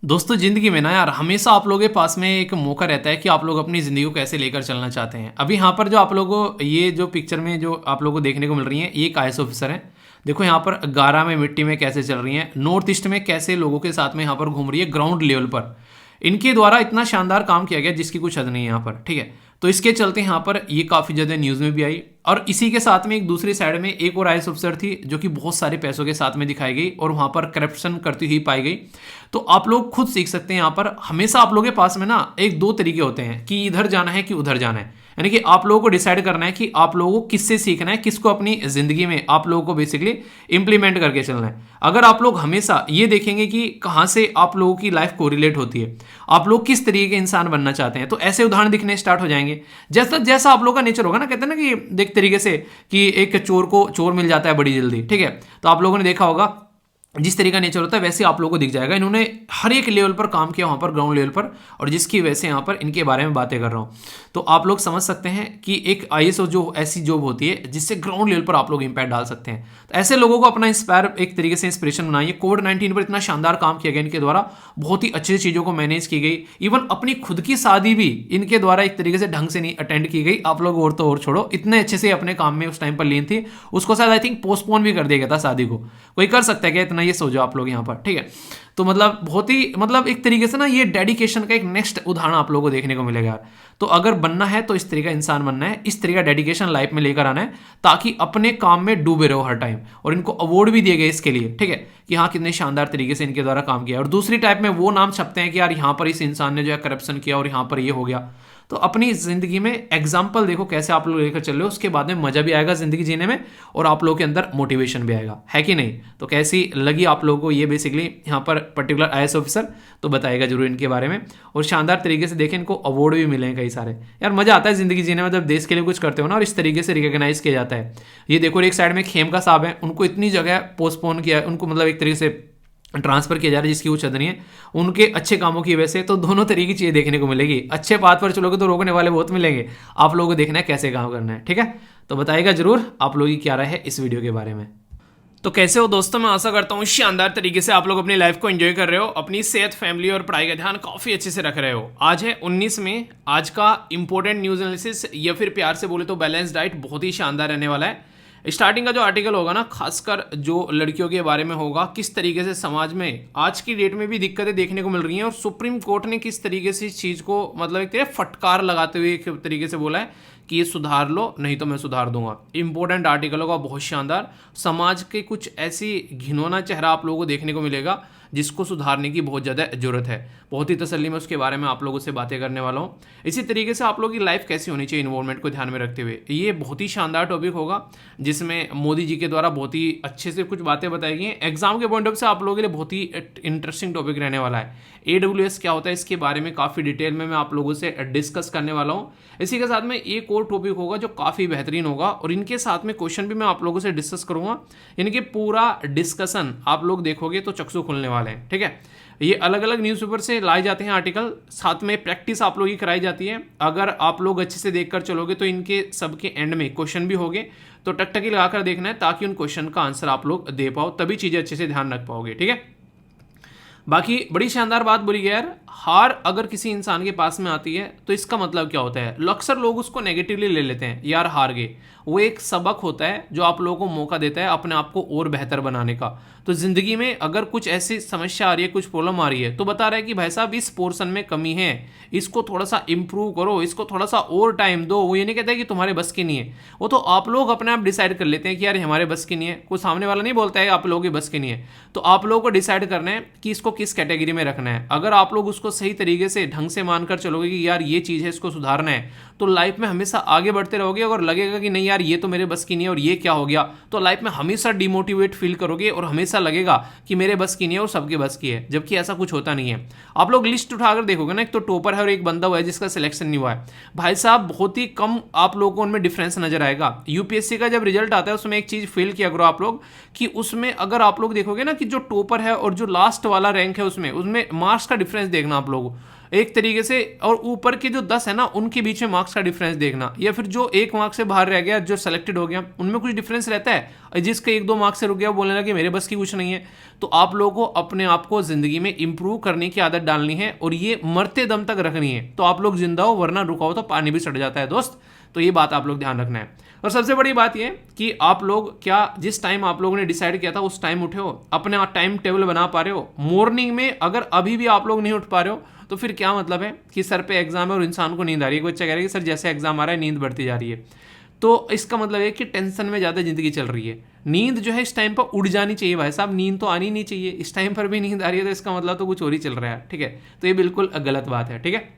दोस्तों ज़िंदगी में ना यार हमेशा आप लोगों के पास में एक मौका रहता है कि आप लोग अपनी ज़िंदगी को कैसे लेकर चलना चाहते हैं। अभी यहाँ पर जो आप लोगों को ये जो पिक्चर में जो आप लोगों को देखने को मिल रही है ये एक आईएएस ऑफिसर है। देखो यहाँ पर गारा में मिट्टी में कैसे चल रही है, नॉर्थ ईस्ट में कैसे लोगों के साथ में यहाँ पर घूम रही है ग्राउंड लेवल पर। इनके द्वारा इतना शानदार काम किया गया जिसकी कुछ हद नहीं है यहाँ पर, ठीक है। तो इसके चलते यहाँ पर ये काफ़ी ज़्यादा न्यूज़ में भी आई और इसी के साथ में एक दूसरी साइड में एक और आईएएस ऑफिसर थी जो कि बहुत सारे पैसों के साथ में दिखाई गई और वहाँ पर करप्शन करती हुई पाई गई। तो आप लोग खुद सीख सकते हैं यहाँ पर हमेशा आप लोगों के पास में ना एक दो तरीके होते हैं कि इधर जाना है कि उधर जाना है। यानी कि आप लोगों को डिसाइड करना है कि आप लोगों को किससे सीखना है, किसको अपनी ज़िंदगी में आप लोगों को बेसिकली इंप्लीमेंट करके चलना है। अगर आप लोग हमेशा ये देखेंगे कि कहाँ से आप लोगों की लाइफ कोरिलेट होती है, आप लोग किस तरीके के इंसान बनना चाहते हैं, तो ऐसे उदाहरण दिखने स्टार्ट हो जाएंगे। जैसा जैसा आप लोगों का नेचर होगा ना, कहते हैं ना कि देख तरीके से कि एक चोर को चोर मिल जाता है बड़ी जल्दी, ठीक है। तो आप लोगों ने देखा होगा जिस तरीका नेचर होता है वैसे आप लोगों को दिख जाएगा। इन्होंने हर एक लेवल पर काम किया वहाँ पर ग्राउंड लेवल पर, और जिसकी वजह से यहाँ पर इनके बारे में बातें कर रहा हूँ। तो आप लोग समझ सकते हैं कि एक आईएएस जो ऐसी जॉब होती है जिससे ग्राउंड लेवल पर आप लोग इंपैक्ट डाल सकते हैं। तो ऐसे लोगों को अपना इंस्पायर एक तरीके से इंस्पिरेशन बनाइए। कोविड-19 पर इतना शानदार काम किया गया इनके द्वारा, बहुत ही अच्छी चीज़ों को मैनेज की गई। इवन अपनी खुद की शादी भी इनके द्वारा एक तरीके से ढंग से नहीं अटेंड की गई। आप लोग और तो और छोड़ो, इतने अच्छे से अपने काम में उस टाइम पर लीन थी, उसको शायद आई थिंक पोस्टपोन भी कर दिया गया था शादी को। कोई कर सकता है क्या इतना, ये सोचो आप लोग यहाँ पर, ठीक है। तो मतलब बहुत ही एक तरीके से ना ये डेडिकेशन का एक नेक्स्ट उदाहरण आप लोगों को देखने को मिलेगा यार। तो अगर बनना है तो इस तरीके का इंसान बनना है, इस तरीके का डेडिकेशन लाइफ में लेकर आना है ताकि अपने काम में डूबे रहो हर टाइम। और इनको अवार्ड भी दिए गए इसके लिए, ठीक है, कि हाँ कितने शानदार तरीके से इनके द्वारा काम किया। और दूसरी टाइप में वो नाम छपते हैं कि यार यहाँ पर इस इंसान ने जो है करप्शन किया और यहाँ पर ये हो गया। तो अपनी ज़िंदगी में एग्जाम्पल देखो कैसे आप लोग लेकर चल रहे हो, उसके बाद में मज़ा भी आएगा ज़िंदगी जीने में और आप लोगों के अंदर मोटिवेशन भी आएगा, है कि नहीं। तो कैसी लगी आप लोगों को ये बेसिकली यहाँ पर पर्टिकुलर आईएएस ऑफिसर, तो बताएगा जरूर इनके बारे में। और शानदार तरीके से देखें, इनको अवार्ड भी मिले हैं कई सारे। यार मज़ा आता है ज़िंदगी जीने में जब देश के लिए कुछ करते हो ना और इस तरीके से रिकॉग्नाइज किया जाता है। ये देखो एक साइड में खेमका साहब हैं, उनको इतनी जगह पोस्टपोन किया है, उनको एक तरीके से ट्रांसफर किया जा रहा है जिसकी कुछ हद नहीं है, उनके अच्छे कामों की वजह से। तो दोनों तरीके की चीज़ें देखने को मिलेगी। अच्छे बात पर चलोगे तो रोकने वाले बहुत मिलेंगे, आप लोगों को देखना है कैसे काम करना है, ठीक है। तो बताइएगा जरूर आप लोगों की क्या राय है इस वीडियो के बारे में। तो कैसे हो दोस्तों, मैं आशा करता हूँ शानदार तरीके से आप लोग अपनी लाइफ को एंजॉय कर रहे हो, अपनी सेहत, फैमिली और पढ़ाई का ध्यान काफ़ी अच्छे से रख रहे हो। आज है 19 मई, आज का इंपॉर्टेंट न्यूज़ एनालिसिस या फिर प्यार से बोले तो बैलेंस डाइट बहुत ही शानदार रहने वाला है। स्टार्टिंग का जो आर्टिकल होगा ना, खासकर जो लड़कियों के बारे में होगा, किस तरीके से समाज में आज की डेट में भी दिक्कतें देखने को मिल रही हैं और सुप्रीम कोर्ट ने किस तरीके से इस चीज़ को एक तरह फटकार लगाते हुए एक तरीके से बोला है कि ये सुधार लो नहीं तो मैं सुधार दूंगा। इंपॉर्टेंट आर्टिकल होगा, बहुत शानदार। समाज के कुछ ऐसी घिनौना चेहरा आप लोगों को देखने को मिलेगा जिसको सुधारने की बहुत ज़्यादा ज़रूरत है। बहुत ही तसल्ली में उसके बारे में आप लोगों से बातें करने वाला हूँ। इसी तरीके से आप लोगों की लाइफ कैसी होनी चाहिए इन्वायरमेंट को ध्यान में रखते हुए, ये बहुत ही शानदार टॉपिक होगा जिसमें मोदी जी के द्वारा बहुत ही अच्छे से कुछ बातें बताई गई हैं। एग्जाम के पॉइंट ऑफ से आप लोगों के लिए बहुत ही इंटरेस्टिंग टॉपिक रहने वाला है। AWS क्या होता है इसके बारे में काफ़ी डिटेल में मैं आप लोगों से डिस्कस करने वाला हूँ। इसी के साथ में एक और टॉपिक होगा जो काफ़ी बेहतरीन होगा और इनके साथ में क्वेश्चन भी मैं आप लोगों से डिस्कस करूँगा। इनके पूरा डिस्कशन आप लोग देखोगे तो चक्षु खुलने वाले हैं, ठीक है। ये अलग अलग न्यूज़पेपर से लाए जाते हैं आर्टिकल, साथ में प्रैक्टिस आप लोगों की कराई जाती है। अगर आप लोग अच्छे से देखकर चलोगे तो इनके सबके एंड में क्वेश्चन भी होंगे, तो टकटकी लगाकर देखना है ताकि उन क्वेश्चन का आंसर आप लोग दे पाओ, तभी चीज़ें अच्छे से ध्यान रख पाओगे, ठीक है। बाकी बड़ी शानदार बात बोली गई यार, हार अगर किसी इंसान के पास में आती है तो इसका मतलब क्या होता है। अक्सर लोग उसको नेगेटिवली ले लेते हैं, यार हार गए। वो एक सबक होता है जो आप लोगों को मौका देता है अपने आप को और बेहतर बनाने का। तो ज़िंदगी में अगर कुछ ऐसी समस्या आ रही है, कुछ प्रॉब्लम आ रही है, तो बता रहा है कि भाई साहब इस पोर्शन में कमी है, इसको थोड़ा सा इंप्रूव करो, इसको थोड़ा सा और टाइम दो। वो ये नहीं कहता है कि तुम्हारे बस की नहीं है, वो तो आप लोग अपने आप डिसाइड कर लेते हैं कि यार हमारे बस की नहीं है। कोई सामने वाला नहीं बोलता है आप लोगों की बस की नहीं है, तो आप लोगों को डिसाइड करना है कि इसको किस कैटेगरी में रखना है। अगर आप लोग उसको सही तरीके से ढंग से मानकर चलोगे कि यार ये चीज़ है, इसको सुधारना है, तो लाइफ में हमेशा आगे बढ़ते रहोगे। अगर लगेगा कि नहीं यार ये तो मेरे बस की नहीं है और ये क्या हो गया, तो लाइफ में हमेशा डिमोटिवेट फील करोगे और हमेशा लगेगा कि मेरे बस की नहीं है और सबके बस की है, जबकि ऐसा कुछ होता नहीं है। आप लोग लिस्ट उठाकर देखोगे ना, एक तो टॉपर है और एक बंदा हुआ है जिसका सिलेक्शन नहीं हुआ है। भाई साहब बहुत ही कम आप लोगों को उनमें डिफरेंस नजर आएगा। यूपीएससी का जब रिजल्ट आता है उसमें एक चीज़ फील किया करो आप लोग कि उसमें अगर आप लोग देखोगे ना कि जो टॉपर है और जो लास्ट वाला रैंक है उसमें मार्क्स का डिफरेंस देखना आप लोग। एक तरीके से, और ऊपर के जो 10 है ना उनके बीच में मार्क्स का डिफरेंस देखना, या फिर जो 1 मार्क्स से बाहर रह गया, जो सेलेक्टेड हो गया, उनमें कुछ डिफरेंस रहता है, और जिसका 1-2 मार्क्स से रुक गया बोलने लगे मेरे बस की कुछ नहीं है। तो आप लोगों को अपने आप को जिंदगी में इंप्रूव करने की आदत डालनी है, और ये मरते दम तक रखनी है। तो आप लोग जिंदा हो, वरना रुका हो तो पानी भी सड़ जाता है दोस्त। तो ये बात आप लोग ध्यान रखना है। और सबसे बड़ी बात ये कि आप लोग क्या जिस टाइम आप लोगों ने डिसाइड किया था उस टाइम उठे हो, अपना टाइम टेबल बना पा रहे हो। मॉर्निंग में अगर अभी भी आप लोग नहीं उठ पा रहे हो तो फिर क्या मतलब है कि सर पे एग्जाम है और इंसान को नींद आ रही है। कोई बच्चा कह रहा है कि सर जैसे एग्जाम आ रहा है नींद बढ़ती जा रही है, तो इसका मतलब है कि टेंशन में ज़्यादा जिंदगी चल रही है। नींद जो है इस टाइम पर उड़ जानी चाहिए भाई साहब, नींद तो आनी नहीं चाहिए। इस टाइम पर भी नींद आ रही है तो इसका मतलब तो कुछ और ही चल रहा है, ठीक है। तो ये बिल्कुल गलत बात है, ठीक है।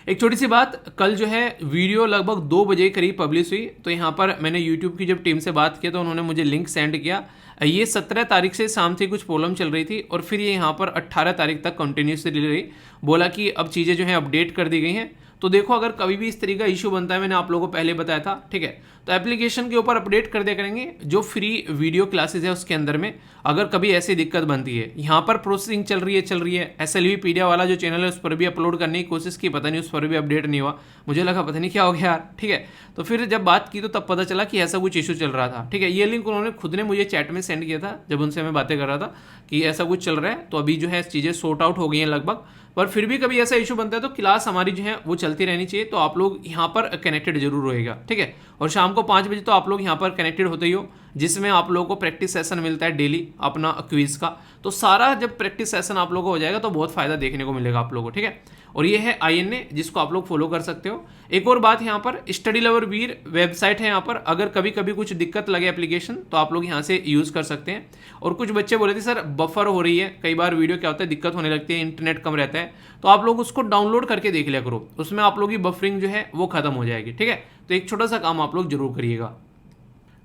एक छोटी सी बात, कल जो है वीडियो लगभग 2 बजे करीब पब्लिश हुई। तो यहाँ पर मैंने यूट्यूब की जब टीम से बात की तो उन्होंने मुझे लिंक सेंड किया। ये 17 तारीख से शाम से कुछ प्रॉब्लम चल रही थी, और फिर ये यहाँ पर 18 तारीख तक कंटिन्यूसली रही। बोला कि अब चीज़ें जो है अपडेट कर दी गई हैं। तो देखो अगर कभी भी इस तरीके का इशू बनता है, मैंने आप लोगों को पहले बताया था, ठीक है, तो एप्लीकेशन के ऊपर अपडेट कर दिया करेंगे। जो फ्री वीडियो क्लासेस है उसके अंदर में अगर कभी ऐसी दिक्कत बनती है, यहाँ पर प्रोसेसिंग चल रही है। SLV पीडिया वाला जो चैनल है उस पर भी अपलोड करने की कोशिश की, पता नहीं उस पर भी अपडेट नहीं हुआ। मुझे लगा पता नहीं क्या हो गया यार, ठीक है। तो फिर जब बात की तो तब पता चला कि ऐसा कुछ इशू चल रहा था, ठीक है। ये लिंक उन्होंने खुद ने मुझे चैट में सेंड किया था जब उनसे मैं बातें कर रहा था कि ऐसा कुछ चल रहा है। तो अभी जो है चीज़ें सॉर्ट आउट हो गई हैं लगभग, पर फिर भी कभी ऐसा इशू बनता है तो क्लास हमारी जो है वो चलती रहनी चाहिए। तो आप लोग यहाँ पर कनेक्टेड जरूर रहेगा, ठीक है। और शाम को 5 बजे तो आप लोग यहाँ पर कनेक्टेड होते ही हो, जिसमें आप लोगों को प्रैक्टिस सेशन मिलता है डेली अपना क्विज का। तो सारा जब प्रैक्टिस सेशन आप लोगों को हो जाएगा तो बहुत फायदा देखने को मिलेगा आप लोगों को, ठीक है। और ये है INA जिसको आप लोग फॉलो कर सकते हो। एक और बात, यहाँ पर स्टडी लवर वीर वेबसाइट है। यहाँ पर अगर कभी कभी कुछ दिक्कत लगे एप्लीकेशन तो आप लोग यहाँ से यूज़ कर सकते हैं। और कुछ बच्चे बोले थे सर बफर हो रही है, कई बार वीडियो क्या होता है दिक्कत होने लगती है, इंटरनेट कम रहता है, तो आप लोग उसको डाउनलोड करके देख लिया करो, उसमें आप लोग की बफरिंग जो है वो खत्म हो जाएगी, ठीक है। तो एक छोटा सा काम आप लोग जरूर करिएगा।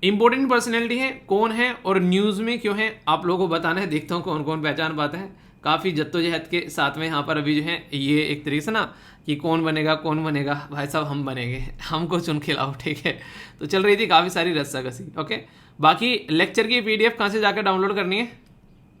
इंपॉर्टेंट पर्सनैलिटी है कौन है और न्यूज़ में क्यों है आप लोगों को बताना है। देखता हूँ कौन कौन पहचान पाता है। काफ़ी जद्दोजहद के साथ में यहाँ पर अभी जो है ये एक तरीके से ना कि कौन बनेगा भाई साहब हम बनेंगे, हमको चुन के लाओ, ठीक है। तो चल रही थी काफ़ी सारी रस्साकसी, ओके। बाकी लेक्चर की PDF कहाँ से जाकर डाउनलोड करनी है,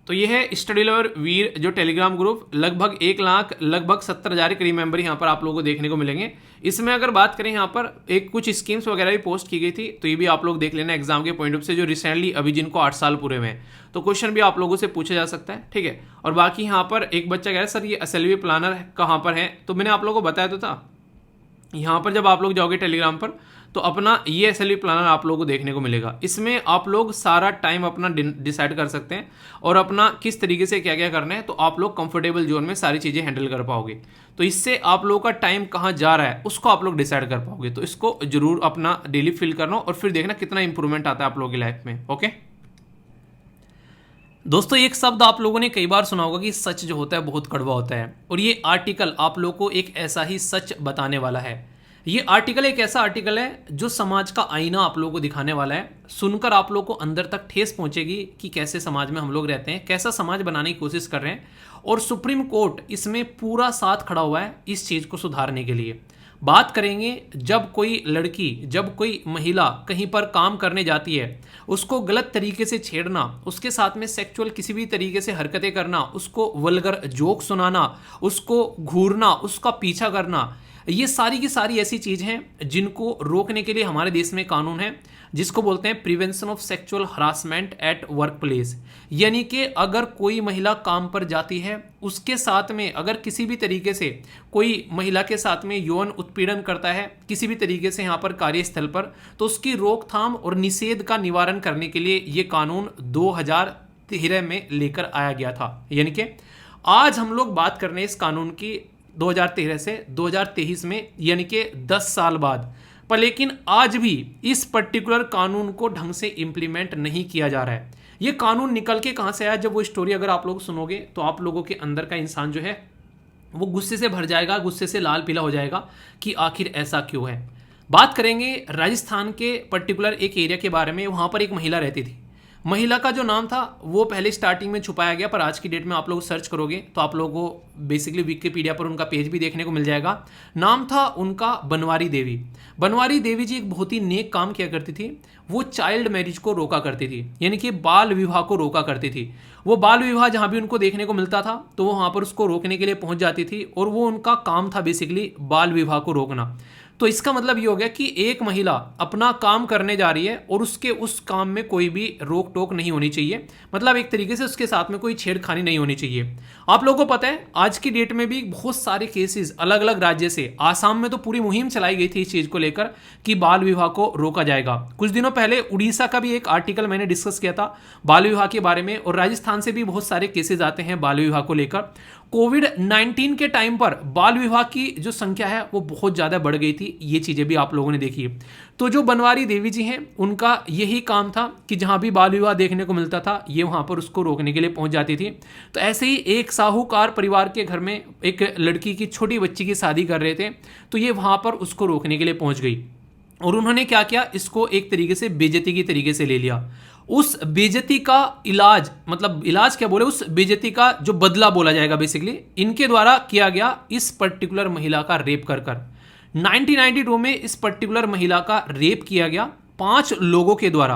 तो ये है स्टडी लवर वीर जो टेलीग्राम ग्रुप, लगभग 1,70,000 के करीब मेंबर यहाँ पर आप लोगों को देखने को मिलेंगे। इसमें अगर बात करें यहाँ पर एक कुछ स्कीम्स वगैरह भी पोस्ट की गई थी, तो ये भी आप लोग देख लेना एग्जाम के पॉइंट ऑफ से, जो रिसेंटली अभी जिनको 8 साल पूरे हुए हैं, तो क्वेश्चन भी आप लोगों से पूछा जा सकता है, ठीक है। और बाकी यहाँ पर एक बच्चा कह रहा है सर ये SLV प्लानर कहाँ पर है, तो मैंने आप लोगों को बताया तो था। यहाँ पर जब आप लोग जाओगे टेलीग्राम पर तो अपना ये SLV प्लानर आप लोगों को देखने को मिलेगा। इसमें आप लोग सारा टाइम अपना डिसाइड कर सकते हैं और अपना किस तरीके से क्या क्या करना है, तो आप लोग कंफर्टेबल जोन में सारी चीज़ें हैंडल कर पाओगे। तो इससे आप लोगों का टाइम कहाँ जा रहा है उसको आप लोग डिसाइड कर पाओगे। तो इसको जरूर अपना डेली फिल करना और फिर देखना कितना इंप्रूवमेंट आता है आप लोगों की लाइफ में, ओके। दोस्तों एक शब्द आप लोगों ने कई बार सुना होगा कि सच जो होता है बहुत कड़वा होता है, और ये आर्टिकल आप लोगों को एक ऐसा ही सच बताने वाला है। ये आर्टिकल एक ऐसा आर्टिकल है जो समाज का आईना आप लोगों को दिखाने वाला है। सुनकर आप लोगों को अंदर तक ठेस पहुंचेगी कि कैसे समाज में हम लोग रहते हैं, कैसा समाज बनाने की कोशिश कर रहे हैं, और सुप्रीम कोर्ट इसमें पूरा साथ खड़ा हुआ है इस चीज़ को सुधारने के लिए। बात करेंगे जब कोई लड़की, जब कोई महिला कहीं पर काम करने जाती है, उसको गलत तरीके से छेड़ना, उसके साथ में सेक्सुअल किसी भी तरीके से हरकतें करना, उसको वल्गर जोक सुनाना, उसको घूरना, उसका पीछा करना, ये सारी की सारी ऐसी चीज़ हैं जिनको रोकने के लिए हमारे देश में कानून है, जिसको बोलते हैं prevention of sexual harassment eight work place. यानी कि अगर कोई महिला काम पर जाती है, उसके साथ में अगर किसी भी तरीके से कोई महिला के साथ में यौन उत्पीड़न करता है किसी भी तरीके से यहाँ पर कार्यस्थल पर, तो उसकी रोकथाम और निषेध का निवारण करने के लिए ये कानून 2013 में लेकर आया गया था। यानी कि आज हम लोग बात कर रहे हैं इस कानून की 2013 से 2023 में, यानी कि 10 साल बाद। पर लेकिन आज भी इस पर्टिकुलर कानून को ढंग से इम्प्लीमेंट नहीं किया जा रहा है। ये कानून निकल के कहाँ से आया, जब वो स्टोरी अगर आप लोग सुनोगे तो आप लोगों के अंदर का इंसान जो है वो गुस्से से भर जाएगा, गुस्से से लाल पीला हो जाएगा कि आखिर ऐसा क्यों है। बात करेंगे राजस्थान के पर्टिकुलर एक एरिया के बारे में। वहाँ पर एक महिला रहती थी। महिला का जो नाम था वो पहले स्टार्टिंग में छुपाया गया, पर आज की डेट में आप लोग सर्च करोगे तो आप लोगों को बेसिकली विकिपीडिया पर उनका पेज भी देखने को मिल जाएगा। नाम था उनका बनवारी देवी। बनवारी देवी जी एक बहुत ही नेक काम किया करती थी। वो चाइल्ड मैरिज को रोका करती थी, यानी कि बाल विवाह को रोका करती थी। वो बाल विवाह जहाँ भी उनको देखने को मिलता था तो वो वहाँ पर उसको रोकने के लिए पहुँच जाती थी, और वो उनका काम था बेसिकली बाल विवाह को रोकना। तो इसका मतलब ये हो गया कि एक महिला अपना काम करने जा रही है और उसके उस काम में कोई भी रोक टोक नहीं होनी चाहिए, मतलब एक तरीके से उसके साथ में कोई छेड़खानी नहीं होनी चाहिए। आप लोगों को पता है आज की डेट में भी बहुत सारे केसेस अलग अलग राज्य से, आसाम में तो पूरी मुहिम चलाई गई थी इस चीज़ को लेकर कि बाल विवाह को रोका जाएगा। कुछ दिनों पहले उड़ीसा का भी एक आर्टिकल मैंने डिस्कस किया था बाल विवाह के बारे में, और राजस्थान से भी बहुत सारे केसेस आते हैं बाल विवाह को लेकर। कोविड-19 के टाइम पर बाल विवाह की जो संख्या है वो बहुत ज़्यादा बढ़ गई थी, ये चीज़ें भी आप लोगों ने देखी है। तो जो बनवारी देवी जी हैं उनका यही काम था कि जहाँ भी बाल विवाह देखने को मिलता था ये वहाँ पर उसको रोकने के लिए पहुँच जाती थी। तो ऐसे ही एक साहूकार परिवार के घर में एक लड़की की छोटी बच्ची की शादी कर रहे थे, तो ये वहाँ पर उसको रोकने के लिए पहुँच गई, और उन्होंने क्या किया, इसको एक तरीके से बेइज्जती की तरीके से ले लिया। उस बेइज्जती का इलाज, मतलब इलाज क्या बोले, उस बेइज्जती का जो बदला बोला जाएगा बेसिकली इनके द्वारा किया गया इस पर्टिकुलर महिला का रेप कर 1992 में इस पर्टिकुलर महिला का रेप किया गया 5 लोगों के द्वारा।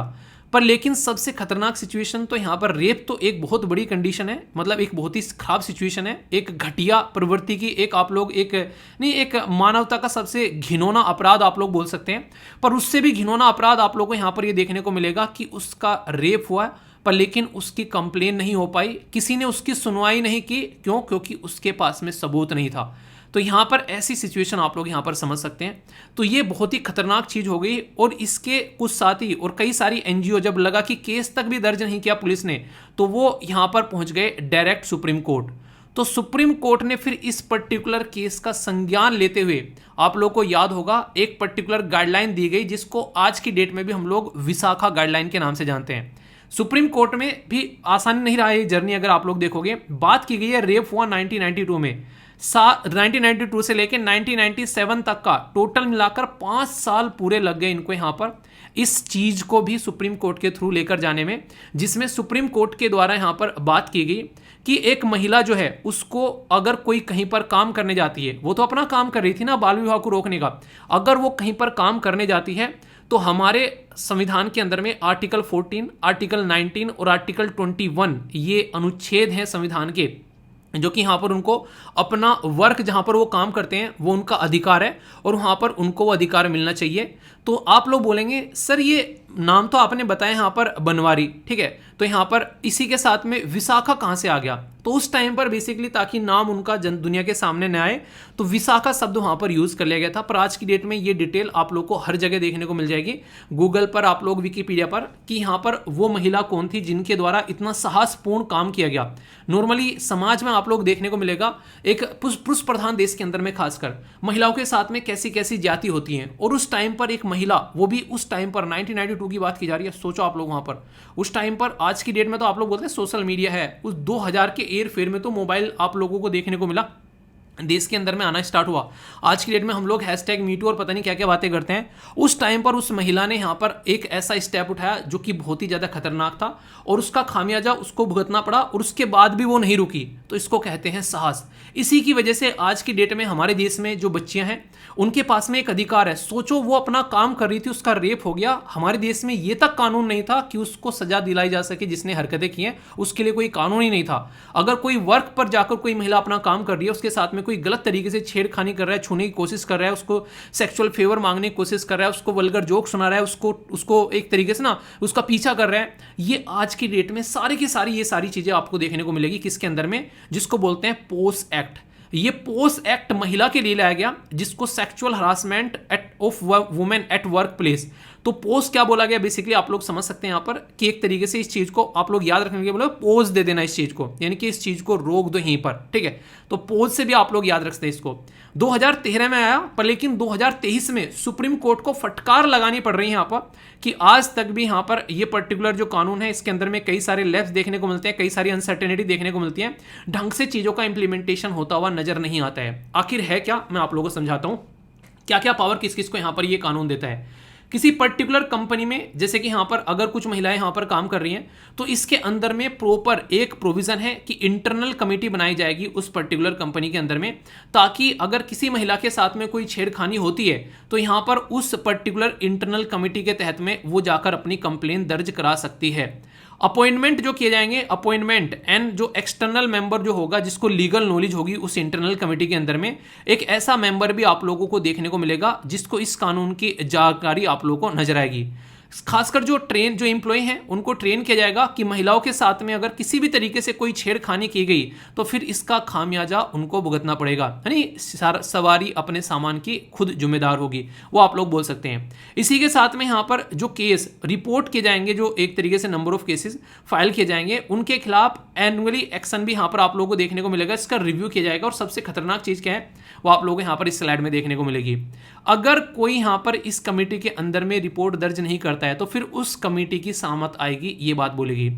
पर लेकिन सबसे खतरनाक सिचुएशन तो यहाँ पर रेप तो एक बहुत बड़ी कंडीशन है, मतलब एक बहुत ही खराब सिचुएशन है, एक घटिया प्रवृत्ति की, एक आप लोग एक नहीं एक मानवता का सबसे घिनौना अपराध आप लोग बोल सकते हैं। पर उससे भी घिनौना अपराध आप लोगों को यहाँ पर ये देखने को मिलेगा कि उसका रेप हुआ, पर लेकिन उसकी कंप्लेन नहीं हो पाई, किसी ने उसकी सुनवाई नहीं की। क्यों? क्योंकि उसके पास में सबूत नहीं था। तो यहाँ पर ऐसी सिचुएशन आप लोग यहाँ पर समझ सकते हैं। तो ये बहुत ही खतरनाक चीज़ हो गई, और इसके कुछ साथी और कई सारी एनजीओ जब लगा कि केस तक भी दर्ज नहीं किया पुलिस ने, तो वो यहाँ पर पहुँच गए डायरेक्ट सुप्रीम कोर्ट। तो सुप्रीम कोर्ट ने फिर इस पर्टिकुलर केस का संज्ञान लेते हुए, आप लोग को याद होगा एक पर्टिकुलर गाइडलाइन दी गई जिसको आज की डेट में भी हम लोग विशाखा गाइडलाइन के नाम से जानते हैं। सुप्रीम कोर्ट में भी आसानी नहीं रहा ये जर्नी, अगर आप लोग देखोगे बात की गई है रेप हुआ 1992 में, 1992 से लेकर 1997 तक का टोटल मिलाकर 5 साल पूरे लग गए इनको यहाँ पर इस चीज को भी सुप्रीम कोर्ट के थ्रू लेकर जाने में, जिसमें सुप्रीम कोर्ट के द्वारा यहाँ पर बात की गई कि एक महिला जो है उसको अगर कोई कहीं पर काम करने जाती है, वो तो अपना काम कर रही थी ना बाल विवाह को रोकने का, अगर वो कहीं पर काम करने जाती है तो हमारे संविधान के अंदर में आर्टिकल 14, आर्टिकल 19 और आर्टिकल 21 ये अनुच्छेद हैं संविधान के, जो कि यहाँ पर उनको अपना वर्क जहाँ पर वो काम करते हैं वो उनका अधिकार है, और वहाँ पर उनको वो अधिकार मिलना चाहिए। तो आप लोग बोलेंगे सर ये नाम तो आपने बताया यहाँ पर बनवारी, ठीक है, तो यहाँ पर इसी के साथ में विशाखा कहाँ से आ गया? तो उस टाइम पर बेसिकली ताकि नाम उनका जन दुनिया के सामने न आए तो विशाखा शब्द वहाँ पर यूज़ कर लिया गया था। पर आज की डेट में ये डिटेल आप लोग को हर जगह देखने को मिल जाएगी, गूगल पर, आप लोग विकिपीडिया पर, कि यहाँ पर वो महिला कौन थी जिनके द्वारा इतना साहसपूर्ण काम किया गया। नॉर्मली समाज में आप लोग देखने को मिलेगा एक पुरुष प्रधान देश के अंदर में खासकर महिलाओं के साथ में कैसी कैसी जाति होती हैं, और उस टाइम पर एक महिला, वो भी उस टाइम पर 1992 की बात की जा रही है, सोचो आप लोग वहाँ पर उस टाइम पर। आज की डेट में तो आप लोग बोलते हैं सोशल मीडिया है, उस 2000 के एयर फेयर में तो मोबाइल आप लोगों को देखने को मिला, देश के अंदर में आना स्टार्ट हुआ। आज की डेट में हम लोग हैशटैग मीटू और पता नहीं क्या क्या बातें करते हैं। उस टाइम पर उस महिला ने यहाँ पर एक ऐसा स्टेप उठाया जो कि बहुत ही ज़्यादा खतरनाक था, और उसका खामियाजा उसको भुगतना पड़ा, और उसके बाद भी वो नहीं रुकी। तो इसको कहते हैं साहस। इसी की वजह से आज की डेट में हमारे देश में जो बच्चियां हैं उनके पास में एक अधिकार है। सोचो वो अपना काम कर रही थी, उसका रेप हो गया, हमारे देश में ये तक कानून नहीं था कि उसको सजा दिलाई जा सके, जिसने हरकतें की हैं उसके लिए कोई कानून ही नहीं था। अगर कोई वर्क पर जाकर कोई महिला अपना काम कर रही है, उसके साथ में कोई गलत तरीके से छेड़खानी कर रहा है, छूने की कोशिश कर रहा है, उसको सेक्सुअल फेवर मांगने की कोशिश कर रहा है, उसको वल्गर जोक सुना रहा है, उसको एक तरीके से ना उसका पीछा कर रहा है, ये आज की डेट में सारी की सारी ये सारी चीजें आपको देखने को मिलेगी किसके अंदर में, जिसको बोलते हैं पोस एक्ट। ये पोस एक्ट महिला के लिए लाया गया, जिसको sexual harassment of women at work place. तो पोज क्या बोला गया बेसिकली आप लोग समझ सकते हैं यहाँ पर कि एक तरीके से इस चीज को आप लोग याद रखने के लिए बोले पोज दे देना इस चीज को, यानी कि इस चीज को रोक दो यहीं पर, ठीक है। तो पोज से भी आप लोग याद रखते हैं इसको। 2013 में आया, पर लेकिन 2023 में सुप्रीम कोर्ट को फटकार लगानी पड़ रही है यहाँ पर कि आज तक भी यहाँ पर ये पर्टिकुलर जो कानून है इसके अंदर में कई सारे लैप्स देखने को मिलते हैं, कई सारी अनसर्टेनिटी देखने को मिलती है, ढंग से चीजों का इंप्लीमेंटेशन होता हुआ नजर नहीं आता है। आखिर है क्या, मैं आप लोगों को समझाता हूं क्या क्या पावर किस किस को यहाँ पर ये कानून देता है। किसी पर्टिकुलर कंपनी में, जैसे कि यहाँ पर अगर कुछ महिलाएं यहाँ पर काम कर रही हैं, तो इसके अंदर में प्रॉपर एक प्रोविजन है कि इंटरनल कमेटी बनाई जाएगी उस पर्टिकुलर कंपनी के अंदर में, ताकि अगर किसी महिला के साथ में कोई छेड़खानी होती है तो यहाँ पर उस पर्टिकुलर इंटरनल कमेटी के तहत में वो जाकर अपनी कंप्लेन दर्ज करा सकती है। अपॉइंटमेंट जो किए जाएंगे, अपॉइंटमेंट एंड जो एक्सटर्नल मेंबर जो होगा, जिसको लीगल नॉलेज होगी उस इंटरनल कमेटी के अंदर में, एक ऐसा मेंबर भी आप लोगों को देखने को मिलेगा जिसको इस कानून की जानकारी आप लोगों को नजर आएगी। खासकर जो एम्प्लॉय हैं उनको ट्रेन किया जाएगा कि महिलाओं के साथ में अगर किसी भी तरीके से कोई छेड़खानी की गई तो फिर इसका खामियाजा उनको भुगतना पड़ेगा, यानी सवारी अपने सामान की खुद जिम्मेदार होगी, वो आप लोग बोल सकते हैं। इसी के साथ में यहाँ पर जो केस रिपोर्ट किए जाएंगे, जो एक तरीके से नंबर ऑफ केसेस फाइल किए जाएंगे, उनके खिलाफ एनुअली एक्शन भी यहाँ पर आप लोगों को देखने को मिलेगा, इसका रिव्यू किया जाएगा। और सबसे खतरनाक चीज क्या है वो आप लोगों को यहाँ पर इस स्लाइड में देखने को मिलेगी। अगर कोई यहाँ पर इस कमेटी के अंदर में रिपोर्ट दर्ज नहीं करता है तो फिर उस कमेटी की सामत आएगी, ये बात बोलेगी।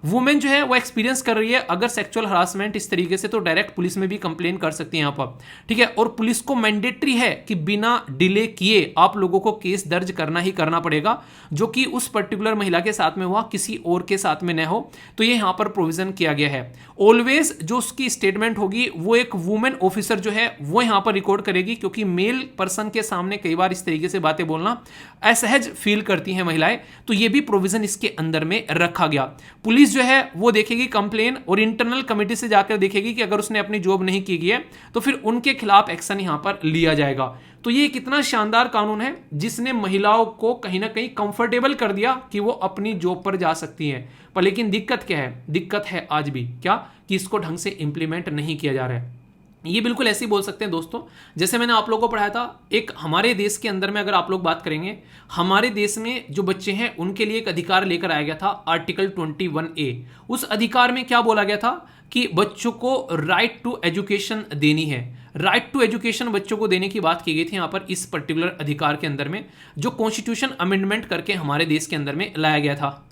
वुमेन जो है वो एक्सपीरियंस कर रही है अगर सेक्सुअल हरासमेंट इस तरीके से, तो डायरेक्ट पुलिस में भी कंप्लेन कर सकती है यहाँ पर, ठीक है। और पुलिस को मैंडेटरी है कि बिना डिले किए आप लोगों को केस दर्ज करना ही करना पड़ेगा, जो कि उस पर्टिकुलर महिला के साथ में हुआ, किसी और के साथ में न हो। तो ये यहाँ पर प्रोविजन किया गया है। ऑलवेज जो उसकी स्टेटमेंट होगी वो एक वुमेन ऑफिसर जो है वो यहाँ पर रिकॉर्ड करेगी, क्योंकि मेल पर्सन के सामने कई बार इस तरीके से बातें बोलना असहज फील करती हैं महिलाएं, तो ये भी प्रोविजन इसके अंदर में रखा गया। पुलिस जो है वो देखेगी कंप्लेन और इंटरनल कमेटी से जाकर देखेगी कि अगर उसने अपनी जॉब नहीं की गई है तो फिर उनके खिलाफ एक्शन यहां पर लिया जाएगा। तो ये कितना शानदार कानून है जिसने महिलाओं को कहीं ना कहीं कंफर्टेबल कर दिया कि वो अपनी जॉब पर जा सकती हैं। पर लेकिन दिक्कत क्या है? दिक्कत है आज भी क्या कि इसको ढंग से इंप्लीमेंट नहीं किया जा रहा है। ये बिल्कुल ऐसे ही बोल सकते हैं दोस्तों, जैसे मैंने आप लोगों को पढ़ाया था, एक हमारे देश के अंदर में अगर आप लोग बात करेंगे, हमारे देश में जो बच्चे हैं उनके लिए एक अधिकार लेकर आया गया था, आर्टिकल 21A। उस अधिकार में क्या बोला गया था कि बच्चों को राइट टू एजुकेशन देनी है। राइट टू एजुकेशन बच्चों को देने की बात की गई थी यहाँ पर इस पर्टिकुलर अधिकार के अंदर में, जो कॉन्स्टिट्यूशन अमेंडमेंट करके हमारे देश के अंदर में लाया गया था।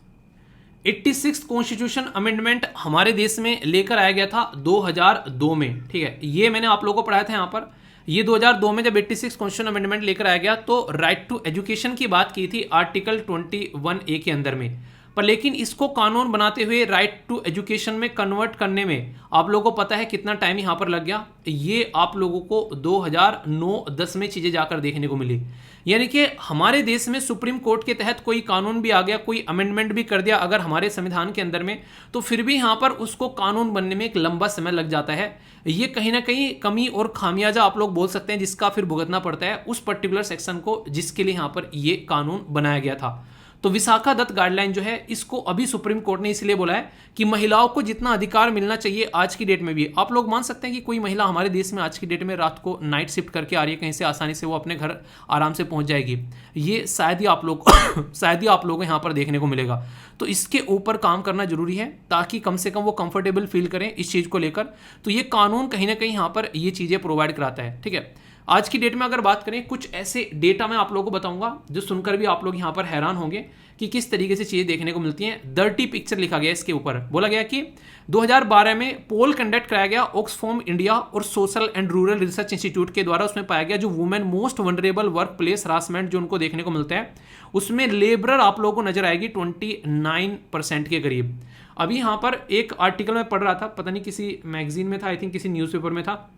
86 कॉन्स्टिट्यूशन अमेंडमेंट हमारे देश में लेकर आया गया था 2002 में, ठीक है। ये मैंने आप लोगों को पढ़ाया था यहाँ पर। ये 2002 में जब 86 कॉन्स्टिट्यूशन अमेंडमेंट लेकर आया गया तो राइट टू एजुकेशन की बात की थी आर्टिकल 21A के अंदर में। पर लेकिन इसको कानून बनाते हुए राइट टू एजुकेशन में कन्वर्ट करने में आप लोगों को पता है कितना टाइम यहाँ पर लग गया। ये आप लोगों को 2009-10 में चीजें जाकर देखने को मिली। यानी कि हमारे देश में सुप्रीम कोर्ट के तहत कोई कानून भी आ गया, कोई अमेंडमेंट भी कर दिया अगर हमारे संविधान के अंदर में, तो फिर भी यहाँ पर उसको कानून बनने में एक लंबा समय लग जाता है। ये कहीं ना कहीं कमी और खामियाजा आप लोग बोल सकते हैं, जिसका फिर भुगतना पड़ता है उस पर्टिकुलर सेक्शन को जिसके लिए यहाँ पर ये कानून बनाया गया था। तो विशाखा दत्त गाइडलाइन जो है इसको अभी सुप्रीम कोर्ट ने इसलिए बोला है कि महिलाओं को जितना अधिकार मिलना चाहिए आज की डेट में भी। आप लोग मान सकते हैं कि कोई महिला हमारे देश में आज की डेट में रात को नाइट शिफ्ट करके आ रही है कहीं से, आसानी से वो अपने घर आराम से पहुंच जाएगी। ये शायद ही आप लोग शायद ही आप लोगों को यहाँ पर देखने को मिलेगा। तो इसके ऊपर काम करना जरूरी है ताकि कम से कम वो कंफर्टेबल फील करें इस चीज़ को लेकर। तो ये कानून कहीं ना कहीं यहाँ पर ये चीज़ें प्रोवाइड कराता है, ठीक है। आज की डेट में अगर बात करें, कुछ ऐसे डेटा मैं आप लोगों को बताऊंगा जो सुनकर भी आप लोग यहाँ पर हैरान होंगे कि किस तरीके से चीजें देखने को मिलती हैं। डर्टी पिक्चर लिखा गया इसके ऊपर। बोला गया कि 2012 में पोल कंडक्ट कराया गया ऑक्सफोम इंडिया और social and rural research institute के द्वारा। उसमें पाया गया जो women most vulnerable work place harassment जो उनको देखने को मिलता है, उसमें लेबरर आप लोगों को नजर आएगी 29% के करीब। अभी यहाँ पर एक आर्टिकल में पढ़ रहा था, पता नहीं किसी मैगजीन में था, आई थिंक किसी न्यूज़पेपर में था,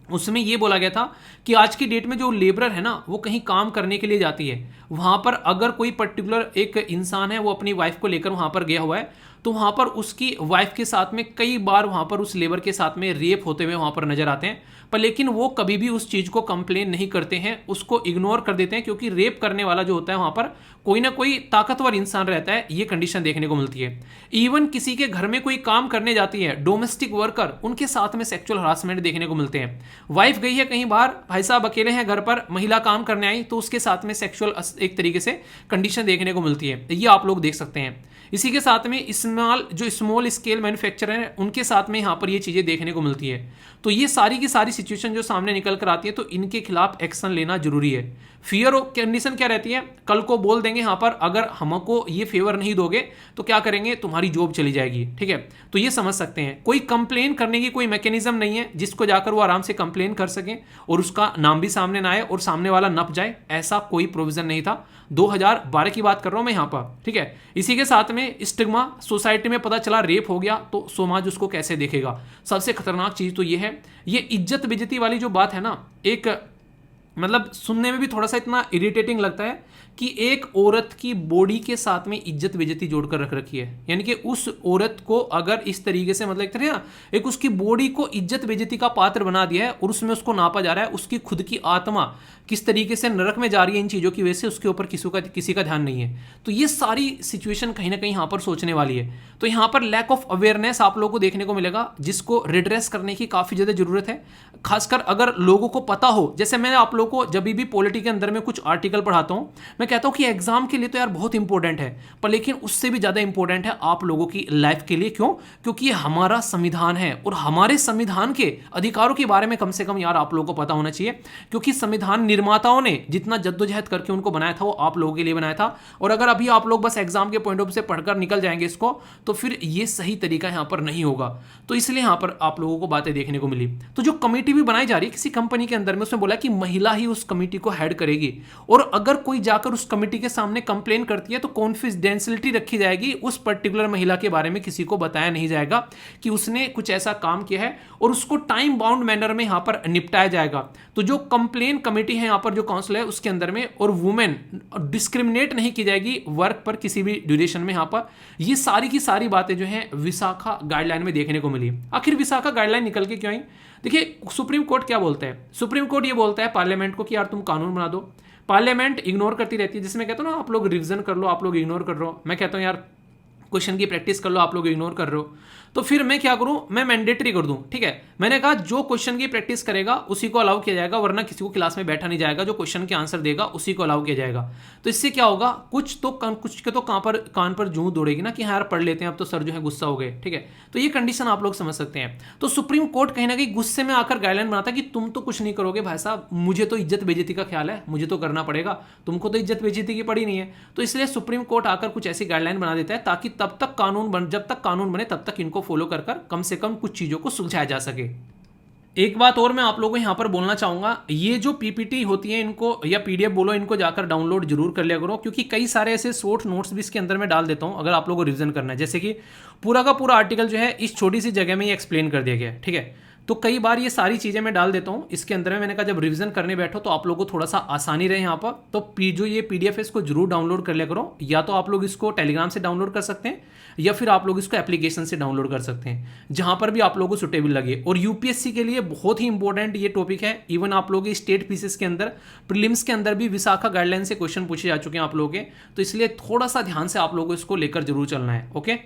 उसमें ये बोला गया था कि आज की डेट में जो लेबरर है ना वो कहीं काम करने के लिए जाती है, वहां पर अगर कोई पर्टिकुलर एक इंसान है वो अपनी वाइफ को लेकर वहां पर गया हुआ है तो वहां पर उसकी वाइफ के साथ में कई बार वहां पर उस लेबर के साथ में रेप होते हुए वहां पर नजर आते हैं। पर लेकिन वो कभी भी उस चीज को कंप्लेन नहीं करते हैं, उसको इग्नोर कर देते हैं, क्योंकि रेप करने वाला जो होता है वहां पर कोई ना कोई ताकतवर इंसान रहता है। ये कंडीशन देखने को मिलती है। इवन किसी के घर में कोई काम करने जाती है डोमेस्टिक वर्कर, उनके साथ में सेक्सुअल हरासमेंट देखने को मिलते हैं। वाइफ गई है कहीं बाहर, भाई साहब अकेले हैं घर पर, महिला काम करने आई तो उसके साथ में सेक्सुअल एक तरीके से कंडीशन देखने को मिलती है। ये आप लोग देख सकते हैं। इसी के साथ में इसमें स्मॉल स्केल मैन्युफैक्चरर हैं उनके साथ में यहाँ पर ये चीज़ें देखने को मिलती है। तो ये सारी की सारी सिचुएशन जो सामने निकल कर आती है तो इनके खिलाफ एक्शन लेना जरूरी है। फियर कंडीशन क्या रहती है, कल को बोल देंगे यहाँ पर अगर हमको ये फेवर नहीं दोगे तो क्या करेंगे, तुम्हारी जॉब चली जाएगी। ठीक है, तो ये समझ सकते हैं। कोई कंप्लेन करने की कोई मैकेनिज्म नहीं है जिसको जाकर वो आराम से कंप्लेन कर सकें और उसका नाम भी सामने ना आए और सामने वाला नप जाए, ऐसा कोई प्रोविजन नहीं था। 2012 की बात कर रहा हूं मैं यहाँ पर। ठीक है, इसी के साथ में स्टिग्मा, सोसाइटी में पता चला रेप हो गया तो समाज उसको कैसे देखेगा। सबसे खतरनाक चीज तो ये है, ये इज्जत बेइज्जती वाली जो बात है ना, एक मतलब सुनने में भी थोड़ा सा इतना इरिटेटिंग लगता है कि एक औरत की बॉडी के साथ में इज्जत बेइज्जती जोड़कर रख रखी है। यानी कि उस औरत को अगर इस तरीके से मतलब एक तरह ना एक उसकी बॉडी को इज्जत बेइज्जती का पात्र बना दिया है और उसमें उसको नापा जा रहा है, उसकी खुद की आत्मा किस तरीके से नरक में जा रही है इन चीज़ों की वजह से, उसके ऊपर किसी का ध्यान नहीं है। तो ये सारी सिचुएशन कहीं ना कहीं यहाँ पर सोचने वाली है। तो यहाँ पर लैक ऑफ अवेयरनेस आप लोगों को देखने को मिलेगा जिसको रिड्रेस करने की काफ़ी ज़्यादा जरूरत है। खासकर अगर लोगों को पता हो, जैसे मैं आप लोगों को जब भी पॉलिटी के अंदर में कुछ आर्टिकल पढ़ाता हूँ, मैं कहता हूँ कि एग्जाम के लिए तो यार बहुत इंपॉर्टेंट है, पर लेकिन उससे भी ज़्यादा इंपॉर्टेंट है आप लोगों की लाइफ के लिए। क्यों? क्योंकि ये हमारा संविधान है और हमारे संविधान के अधिकारों के बारे में कम से कम यार आप लोगों को पता होना चाहिए, क्योंकि संविधान निर्माताओं ने जितना जद्दोजहद करके उनको बनाया था वो आप लोगों के लिए बनाया था। और अगर अभी आप लोग बस एग्जाम के पॉइंट ऑफ व्यू से पढ़कर निकल जाएंगे इसको, तो फिर ये सही तरीका यहाँ पर नहीं होगा। तो इसलिए यहाँ पर आप लोगों को बातें देखने को मिली। तो जो कमेटी भी बनाई जा रही है किसी कंपनी के अंदर में, उसमें बोला कि महिला ही उस कमेटी को हेड करेगी और अगर कोई जाकर उस कमेटी के सामने कंप्लेन करती है तो कॉन्फिडेंशियलिटी रखी जाएगी, उस पर्टिकुलर महिला के बारे में किसी को बताया नहीं जाएगा कि उसने कुछ ऐसा काम किया है और उसको टाइम बाउंड मैनर में यहाँ पर निपटाया जाएगा। तो जो कंप्लेन कमेटी है यहाँ पर, जो काउंसिल है उसके अंदर में, और वुमेन डिस्क्रिमिनेट नहीं की जाएगी वर्क पर किसी भी ड्यूरेशन में यहाँ पर। ये सारी की सारी बातें जो हैं विशाखा गाइडलाइन में देखने को मिली। आखिर विशाखा गाइडलाइन निकल के क्यों आई? देखिए सुप्रीम कोर्ट क्या बोलता है, सुप्रीम कोर्ट ये बोलता है पार्लियामेंट को कि यार तुम कानून बना दो। पार्लियामेंट इग्नोर करती रहती है, जिसमें कहता हूँ ना आप लोग रिवीजन कर लो, आप लोग इग्नोर कर रहे हो। मैं कहता हूँ यार क्वेश्चन की प्रैक्टिस कर लो, आप लोग इग्नोर कर रहे हो। तो फिर मैं क्या करूं, मैं मैंडेटरी कर दूं। ठीक है, मैंने कहा जो क्वेश्चन की प्रैक्टिस करेगा उसी को अलाउ किया जाएगा, वरना किसी को क्लास में बैठा नहीं जाएगा। जो क्वेश्चन के आंसर देगा उसी को अलाउ किया जाएगा। तो इससे क्या होगा, कुछ के तो कान पर जूं दौड़ेगी ना कि हाँ यार पढ़ लेते हैं, अब तो सर जो है गुस्सा हो गए। ठीक है, तो ये कंडीशन आप लोग समझ सकते हैं। तो सुप्रीम कोर्ट कहीं ना कहीं गुस्से में आकर गाइडलाइन बनाता कि तुम तो कुछ नहीं करोगे भाई साहब, मुझे तो इज्जत बेइज्जती का ख्याल है, मुझे तो करना पड़ेगा, तुमको तो इज्जत बेइज्जती की पड़ी नहीं है। तो इसलिए सुप्रीम कोर्ट आकर कुछ ऐसी गाइडलाइन बना देता है ताकि जब तक कानून बने तब तक इनको फॉलो कर कम से कम कुछ चीजों को सुलझाया जा सके। एक बात और मैं आप लोगों को यहां पर बोलना चाहूंगा, ये जो पीपीटी होती है इनको या पीडीएफ बोलो, इनको जाकर डाउनलोड जरूर कर लिया करो, क्योंकि कई सारे ऐसे शॉर्ट नोट्स भी इसके अंदर में डाल देता हूं अगर आप लोगों को रिवीजन करना है। जैसे कि पूरा का पूरा आर्टिकल जो है इस छोटी सी जगह में ही एक्सप्लेन कर दिया गया है। ठीक है, तो कई बार ये सारी चीज़ें मैं डाल देता हूँ इसके अंदर में। मैंने कहा जब रिवीजन करने बैठो तो आप लोगों को थोड़ा सा आसानी रहे यहाँ पर, तो जो ये पीडीएफ है इसको जरूर डाउनलोड कर लिया करो। या तो आप लोग इसको टेलीग्राम से डाउनलोड कर सकते हैं या फिर आप लोग इसको एप्लीकेशन से डाउनलोड कर सकते हैं, जहां पर भी आप लोगों को सुटेबल लगे। और यूपीएससी के लिए बहुत ही इंपॉर्टेंट ये टॉपिक है। इवन आप लोग स्टेट पीसीएस के अंदर, प्रीलिम्स के अंदर भी विशाखा गाइडलाइन से क्वेश्चन पूछे जा चुके हैं आप लोगों के, तो इसलिए थोड़ा सा ध्यान से आप लोगों को इसको लेकर जरूर चलना है। ओके,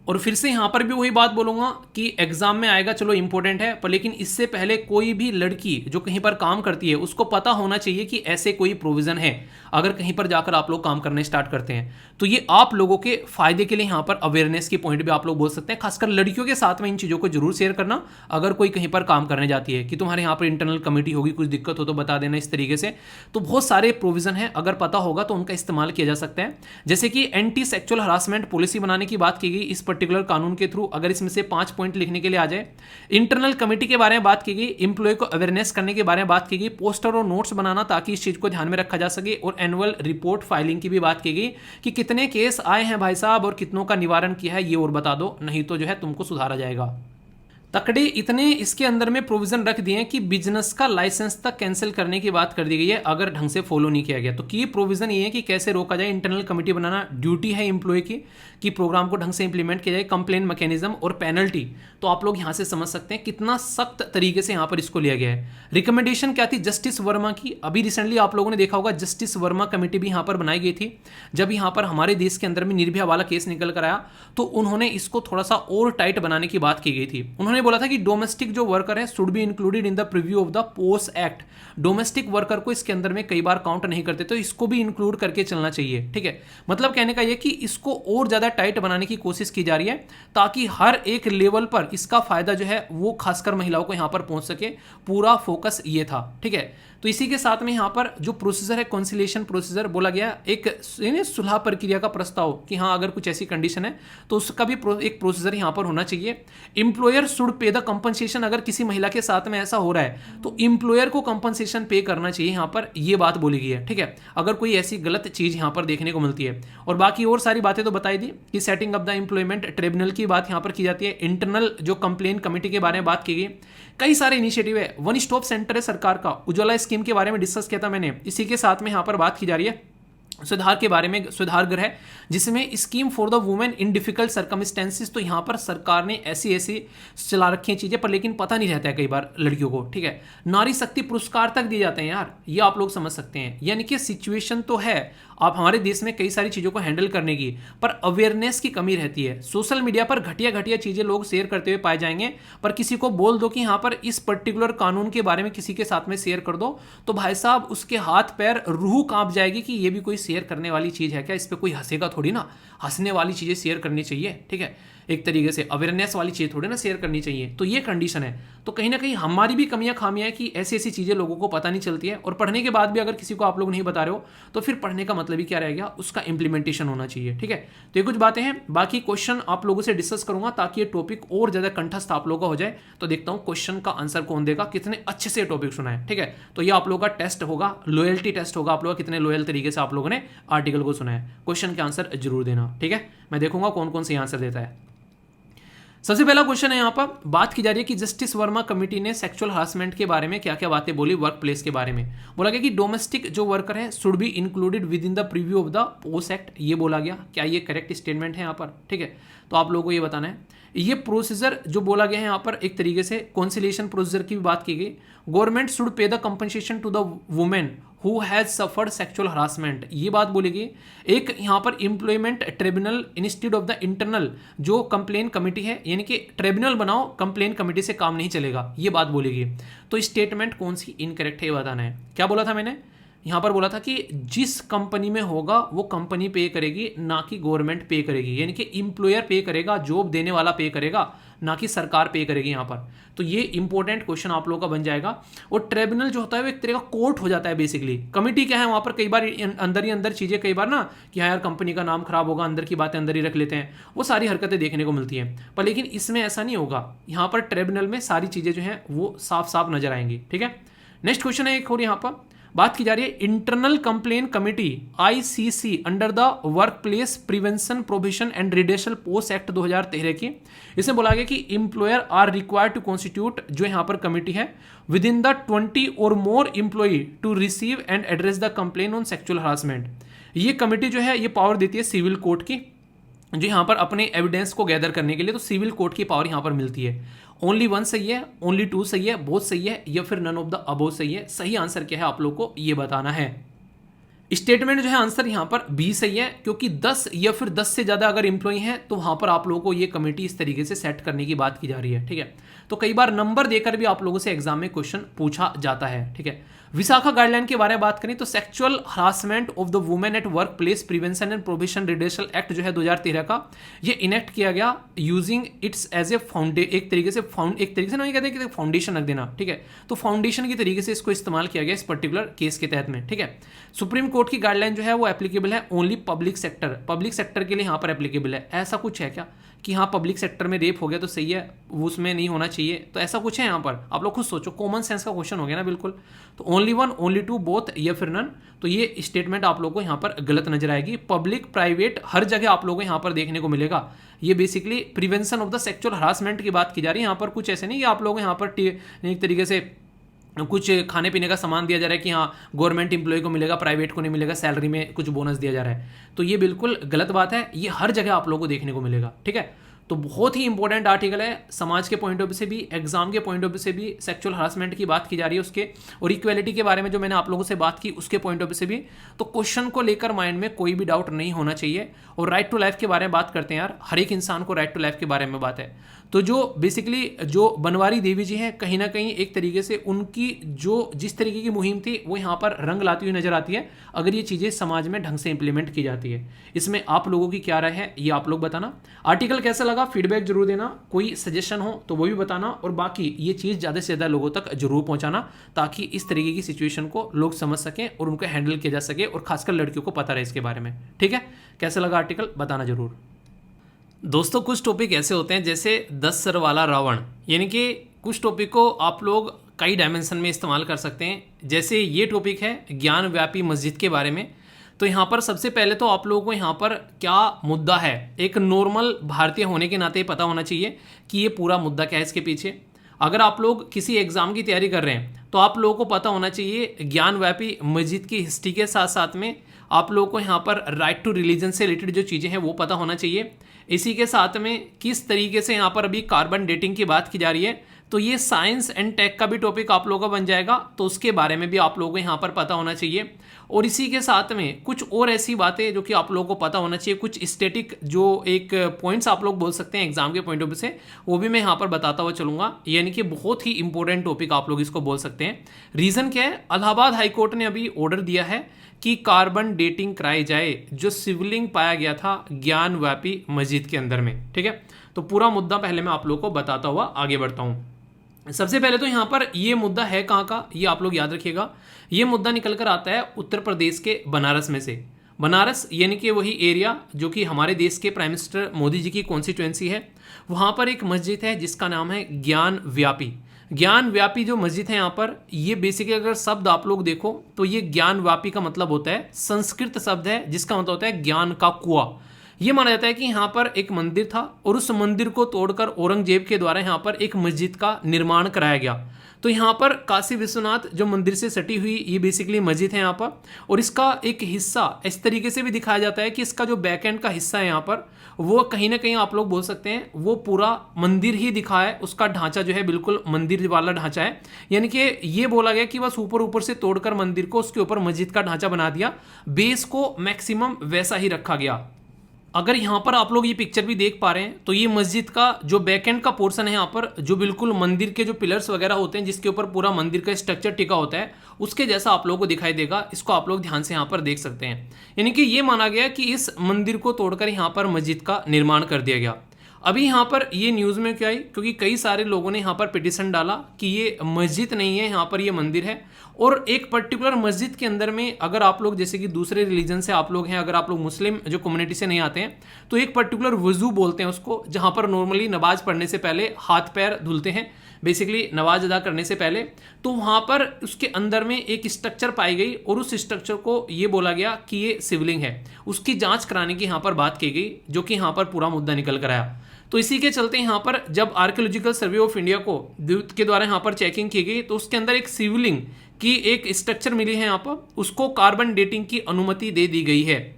और फिर से यहाँ पर भी वही बात बोलूँगा कि एग्जाम में आएगा, चलो इंपॉर्टेंट है, पर लेकिन इससे पहले कोई भी लड़की जो कहीं पर काम करती है उसको पता होना चाहिए कि ऐसे कोई प्रोविज़न है अगर कहीं पर जाकर आप लोग काम करने स्टार्ट करते हैं। तो ये आप लोगों के फायदे के लिए यहाँ पर अवेयरनेस की पॉइंट भी आप लोग बोल सकते हैं। खासकर लड़कियों के साथ में इन चीज़ों को जरूर शेयर करना। अगर कोई कहीं पर काम करने जाती है कि तुम्हारे यहाँ पर इंटरनल कमेटी होगी, कुछ दिक्कत हो तो बता देना इस तरीके से। तो बहुत सारे प्रोविज़न है, अगर पता होगा तो उनका इस्तेमाल किया जा सकता है। जैसे कि एंटी सेक्सुअल हरासमेंट पॉलिसी बनाने की बात की गई इस पर्टिकुलर कानून के थ्रू, अगर इसमें से 5 पॉइंट लिखने के लिए आ जाए। इंटरनल कमेटी के बारे में बात की गई, एम्प्लॉय को अवेयरनेस करने के बारे में बात की गई, पोस्टर और नोट्स बनाना ताकि इस चीज को ध्यान में रखा जा सके, और एनुअल रिपोर्ट फाइलिंग की भी बात की गई कि कितने केस आए हैं भाई साहब और कितनों का निवारण किया है, ये और बता दो, नहीं तो जो है तुमको सुधारा जाएगा। तकड़े इतने इसके अंदर में प्रोविजन रख दिए हैं कि बिजनेस का लाइसेंस तक कैंसिल करने की बात कर दी गई है अगर ढंग से फॉलो नहीं किया गया। तो की प्रोविजन ये है कि कैसे रोका जाए, इंटरनल कमेटी बनाना ड्यूटी है एम्प्लॉय की कि प्रोग्राम को ढंग से इंप्लीमेंट किया जाए, कंप्लेन मैकेनिज्म और पेनल्टी। तो आप लोग यहां से समझ सकते हैं कितना सख्त तरीके से यहां पर इसको लिया गया है। रिकमेंडेशन क्या थी जस्टिस वर्मा की, अभी रिसेंटली आप लोगों ने देखा होगा जस्टिस वर्मा कमेटी भी यहां पर बनाई गई थी। जब यहां पर हमारे देश के अंदर में निर्भया वाला केस निकल कर आया तो उन्होंने इसको थोड़ा सा और टाइट बनाने की बात की गई थी। उन्होंने बोला था कि डोमेस्टिक जो वर्कर है should be included in the preview of the post act. Domestic worker को इसके अंदर में कई बार काउंट नहीं करते, तो इसको भी इंक्लूड करके चलना चाहिए। ठीक है, मतलब कहने का ये कि इसको और ज़्यादा टाइट बनाने की कोशिश की जा रही है ताकि हर एक लेवल पर इसका फायदा जो है वो खासकर महिलाओं को यहाँ पर पहुँच सके। पूरा फोकस ये था। ठीक है, तो इसी के साथ में यहाँ पर जो प्रोसीजर है कॉन्सिलिएशन प्रोसीजर बोला गया, एक सुलह प्रक्रिया का प्रस्ताव कि हाँ अगर कुछ ऐसी कंडीशन है तो उसका भी एक प्रोसीजर यहाँ पर होना चाहिए। Employer should pay the compensation, अगर किसी महिला के साथ में ऐसा हो रहा है तो इंप्लॉयर को कंपनसेशन पे करना चाहिए, यहाँ पर ये बात बोली गई है। ठीक है, अगर कोई ऐसी गलत चीज यहाँ पर देखने को मिलती है। और बाकी और सारी बातें तो बताई दी कि setting up the employment tribunal की बात यहाँ पर की जाती है। इंटरनल जो कंप्लेन कमेटी के बारे में बात की गई, कई सारे इनिशिएटिव है। वन स्टॉप सेंटर है सरकार का, उज्ज्वला स्कीम के बारे में डिस्कस किया था मैंने। इसी के साथ में यहाँ पर बात की जा रही है सुधार के बारे में, सुधार गृह जिसमें scheme for the women in difficult circumstances. तो यहाँ पर सरकार ने ऐसी ऐसी चला रखी हैं चीजें, पर लेकिन पता नहीं रहता है कई बार लड़कियों को। ठीक है, नारी शक्ति पुरस्कार तक दिए जाते हैं यार, ये आप लोग समझ सकते हैं। यानी कि सिचुएशन तो है आप हमारे देश में कई सारी चीज़ों को हैंडल करने की, पर अवेयरनेस की कमी रहती है। सोशल मीडिया पर घटिया घटिया चीज़ें लोग शेयर करते हुए पाए जाएंगे, पर किसी को बोल दो कि यहाँ पर इस पर्टिकुलर कानून के बारे में किसी के साथ में शेयर कर दो, तो भाई साहब उसके हाथ पैर रूह कांप जाएगी कि ये भी कोई शेयर करने वाली चीज़ है क्या, इस पर कोई हंसेगा थोड़ी ना। हंसने वाली चीज़ें शेयर करनी चाहिए। ठीक है, एक तरीके से अवेयरनेस वाली चीज़ थोड़ी ना शेयर करनी चाहिए। तो ये कंडीशन है। तो कहीं ना कहीं हमारी भी कमियां खामियां है कि ऐसी ऐसी चीज़ें लोगों को पता नहीं चलती है, और पढ़ने के बाद भी अगर किसी को आप लोग नहीं बता रहे हो तो फिर पढ़ने का मतलब ही क्या रह गया, उसका इंप्लीमेंटेशन होना चाहिए। ठीक है, तो ये कुछ बातें हैं। बाकी क्वेश्चन आप लोगों से डिस्कस करूंगा ताकि ये टॉपिक और ज़्यादा कंठस्थ आप लोगों का हो जाए। तो देखता हूँ क्वेश्चन का आंसर कौन देगा, कितने अच्छे से टॉपिक सुना है। ठीक है, तो ये आप लोगों का टेस्ट होगा, लॉयल्टी टेस्ट होगा, आप लोग कितने लॉयल तरीके से आप लोगों ने आर्टिकल को सुना है। क्वेश्चन के आंसर जरूर देना। ठीक है, मैं देखूंगा कौन कौन से आंसर देता है। सबसे पहला क्वेश्चन है, यहाँ पर बात की जा रही है कि जस्टिस वर्मा कमेटी ने सेक्सुअल हरासमेंट के बारे में क्या क्या बातें बोली वर्क प्लेस के बारे में। बोला गया कि डोमेस्टिक जो वर्कर है should be included with in the preview of the post act, ये बोला गया। क्या ये करेक्ट स्टेटमेंट है यहाँ पर? ठीक है, तो आप लोगों को ये बताना है। ये प्रोसीजर जो बोला गया है यहाँ पर एक तरीके से कॉन्सिलिएशन प्रोसीजर की भी बात की गई। Government should pay the compensation to the women who has suffered sexual harassment, ये बात बोलेगी। एक यहाँ पर employment tribunal institute of the internal जो कंप्लेन कमेटी है, यानी कि ट्रिब्यूनल बनाओ, कंप्लेन कमेटी से काम नहीं चलेगा, ये बात बोलेगी। तो स्टेटमेंट कौन सी इनकरेक्ट है ये बताना है। क्या बोला था मैंने यहाँ पर? बोला था कि जिस कंपनी में होगा वो कंपनी पे करेगी, ना कि गवर्नमेंट पे करेगी, यानी कि एम्प्लॉयर पे करेगा, जॉब देने वाला पे करेगा, ना कि सरकार पे करेगी यहाँ पर। तो ये इंपॉर्टेंट क्वेश्चन आप लोगों का बन जाएगा। और ट्रिब्यूनल जो होता है वो एक तरह का कोर्ट हो जाता है बेसिकली। कमिटी क्या है वहाँ पर कई बार अंदर ही अंदर चीज़ें, कई बार ना कि हाँ यार कंपनी का नाम खराब होगा, अंदर की बातें अंदर ही रख लेते हैं, वो सारी हरकतें देखने को मिलती हैं। पर लेकिन इसमें ऐसा नहीं होगा, यहाँ पर ट्रिब्यूनल में सारी चीज़ें जो हैं वो साफ साफ नजर आएंगी। ठीक है, नेक्स्ट क्वेश्चन है एक और, यहाँ पर बात की जा रही है internal complaint committee ICC under the work place prevention provision and redressal post act 2013 की। इसमें बोला गया कि employer are required to constitute, जो यहाँ पर कमेटी है, with in the 20 or more employee to receive and address the complaint on sexual harassment. ये कमेटी जो है ये पावर देती है सिविल कोर्ट की, जो यहाँ पर अपने एविडेंस को गैदर करने के लिए। तो सिविल कोर्ट की पावर यहाँ पर मिलती है। ओनली 1 सही है, ओनली 2 सही है, बोथ सही है, या फिर नन ऑफ द अबोव सही है। सही आंसर क्या है आप लोग को ये बताना है। स्टेटमेंट जो है आंसर यहाँ पर बी सही है, क्योंकि 10 या फिर 10 से ज़्यादा अगर एम्प्लॉई हैं तो वहाँ पर आप लोगों को ये कमेटी इस तरीके से सेट करने की बात की जा रही है। ठीक है, तो कई बार नंबर देकर भी आप लोगों से एग्जाम में क्वेश्चन पूछा जाता है। ठीक है, विशाखा गाइडलाइन के बारे में बात करें तो sexual harassment of the women at work place prevention and provision redressal act जो है 2013 का, ये इनेक्ट किया गया यूजिंग इट्स एज ए एक तरीके से नहीं कहते कि फाउंडेशन रख देना। ठीक है, तो फाउंडेशन की तरीके से इसको इस्तेमाल किया गया इस पर्टिकुलर केस के तहत में। ठीक है, सुप्रीम कोर्ट की गाइडलाइन जो है वो एप्लीकेबल है ओनली पब्लिक सेक्टर के लिए यहाँ पर एप्लीकेबल है। ऐसा कुछ है क्या कि हाँ पब्लिक सेक्टर में रेप हो गया तो सही है, वो उसमें नहीं होना चाहिए? तो ऐसा कुछ है यहाँ पर? आप लोग खुद सोचो, कॉमन सेंस का क्वेश्चन हो गया ना बिल्कुल। तो ओनली 1, ओनली 2, बोथ या फिर नन, तो ये स्टेटमेंट आप लोगों को यहाँ पर गलत नजर आएगी। पब्लिक प्राइवेट हर जगह आप लोगों को यहाँ पर देखने को मिलेगा। ये basically prevention of the sexual harassment की बात की जा रही है। यहाँ पर कुछ ऐसे नहीं कि आप लोग यहाँ पर एक तरीके से कुछ खाने पीने का सामान दिया जा रहा है कि हाँ गवर्नमेंट एम्प्लॉय को मिलेगा, प्राइवेट को नहीं मिलेगा, सैलरी में कुछ बोनस दिया जा रहा है। तो ये बिल्कुल गलत बात है, ये हर जगह आप लोगों को देखने को मिलेगा। ठीक है, तो बहुत ही इंपॉर्टेंट आर्टिकल है, समाज के पॉइंट ऑफ व्यू से भी, एग्जाम के पॉइंट ऑफ व्यू से भी, सेक्सुअल हरासमेंट की बात की जा रही है उसके, और इक्वेलिटी के बारे में जो मैंने आप लोगों से बात की उसके पॉइंट ऑफ व्यू से भी। तो क्वेश्चन को लेकर माइंड में कोई भी डाउट नहीं होना चाहिए। और राइट टू लाइफ के बारे में बात करते हैं यार, हर एक इंसान को राइट टू लाइफ के बारे में बात है। तो जो बेसिकली जो बनवारी देवी जी हैं, कहीं ना कहीं एक तरीके से उनकी जो जिस तरीके की मुहिम थी वो यहाँ पर रंग लाती हुई नजर आती है, अगर ये चीज़ें समाज में ढंग से इंप्लीमेंट की जाती है। इसमें आप लोगों की क्या राय है ये आप लोग बताना। आर्टिकल कैसा लगा फीडबैक जरूर देना, कोई सजेशन हो तो वो भी बताना, और बाकी ये चीज़ ज़्यादा से ज़्यादा लोगों तक जरूर पहुँचाना, ताकि इस तरीके की सिचुएशन को लोग समझ सकें और उनको हैंडल किया जा सके, और खासकर लड़कियों को पता रहे इसके बारे में। ठीक है, कैसा लगा आर्टिकल बताना जरूर। दोस्तों कुछ टॉपिक ऐसे होते हैं जैसे 10 सर वाला रावण, यानी कि कुछ टॉपिक को आप लोग कई डायमेंशन में इस्तेमाल कर सकते हैं। जैसे ये टॉपिक है ज्ञान व्यापी मस्जिद के बारे में। तो यहाँ पर सबसे पहले तो आप लोगों को यहाँ पर क्या मुद्दा है, एक नॉर्मल भारतीय होने के नाते पता होना चाहिए कि ये पूरा मुद्दा क्या है इसके पीछे। अगर आप लोग किसी एग्ज़ाम की तैयारी कर रहे हैं तो आप लोगों को पता होना चाहिए ज्ञान व्यापी मस्जिद की हिस्ट्री के साथ साथ में आप लोगों को यहाँ पर राइट टू रिलीजन से रिलेटेड जो चीज़ें हैं वो पता होना चाहिए। इसी के साथ में किस तरीके से यहाँ पर अभी कार्बन डेटिंग की बात की जा रही है, तो ये साइंस एंड टेक का भी टॉपिक आप लोगों का बन जाएगा, तो उसके बारे में भी आप लोगों को यहाँ पर पता होना चाहिए। और इसी के साथ में कुछ और ऐसी बातें जो कि आप लोगों को पता होना चाहिए, कुछ स्टैटिक जो एक पॉइंट्स आप लोग बोल सकते हैं एग्जाम के पॉइंट ऑफ व्यू से, वो भी मैं यहाँ पर बताता हुआ चलूंगा। यानी कि बहुत ही इंपॉर्टेंट टॉपिक आप लोग इसको बोल सकते हैं। रीज़न क्या है, इलाहाबाद हाईकोर्ट ने अभी ऑर्डर दिया है कि कार्बन डेटिंग कराई जाए जो शिवलिंग पाया गया था ज्ञान व्यापी मस्जिद के अंदर में। ठीक है, तो पूरा मुद्दा पहले मैं आप लोग को बताता हुआ आगे बढ़ता हूँ। सबसे पहले तो यहाँ पर ये मुद्दा है कहाँ का, ये आप लोग याद रखिएगा। ये मुद्दा निकल कर आता है उत्तर प्रदेश के बनारस में से। बनारस यानी कि वही एरिया जो कि हमारे देश के प्राइम मिनिस्टर मोदी जी की कॉन्स्टिट्यूएंसी है। वहाँ पर एक मस्जिद है जिसका नाम है ज्ञान व्यापी। ज्ञान व्यापी जो मस्जिद है यहाँ पर, ये बेसिकली अगर शब्द आप लोग देखो तो ये ज्ञान व्यापी का मतलब होता है, संस्कृत शब्द है जिसका मतलब होता है ज्ञान का कुआं। ये माना जाता है कि यहाँ पर एक मंदिर था और उस मंदिर को तोड़कर औरंगजेब के द्वारा यहाँ पर एक मस्जिद का निर्माण कराया गया। तो यहाँ पर काशी विश्वनाथ जो मंदिर से सटी हुई ये बेसिकली मस्जिद है यहाँ पर, और इसका एक हिस्सा इस तरीके से भी दिखाया जाता है कि इसका जो बैक एंड का हिस्सा है यहाँ पर, वो कहीं ना कहीं आप लोग बोल सकते हैं वो पूरा मंदिर ही दिखा है। उसका ढांचा जो है बिल्कुल मंदिर वाला ढांचा है, यानी कि ये बोला गया कि बस ऊपर ऊपर से तोड़कर मंदिर को उसके ऊपर मस्जिद का ढांचा बना दिया, बेस को मैक्सिमम वैसा ही रखा गया। अगर यहाँ पर आप लोग ये पिक्चर भी देख पा रहे हैं तो ये मस्जिद का जो बैकएंड का पोर्शन है यहाँ पर, जो बिल्कुल मंदिर के जो पिलर्स वगैरह होते हैं जिसके ऊपर पूरा मंदिर का स्ट्रक्चर टिका होता है, उसके जैसा आप लोगों को दिखाई देगा। इसको आप लोग ध्यान से यहाँ पर देख सकते हैं। यानी कि ये माना गया कि इस मंदिर को तोड़कर यहाँ पर मस्जिद का निर्माण कर दिया गया। अभी यहाँ पर ये न्यूज़ में क्या आई, क्योंकि कई सारे लोगों ने यहाँ पर पिटिशन डाला कि ये मस्जिद नहीं है, यहाँ पर ये मंदिर है। और एक पर्टिकुलर मस्जिद के अंदर में अगर आप लोग जैसे कि दूसरे रिलीजन से आप लोग हैं, अगर आप लोग मुस्लिम जो कम्युनिटी से नहीं आते हैं, तो एक पर्टिकुलर वजू बोलते हैं उसको, जहाँ पर नॉर्मली नमाज पढ़ने से पहले हाथ पैर धुलते हैं, बेसिकली नमाज अदा करने से पहले। तो वहाँ पर उसके अंदर में एक स्ट्रक्चर पाई गई और उस स्ट्रक्चर को ये बोला गया कि ये शिवलिंग है। उसकी जाँच कराने की यहाँ पर बात की गई, जो कि यहाँ पर पूरा मुद्दा निकल कर आया। तो इसी के चलते यहाँ पर जब आर्कियोलॉजिकल सर्वे ऑफ इंडिया को के द्वारा यहाँ पर चेकिंग की गई, तो उसके अंदर एक शिवलिंग की एक स्ट्रक्चर मिली है यहाँ पर, उसको कार्बन डेटिंग की अनुमति दे दी गई है।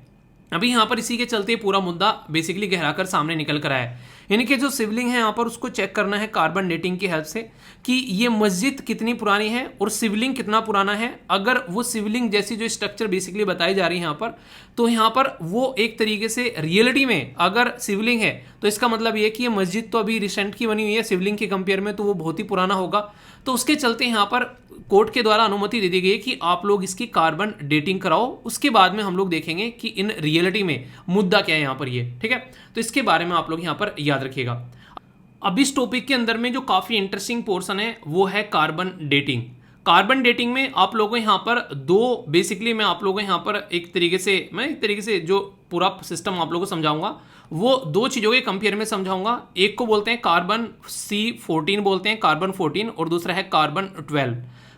अभी यहाँ पर इसी के चलते पूरा मुद्दा बेसिकली गहरा कर सामने निकल कर आया है। यानी कि जो शिवलिंग है यहाँ पर उसको चेक करना है कार्बन डेटिंग की हेल्प से कि ये मस्जिद कितनी पुरानी है और शिवलिंग कितना पुराना है। अगर वो शिवलिंग जैसी जो स्ट्रक्चर बेसिकली बताई जा रही है यहाँ पर, तो यहाँ पर वो एक तरीके से रियलिटी में अगर शिवलिंग है तो इसका मतलब ये कि ये मस्जिद तो अभी रिसेंट की बनी हुई है शिवलिंग के कंपेयर में, तो वो बहुत ही पुराना होगा। तो उसके चलते यहाँ पर कोर्ट के द्वारा अनुमति दे दी गई कि आप लोग इसकी कार्बन डेटिंग कराओ। उसके बाद में हम लोग देखेंगे कि इन रियलिटी में मुद्दा क्या है यहाँ पर ये, ठीक है। तो इसके बारे में आप लोग यहाँ पर याद रखिएगा। अब इस टॉपिक के अंदर में जो काफ़ी इंटरेस्टिंग पोर्शन है वो है कार्बन डेटिंग। कार्बन डेटिंग में आप लोगों को यहाँ पर दो बेसिकली मैं आप लोगों को यहाँ पर एक तरीके से जो पूरा सिस्टम आप लोगों को समझाऊंगा वो दो चीज़ों के कंपेयर में समझाऊंगा। एक को बोलते हैं कार्बन C14 बोलते हैं, कार्बन 14, और दूसरा है कार्बन 12।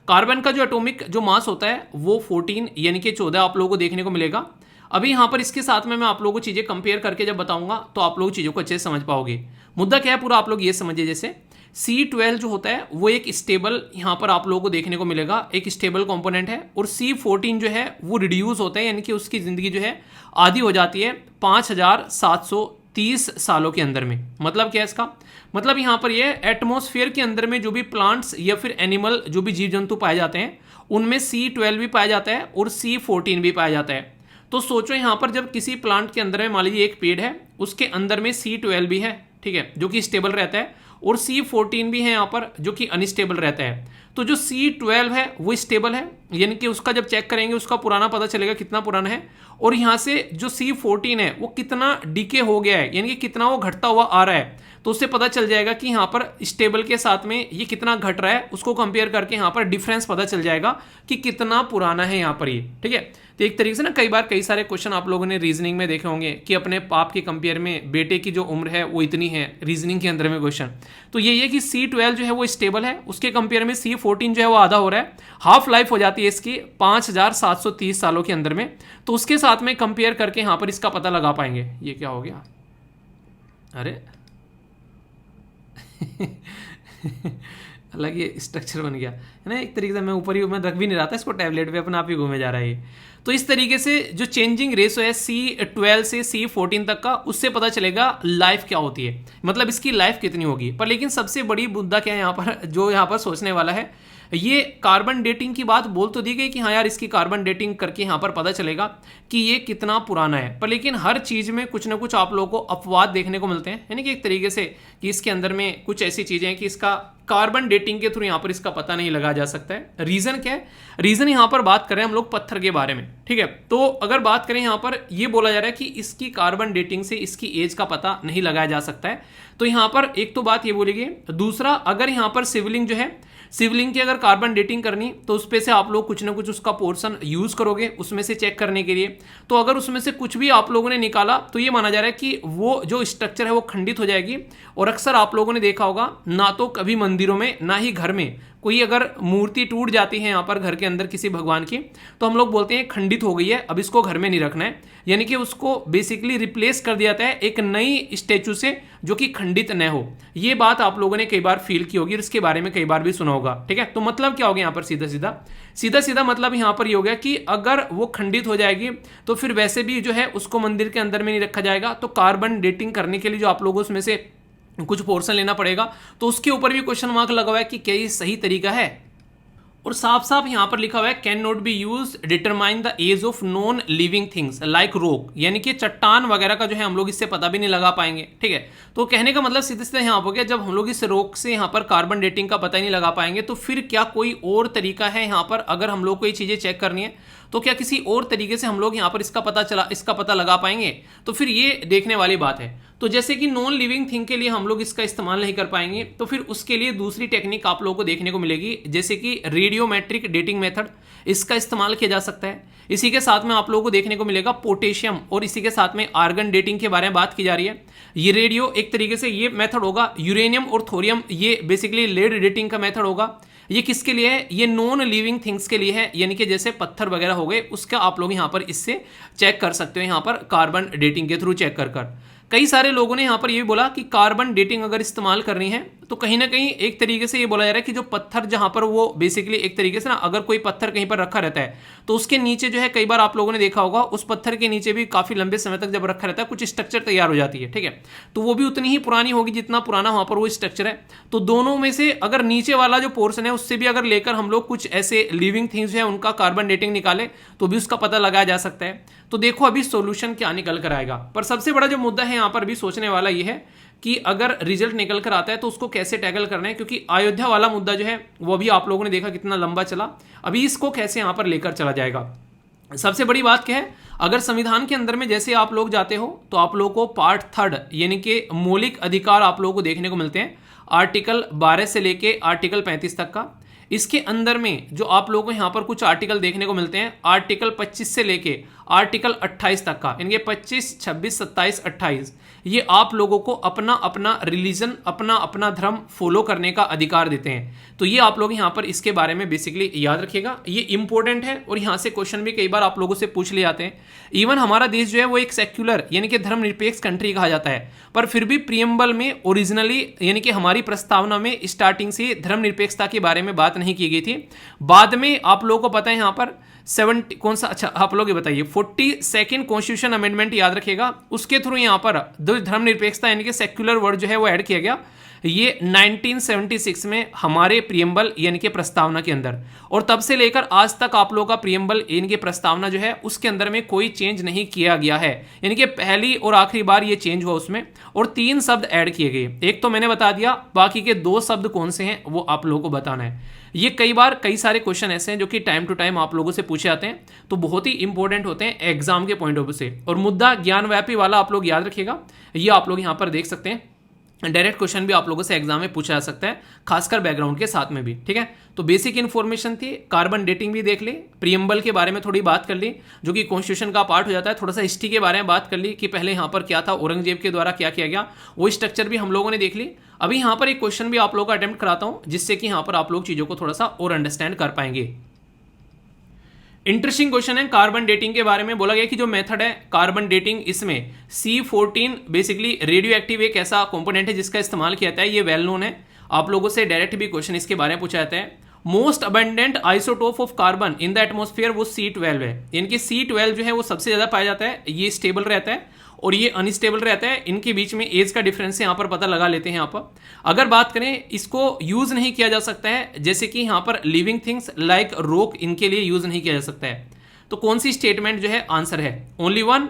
कार्बन का जो एटॉमिक जो मास होता है वो 14 यानी कि 14 आप लोगों को देखने को मिलेगा। अभी यहाँ पर इसके साथ में मैं आप लोगों को चीज़ें कंपेयर करके जब बताऊंगा तो आप लोग चीज़ों को अच्छे से समझ पाओगे। मुद्दा क्या है पूरा आप लोग ये समझिए। जैसे C12 जो होता है वो एक स्टेबल यहाँ पर आप लोगों को देखने को मिलेगा, एक स्टेबल कंपोनेंट है, और C14 जो है वो रिड्यूस होता है, यानी कि उसकी ज़िंदगी जो है आधी हो जाती है 5700 30 सालों के अंदर में। मतलब क्या है इसका मतलब, यहाँ पर ये एटमॉस्फेयर के अंदर में जो भी प्लांट्स या फिर एनिमल जो भी जीव जंतु पाए जाते हैं उनमें C12 भी पाया जाता है और C14 भी पाया जाता है। तो सोचो यहाँ पर जब किसी प्लांट के अंदर में मान लीजिए एक पेड़ है, उसके अंदर में C12 भी है, ठीक है, जो कि स्टेबल रहता है, और C14 भी है यहाँ पर जो कि अनस्टेबल रहता है। तो जो C12 है वो स्टेबल है, यानी कि उसका जब चेक करेंगे उसका पुराना पता चलेगा कितना पुराना है, और यहाँ से जो C14 है वो कितना डीके हो गया है, यानी कि कितना वो घटता हुआ आ रहा है। तो उससे पता चल जाएगा कि यहाँ पर स्टेबल के साथ में ये कितना घट रहा है, उसको कंपेयर करके यहाँ पर डिफरेंस पता चल जाएगा कि कितना पुराना है यहाँ पर ये, ठीक है। तो एक तरीके से ना कई बार कई सारे क्वेश्चन आप लोगों ने रीजनिंग में देखे होंगे कि अपने पाप के कंपेयर में बेटे की जो उम्र है वो इतनी है, रीजनिंग के अंदर में क्वेश्चन। तो यही है कि C12 जो है वो स्टेबल है, उसके कंपेयर में C14 जो है वो आधा हो रहा है, हाफ लाइफ हो जाती है इसकी 5730 सालों के अंदर में। तो उसके साथ में कंपेयर करके यहाँ पर इसका पता लगा पाएंगे। ये क्या हो गया, अरे अलग ये स्ट्रक्चर बन गया है ना, एक तरीके से मैं ऊपर ही मैं रख भी नहीं रहा था इसको, टैबलेट पे अपने आप ही घूमे जा रहा है ये। तो इस तरीके से जो चेंजिंग रेशो है C12 से C14 तक का, उससे पता चलेगा लाइफ क्या होती है, मतलब इसकी लाइफ कितनी होगी। पर लेकिन सबसे बड़ी मुद्दा क्या है यहाँ पर, जो यहाँ पर सोचने वाला है, ये कार्बन डेटिंग की बात बोल तो दी गई कि हाँ यार इसकी कार्बन डेटिंग करके यहाँ पर पता चलेगा कि ये कितना पुराना है, पर लेकिन हर चीज़ में कुछ ना कुछ आप लोगों को अपवाद देखने को मिलते हैं, यानी कि एक तरीके से कि इसके अंदर में कुछ ऐसी चीज़ें हैं कि इसका कार्बन डेटिंग के थ्रू यहाँ पर इसका पता नहीं लगाया जा सकता है। रीज़न क्या है, रीज़न यहाँ पर बात करें हम लोग पत्थर के बारे में, ठीक है। तो अगर बात करें यहाँ पर ये बोला जा रहा है कि इसकी कार्बन डेटिंग से इसकी एज का पता नहीं लगाया जा सकता है। तो यहाँ पर एक तो बात ये बोली गई, दूसरा अगर यहाँ पर सिवलिंग जो है, सिवलिंग की अगर कार्बन डेटिंग करनी तो उस पे से आप लोग कुछ ना कुछ उसका पोर्शन यूज करोगे उसमें से चेक करने के लिए। तो अगर उसमें से कुछ भी आप लोगों ने निकाला तो ये माना जा रहा है कि वो जो स्ट्रक्चर है वो खंडित हो जाएगी। और अक्सर आप लोगों ने देखा होगा ना तो कभी मंदिरों में ना ही घर में कोई अगर मूर्ति टूट जाती है यहाँ पर घर के अंदर किसी भगवान की, तो हम लोग बोलते हैं खंडित हो गई है, अब इसको घर में नहीं रखना है, यानी कि उसको बेसिकली रिप्लेस कर दिया जाता है एक नई स्टैचू से जो कि खंडित न हो। ये बात आप लोगों ने कई बार फील की होगी और इसके बारे में कई बार भी सुना होगा, ठीक है। तो मतलब क्या हो गया यहाँ पर सीधा सीधा मतलब यहाँ पर ये हो गया कि अगर वो खंडित हो जाएगी तो फिर वैसे भी जो है उसको मंदिर के अंदर में नहीं रखा जाएगा। तो कार्बन डेटिंग करने के लिए जो आप लोगों उसमें से कुछ पोर्शन लेना पड़ेगा, तो उसके ऊपर भी क्वेश्चन मार्क लगा हुआ है कि क्या ये सही तरीका है। और साफ साफ यहाँ पर लिखा हुआ है can not be use determine the age of non living things like rock, यानी कि चट्टान वगैरह का जो है हम लोग इससे पता भी नहीं लगा पाएंगे, ठीक है। तो कहने का मतलब सीधे सीधे यहाँ हो गया, जब हम लोग इस रॉक से यहाँ पर कार्बन डेटिंग का पता ही नहीं लगा पाएंगे तो फिर क्या कोई और तरीका है यहाँ पर, अगर हम लोग को ये चीज़ें चेक करनी है तो क्या किसी और तरीके से हम लोग यहाँ पर इसका पता लगा पाएंगे। तो फिर ये देखने वाली बात है। तो जैसे कि नॉन लिविंग थिंग के लिए हम लोग इसका इस्तेमाल नहीं कर पाएंगे, तो फिर उसके लिए दूसरी टेक्निक आप लोगों को देखने को मिलेगी, जैसे कि रेडियोमेट्रिक डेटिंग मेथड, इसका इस्तेमाल किया जा सकता है। इसी के साथ में आप लोगों को देखने को मिलेगा पोटेशियम, और इसी के साथ में आर्गन डेटिंग के बारे में बात की जा रही है। ये रेडियो एक तरीके से ये मेथड होगा, यूरेनियम और थोरियम ये बेसिकली लेड डेटिंग का मेथड होगा। ये किसके लिए है, ये नॉन लिविंग थिंग्स के लिए है, यानी कि जैसे पत्थर वगैरह हो गए उसका आप लोग यहाँ पर इससे चेक कर सकते हो, यहाँ पर कार्बन डेटिंग के थ्रू चेक कर। कई सारे लोगों ने यहाँ पर ये भी बोला कि कार्बन डेटिंग अगर इस्तेमाल करनी है तो कहीं ना कहीं एक तरीके से ये बोला जा रहा है कि जो पत्थर जहाँ पर वो बेसिकली एक तरीके से ना, अगर कोई पत्थर कहीं पर रखा रहता है तो उसके नीचे जो है कई बार आप लोगों ने देखा होगा उस पत्थर के नीचे भी काफ़ी लंबे समय तक जब रखा रहता है कुछ स्ट्रक्चर तैयार हो जाती है, ठीक है। तो वो भी उतनी ही पुरानी होगी जितना पुराना वहाँ पर वो स्ट्रक्चर है। तो दोनों में से अगर नीचे वाला जो पोर्शन है उससे भी अगर लेकर हम लोग कुछ ऐसे लिविंग थिंग्स है उनका कार्बन डेटिंग निकाले तो भी उसका पता लगाया जा सकता है। तो देखो अभी सॉल्यूशन क्या निकल कर आएगा। पर सबसे बड़ा जो मुद्दा है यहाँ पर भी सोचने वाला ये है कि अगर रिजल्ट निकल कर आता है तो उसको कैसे टैकल करना है, क्योंकि अयोध्या वाला मुद्दा जो है वो भी आप लोगों ने देखा कितना लंबा चला, अभी इसको कैसे यहाँ पर लेकर चला जाएगा। सबसे बड़ी बात क्या है, अगर संविधान के अंदर में जैसे आप लोग जाते हो तो आप लोगों को पार्ट 3 यानी कि मौलिक अधिकार आप लोगों को देखने को मिलते हैं, आर्टिकल 12 से लेके आर्टिकल 35 तक का। इसके अंदर में जो आप लोगों को यहाँ पर कुछ आर्टिकल देखने को मिलते हैं, आर्टिकल 25 से लेके आर्टिकल 28 तक का, इनके 25, 26, 27, 28, ये आप लोगों को अपना अपना रिलीजन, अपना अपना धर्म फॉलो करने का अधिकार देते हैं। तो ये आप लोग यहाँ पर इसके बारे में बेसिकली याद रखिएगा, ये इंपॉर्टेंट है और यहाँ से क्वेश्चन भी कई बार आप लोगों से पूछ ले जाते हैं। इवन हमारा देश जो है वो एक सेक्युलर यानी कि धर्मनिरपेक्ष कंट्री कहा जाता है, पर फिर भी प्रियम्बल में ओरिजिनली यानी कि हमारी प्रस्तावना में स्टार्टिंग से धर्मनिरपेक्षता के बारे में बात नहीं की गई थी। बाद में आप लोगों को पता है यहाँ पर 70 कौन सा, अच्छा आप लोग ये बताइए, 42nd कॉन्स्टिट्यूशन अमेंडमेंट याद रखिएगा, उसके थ्रू यहाँ पर धर्मनिरपेक्षता यानी कि सेक्युलर वर्ड जो है वो ऐड किया गया। ये 1976 में हमारे प्रियम्बल यानी कि प्रस्तावना के अंदर, और तब से लेकर आज तक आप लोगों का प्रियम्बल यानी कि प्रस्तावना जो है उसके अंदर में कोई चेंज नहीं किया गया है, यानी कि पहली और आखिरी बार ये चेंज हुआ उसमें, और 3 शब्द ऐड किए गए। एक तो मैंने बता दिया, बाकी के 2 शब्द कौन से हैं वो आप लोगों को बताना है। ये कई बार कई सारे क्वेश्चन ऐसे हैं जो कि टाइम टू टाइम आप लोगों से पूछे जाते हैं, तो बहुत ही इंपॉर्टेंट होते हैं एग्जाम के पॉइंट ऑफ व्यू से। और मुद्दा ज्ञानव्यापी वाला आप लोग याद रखिएगा, ये आप लोग यहाँ पर देख सकते हैं, डायरेक्ट क्वेश्चन भी आप लोगों से एग्जाम में पूछा जा सकता है, खासकर बैकग्राउंड के साथ में भी, ठीक है। तो बेसिक इन्फॉर्मेशन थी, कार्बन डेटिंग भी देख ली, प्रियम्बल के बारे में थोड़ी बात कर ली जो कि कॉन्स्टिट्यूशन का पार्ट हो जाता है, थोड़ा सा हिस्ट्री के बारे में बात कर ली कि पहले यहाँ पर क्या था, औरंगजेब के द्वारा क्या किया गया, वो स्ट्रक्चर भी हम लोगों ने देख ली। अभी यहाँ पर एक क्वेश्चन भी आप लोगों को अटेम्प्ट कराता हूँ, जिससे कि यहाँ पर आप लोग चीज़ों को थोड़ा सा और अंडरस्टैंड कर पाएंगे। इंटरेस्टिंग क्वेश्चन है, कार्बन डेटिंग के बारे में बोला गया कि जो मेथड है कार्बन डेटिंग, इसमें C14 बेसिकली रेडियो एक्टिव एक ऐसा कंपोनेंट है जिसका इस्तेमाल किया जाता है, ये वेल नोन है। आप लोगों से डायरेक्ट भी क्वेश्चन इसके बारे में पूछा जाता है। Most abundant isotope of carbon in the atmosphere वो C12 है, यानी कि C12 जो है वो सबसे ज्यादा पाया जाता है, ये स्टेबल रहता है और ये अनस्टेबल रहता है। इनके बीच में एज का डिफरेंस यहाँ पर पता लगा लेते हैं। यहाँ पर अगर बात करें, इसको यूज नहीं किया जा सकता है, जैसे कि यहाँ पर लिविंग थिंग्स लाइक रोक, इनके लिए यूज नहीं किया जा सकता है। तो कौन सी स्टेटमेंट जो है आंसर है, ओनली 1,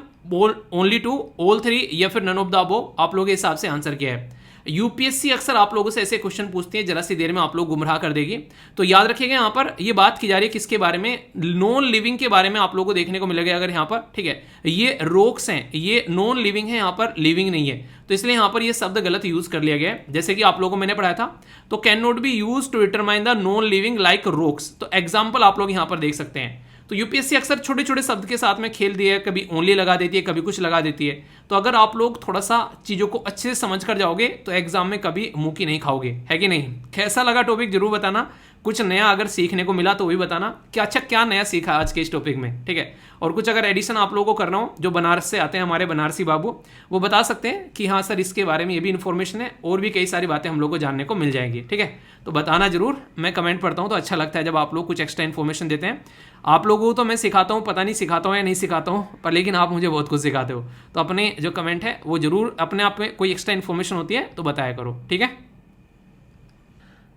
ओनली 2, ऑल 3 या फिर नन ऑफ द अबव, आप लोगों के हिसाब से आंसर क्या है। यूपीएससी अक्सर आप लोगों से ऐसे क्वेश्चन पूछती है, जरा सी देर में आप लोग गुमराह कर देगी। तो याद रखिएगा, यहाँ पर ये बात की जा रही है किसके बारे में, नॉन लिविंग के बारे में आप लोगों को देखने को मिलेगा। अगर यहाँ पर ठीक है, ये रोक्स हैं, ये नॉन लिविंग है, यहाँ पर लिविंग नहीं है, तो इसलिए यहाँ पर ये शब्द गलत यूज कर लिया गया है। जैसे कि आप लोगों को मैंने पढ़ाया था, तो can not be use to determine the non living like rocks, तो एग्जाम्पल आप लोग यहाँ पर देख सकते हैं। तो यूपीएससी अक्सर छोटे छोटे शब्द के साथ में खेल दिए, कभी ओनली लगा देती है, कभी कुछ लगा देती है। तो अगर आप लोग थोड़ा सा चीज़ों को अच्छे से समझ कर जाओगे तो एग्जाम में कभी मुंह की नहीं खाओगे, है कि नहीं। कैसा लगा टॉपिक जरूर बताना, कुछ नया अगर सीखने को मिला तो भी बताना कि अच्छा क्या नया सीखा आज के इस टॉपिक में, ठीक है। और कुछ अगर एडिशन आप लोगों को करना हो, जो बनारस से आते हैं हमारे बनारसी बाबू, वो बता सकते हैं कि हाँ सर इसके बारे में ये भी इन्फॉर्मेशन है, और भी कई सारी बातें हम लोग को जानने को मिल जाएंगी, ठीक है। तो बताना जरूर, मैं कमेंट पढ़ता हूँ तो अच्छा लगता है जब आप लोग कुछ एक्स्ट्रा इन्फॉर्मेशन देते हैं। आप लोगों को तो मैं सिखाता हूँ, पता नहीं सिखाता हूँ या नहीं सिखाता हूँ, पर लेकिन आप मुझे बहुत कुछ सिखाते हो। तो अपने जो कमेंट है वो जरूर, अपने आप में कोई एक्स्ट्रा इन्फॉर्मेशन होती है तो बताया करो, ठीक है।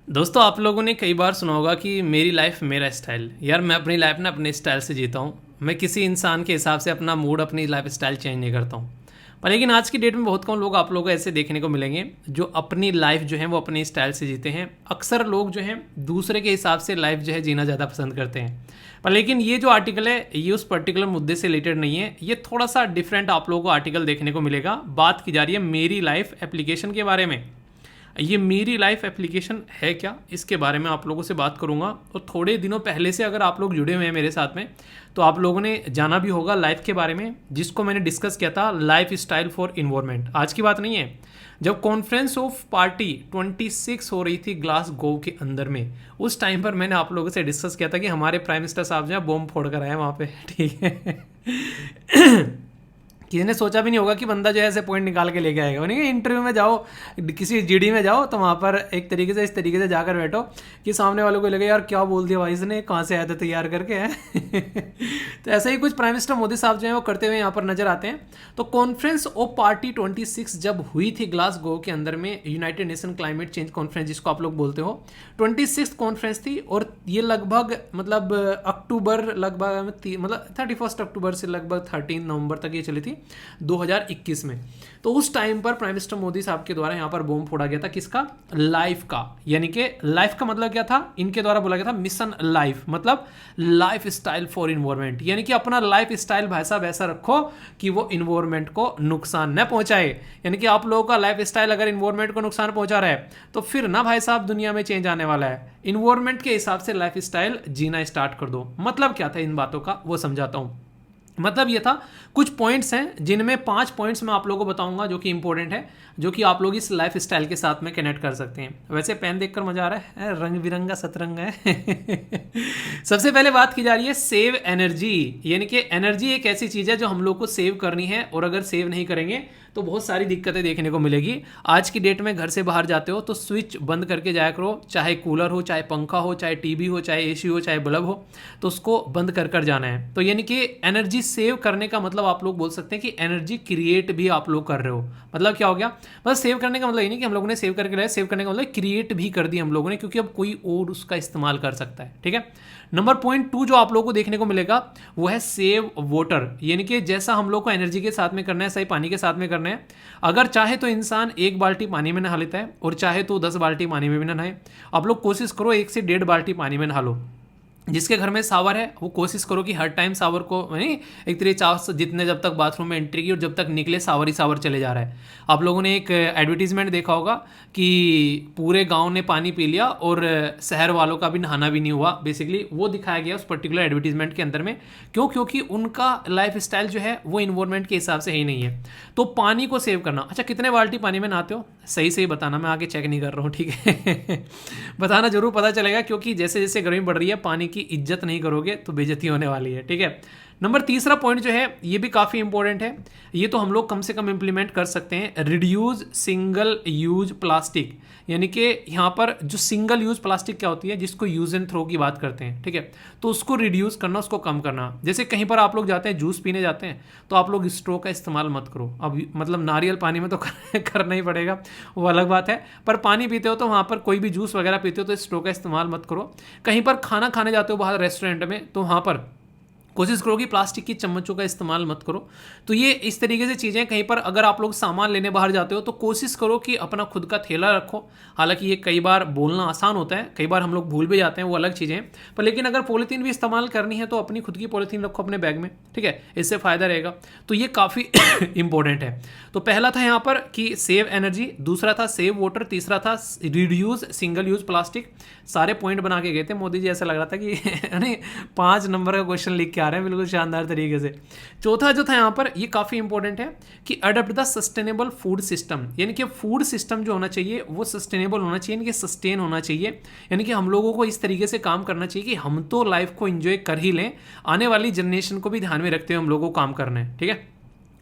दोस्तों आप लोगों ने कई बार सुना होगा कि मेरी लाइफ मेरा स्टाइल। यार मैं अपनी लाइफ ना अपने स्टाइल से जीता हूँ, मैं किसी इंसान के हिसाब से अपना मूड, अपनी लाइफ स्टाइल चेंज नहीं करता हूँ। पर लेकिन आज की डेट में बहुत कम लोग आप लोगों को ऐसे देखने को मिलेंगे जो अपनी लाइफ जो है वो अपने स्टाइल से जीते हैं। अक्सर लोग जो हैं दूसरे के हिसाब से लाइफ जो है जीना ज़्यादा पसंद करते हैं। पर लेकिन ये जो आर्टिकल है ये उस पर्टिकुलर मुद्दे से रिलेटेड नहीं है, ये थोड़ा सा डिफरेंट आप लोगों को आर्टिकल देखने को मिलेगा। बात की जा रही है मेरी लाइफ एप्लीकेशन के बारे में। ये मेरी लाइफ एप्लीकेशन है क्या, इसके बारे में आप लोगों से बात करूंगा। और थोड़े दिनों पहले से अगर आप लोग जुड़े हुए हैं मेरे साथ में, तो आप लोगों ने जाना भी होगा लाइफ के बारे में, जिसको मैंने डिस्कस किया था, लाइफ स्टाइल फॉर इन्वायरमेंट। आज की बात नहीं है, जब कॉन्फ्रेंस ऑफ पार्टी 26 हो रही थी ग्लासगो के अंदर में, उस टाइम पर मैंने आप लोगों से डिस्कस किया था कि हमारे प्राइम मिनिस्टर साहब जो है बॉम्ब फोड़ कर आए वहाँ पे, ठीक है। किसी ने सोचा भी नहीं होगा कि बंदा जो है ऐसे पॉइंट निकाल के लेके आएगा। नहीं, इंटरव्यू में जाओ, किसी जीडी में जाओ, तो वहाँ पर एक तरीके से इस तरीके से जाकर बैठो कि सामने वालों को लगे यार क्या बोल दिया भाई इसने, कहाँ से आया था तैयार करके है। तो ऐसा ही कुछ प्राइम मिनिस्टर मोदी साहब जो है वो करते हुए यहाँ पर नजर आते हैं। तो कॉन्फ्रेंस ऑफ पार्टी 26 जब हुई थी ग्लासगो के अंदर में, United nation climate change conference जिसको आप लोग बोलते हो, 26 कॉन्फ्रेंस थी। और ये लगभग मतलब अक्टूबर, लगभग मतलब 31 अक्टूबर से लगभग 13 नवंबर तक ये चली थी 2021 में। तो उस टाइम पर प्राइम मिनिस्टर मोदी साहब के द्वारा यहाँ पर बॉम्ब फोड़ा गया था, किसका, लाइफ का। यानी कि लाइफ का मतलब क्या था, इनके द्वारा बोला गया था मिशन लाइफ, मतलब लाइफ स्टाइल फॉर इन्वायरमेंट। यानी कि अपना लाइफ स्टाइल भाई साहब ऐसा रखो कि वो इन्वायरमेंट को नुकसान न पहुंचाए। यानी कि आप लोगों का लाइफ स्टाइल अगर इन्वायरमेंट को नुकसान पहुंचा रहा है तो फिर ना भाई साहब दुनिया में चेंज आने वाला है। इन्वायरमेंट के हिसाब से लाइफ स्टाइल जीना स्टार्ट कर दो। मतलब क्या था इन बातों का वो समझाता हूं। मतलब ये था, कुछ पॉइंट्स हैं जिनमें 5 पॉइंट्स मैं आप लोगों को बताऊंगा जो कि इंपॉर्टेंट है, जो कि आप लोग इस लाइफ स्टाइल के साथ में कनेक्ट कर सकते हैं। वैसे पेन देखकर मजा आ रहा है, रंग बिरंगा सतरंग है। सबसे पहले बात की जा रही है सेव एनर्जी। यानी कि एनर्जी एक ऐसी चीज़ है जो हम लोग को सेव करनी है, और अगर सेव नहीं करेंगे तो बहुत सारी दिक्कतें देखने को मिलेगी। आज की डेट में घर से बाहर जाते हो तो स्विच बंद करके जाया करो, चाहे कूलर हो, चाहे पंखा हो, चाहे टीवी हो, चाहे एसी हो, चाहे बल्ब हो, तो उसको बंद कर जाना है। तो यानी कि एनर्जी सेव करने का मतलब आप लोग बोल सकते हैं कि एनर्जी क्रिएट भी आप लोग कर रहे हो। मतलब क्या हो गया, मतलब सेव करने का मतलब ये नहीं कि हम लोगों ने सेव करके लाया, सेव करने का मतलब क्रिएट भी कर दी हम लोगों ने, क्योंकि अब कोई और उसका इस्तेमाल कर सकता है। ठीक है। नंबर पॉइंट 2 जो आप लोगों को देखने को मिलेगा वो है सेव वाटर, यानी कि जैसा हम लोग को एनर्जी के साथ में करना है, सही पानी के साथ में करना है। अगर चाहे तो इंसान 1 बाल्टी पानी में नहा लेता है और चाहे तो 10 बाल्टी पानी में भी ना नहाए। आप लोग कोशिश करो 1 से 1.5 बाल्टी पानी में नहा लो। जिसके घर में शावर है वो कोशिश करो कि हर टाइम शावर को नहीं, एक तरीके चाव जितने जब तक बाथरूम में एंट्री की और जब तक निकले शावर ही शावर चले जा रहा है। आप लोगों ने एक एडवर्टीजमेंट देखा होगा कि पूरे गांव ने पानी पी लिया और शहर वालों का भी नहाना भी नहीं हुआ। बेसिकली वो दिखाया गया उस पर्टिकुलर एडवर्टीजमेंट के अंदर में। क्यों? क्योंकि उनका लाइफ स्टाइल जो है वो इन्वायरमेंट के हिसाब से ही नहीं है। तो पानी को सेव करना। अच्छा, कितने बाल्टी पानी में नहाते हो? सही सही बताना, मैं आगे चेक नहीं कर रहा हूँ, ठीक है। बताना जरूर, पता चलेगा, क्योंकि जैसे जैसे गर्मी बढ़ रही है पानी की इज्जत नहीं करोगे तो बेइज्जती होने वाली है। ठीक है। नंबर तीसरा पॉइंट जो है ये भी काफ़ी इंपॉर्टेंट है, ये तो हम लोग कम से कम इंप्लीमेंट कर सकते हैं, रिड्यूस सिंगल यूज प्लास्टिक। यानी कि यहाँ पर जो सिंगल यूज प्लास्टिक क्या होती है, जिसको यूज एंड थ्रो की बात करते हैं, ठीक है, तो उसको रिड्यूस करना, उसको कम करना। जैसे कहीं पर आप लोग जाते हैं जूस पीने जाते हैं तो आप लोग स्ट्रो का इस्तेमाल मत करो। अब मतलब नारियल पानी में तो करना ही पड़ेगा, वो अलग बात है, पर पानी पीते हो तो वहाँ पर कोई भी जूस वगैरह पीते हो तो स्ट्रो का इस्तेमाल मत करो। कहीं पर खाना खाने जाते हो बाहर रेस्टोरेंट में तो वहाँ पर कोशिश करो कि प्लास्टिक की चम्मचों का इस्तेमाल मत करो। तो ये इस तरीके से चीज़ें, कहीं पर अगर आप लोग सामान लेने बाहर जाते हो तो कोशिश करो कि अपना खुद का थैला रखो। हालांकि ये कई बार बोलना आसान होता है, कई बार हम लोग भूल भी जाते हैं, वो अलग चीज़ें हैं, पर लेकिन अगर पॉलीथीन भी इस्तेमाल करनी है तो अपनी खुद की पॉलीथीन रखो अपने बैग में, ठीक है, इससे फ़ायदा रहेगा। तो ये काफ़ी इंपॉर्टेंट है। तो पहला था यहाँ पर कि सेव एनर्जी, दूसरा था सेव वाटर, तीसरा था रिड्यूस सिंगल यूज प्लास्टिक। सारे पॉइंट बना के गए थे मोदी जी, ऐसा लग रहा था कि 5 नंबर का क्वेश्चन लिख के आ रहे हैं बिल्कुल शानदार तरीके से। चौथा जो था यहाँ पर ये काफ़ी इंपॉर्टेंट है कि adopt the sustainable food system, यानी कि फूड सिस्टम जो होना चाहिए वो सस्टेनेबल होना चाहिए, यानी कि सस्टेन होना चाहिए। यानी कि हम लोगों को इस तरीके से काम करना चाहिए कि हम तो लाइफ को एंजॉय कर ही लें, आने वाली जनरेशन को भी ध्यान में रखते हुए हम लोगों को काम करना है। ठीक है।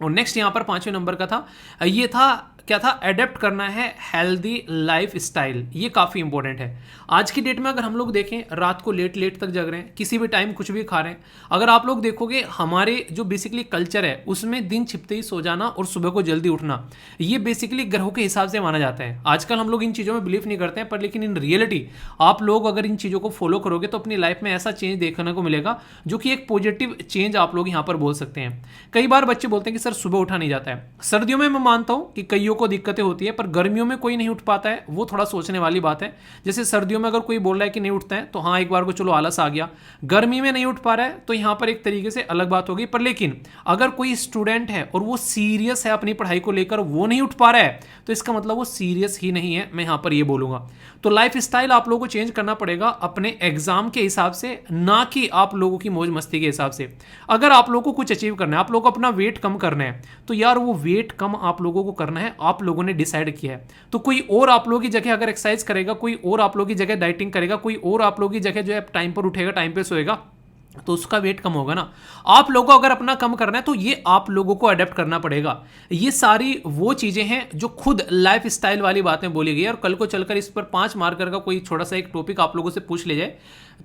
और नेक्स्ट यहाँ पर 5वें नंबर का था, ये था क्या था, अडेप्ट करना है हेल्दी लाइफ स्टाइल। ये काफ़ी इंपॉर्टेंट है। आज की डेट में अगर हम लोग देखें रात को लेट लेट तक जग रहे हैं, किसी भी टाइम कुछ भी खा रहे हैं। अगर आप लोग देखोगे हमारे जो बेसिकली कल्चर है उसमें दिन छिपते ही सो जाना और सुबह को जल्दी उठना, ये बेसिकली ग्रहों के हिसाब से माना जाता है। आजकल हम लोग इन चीज़ों में बिलीव नहीं करते हैं, पर लेकिन इन रियलिटी आप लोग अगर इन चीज़ों को फॉलो करोगे तो अपनी लाइफ में ऐसा चेंज देखने को मिलेगा जो कि एक पॉजिटिव चेंज आप लोग यहाँ पर बोल सकते हैं। कई बार बच्चे बोलते हैं कि सर सुबह उठा नहीं जाता है। सर्दियों में मैं मानता हूँ कि कईयों को दिक्कतें होती है, पर गर्मियों में कोई नहीं उठ पाता है, वो थोड़ा सोचने वाली बात है। जैसे सर्दियों में अगर कोई बोल रहा है कि नहीं उठता है तो हाँ, एक बार को चलो आलस आ गया। गर्मी में नहीं उठ पा रहा है तो यहाँ पर एक तरीके से अलग बात होगी। पर लेकिन अगर कोई स्टूडेंट है और वो सीरियस है अपनी पढ़ाई को लेकर, वो नहीं उठ पा रहा है तो इसका मतलब वो सीरियस ही नहीं है, मैं यहाँ पर ये बोलूँगा। तो लाइफ स्टाइल आप लोगों को चेंज करना पड़ेगा अपने एग्जाम के हिसाब से, ना कि आप लोगों की मौज मस्ती के हिसाब से। अगर आप लोगों को कुछ अचीव करना है, आप लोगों को अपना वेट कम करना है, तो यार वो वेट कम आप लोगों को करना है, आप लोगों ने डिसाइड किया है। तो कोई और आप लोगों की जगह अगर एक्सरसाइज करेगा, कोई और आप लोगों की जगह डाइटिंग करेगा, कोई और आप लोगों की जगह जो है टाइम पर उठेगा, टाइम पे सोएगा, तो उसका वेट कम होगा ना। आप लोगों को अगर अपना कम करना है तो ये आप लोगों को अडेप्ट करना पड़ेगा। ये सारी वो चीज़ें हैं जो खुद लाइफ स्टाइल वाली बातें बोली गई है। और कल को चलकर इस पर 5 मार्कर का कोई छोटा सा एक टॉपिक आप लोगों से पूछ ले जाए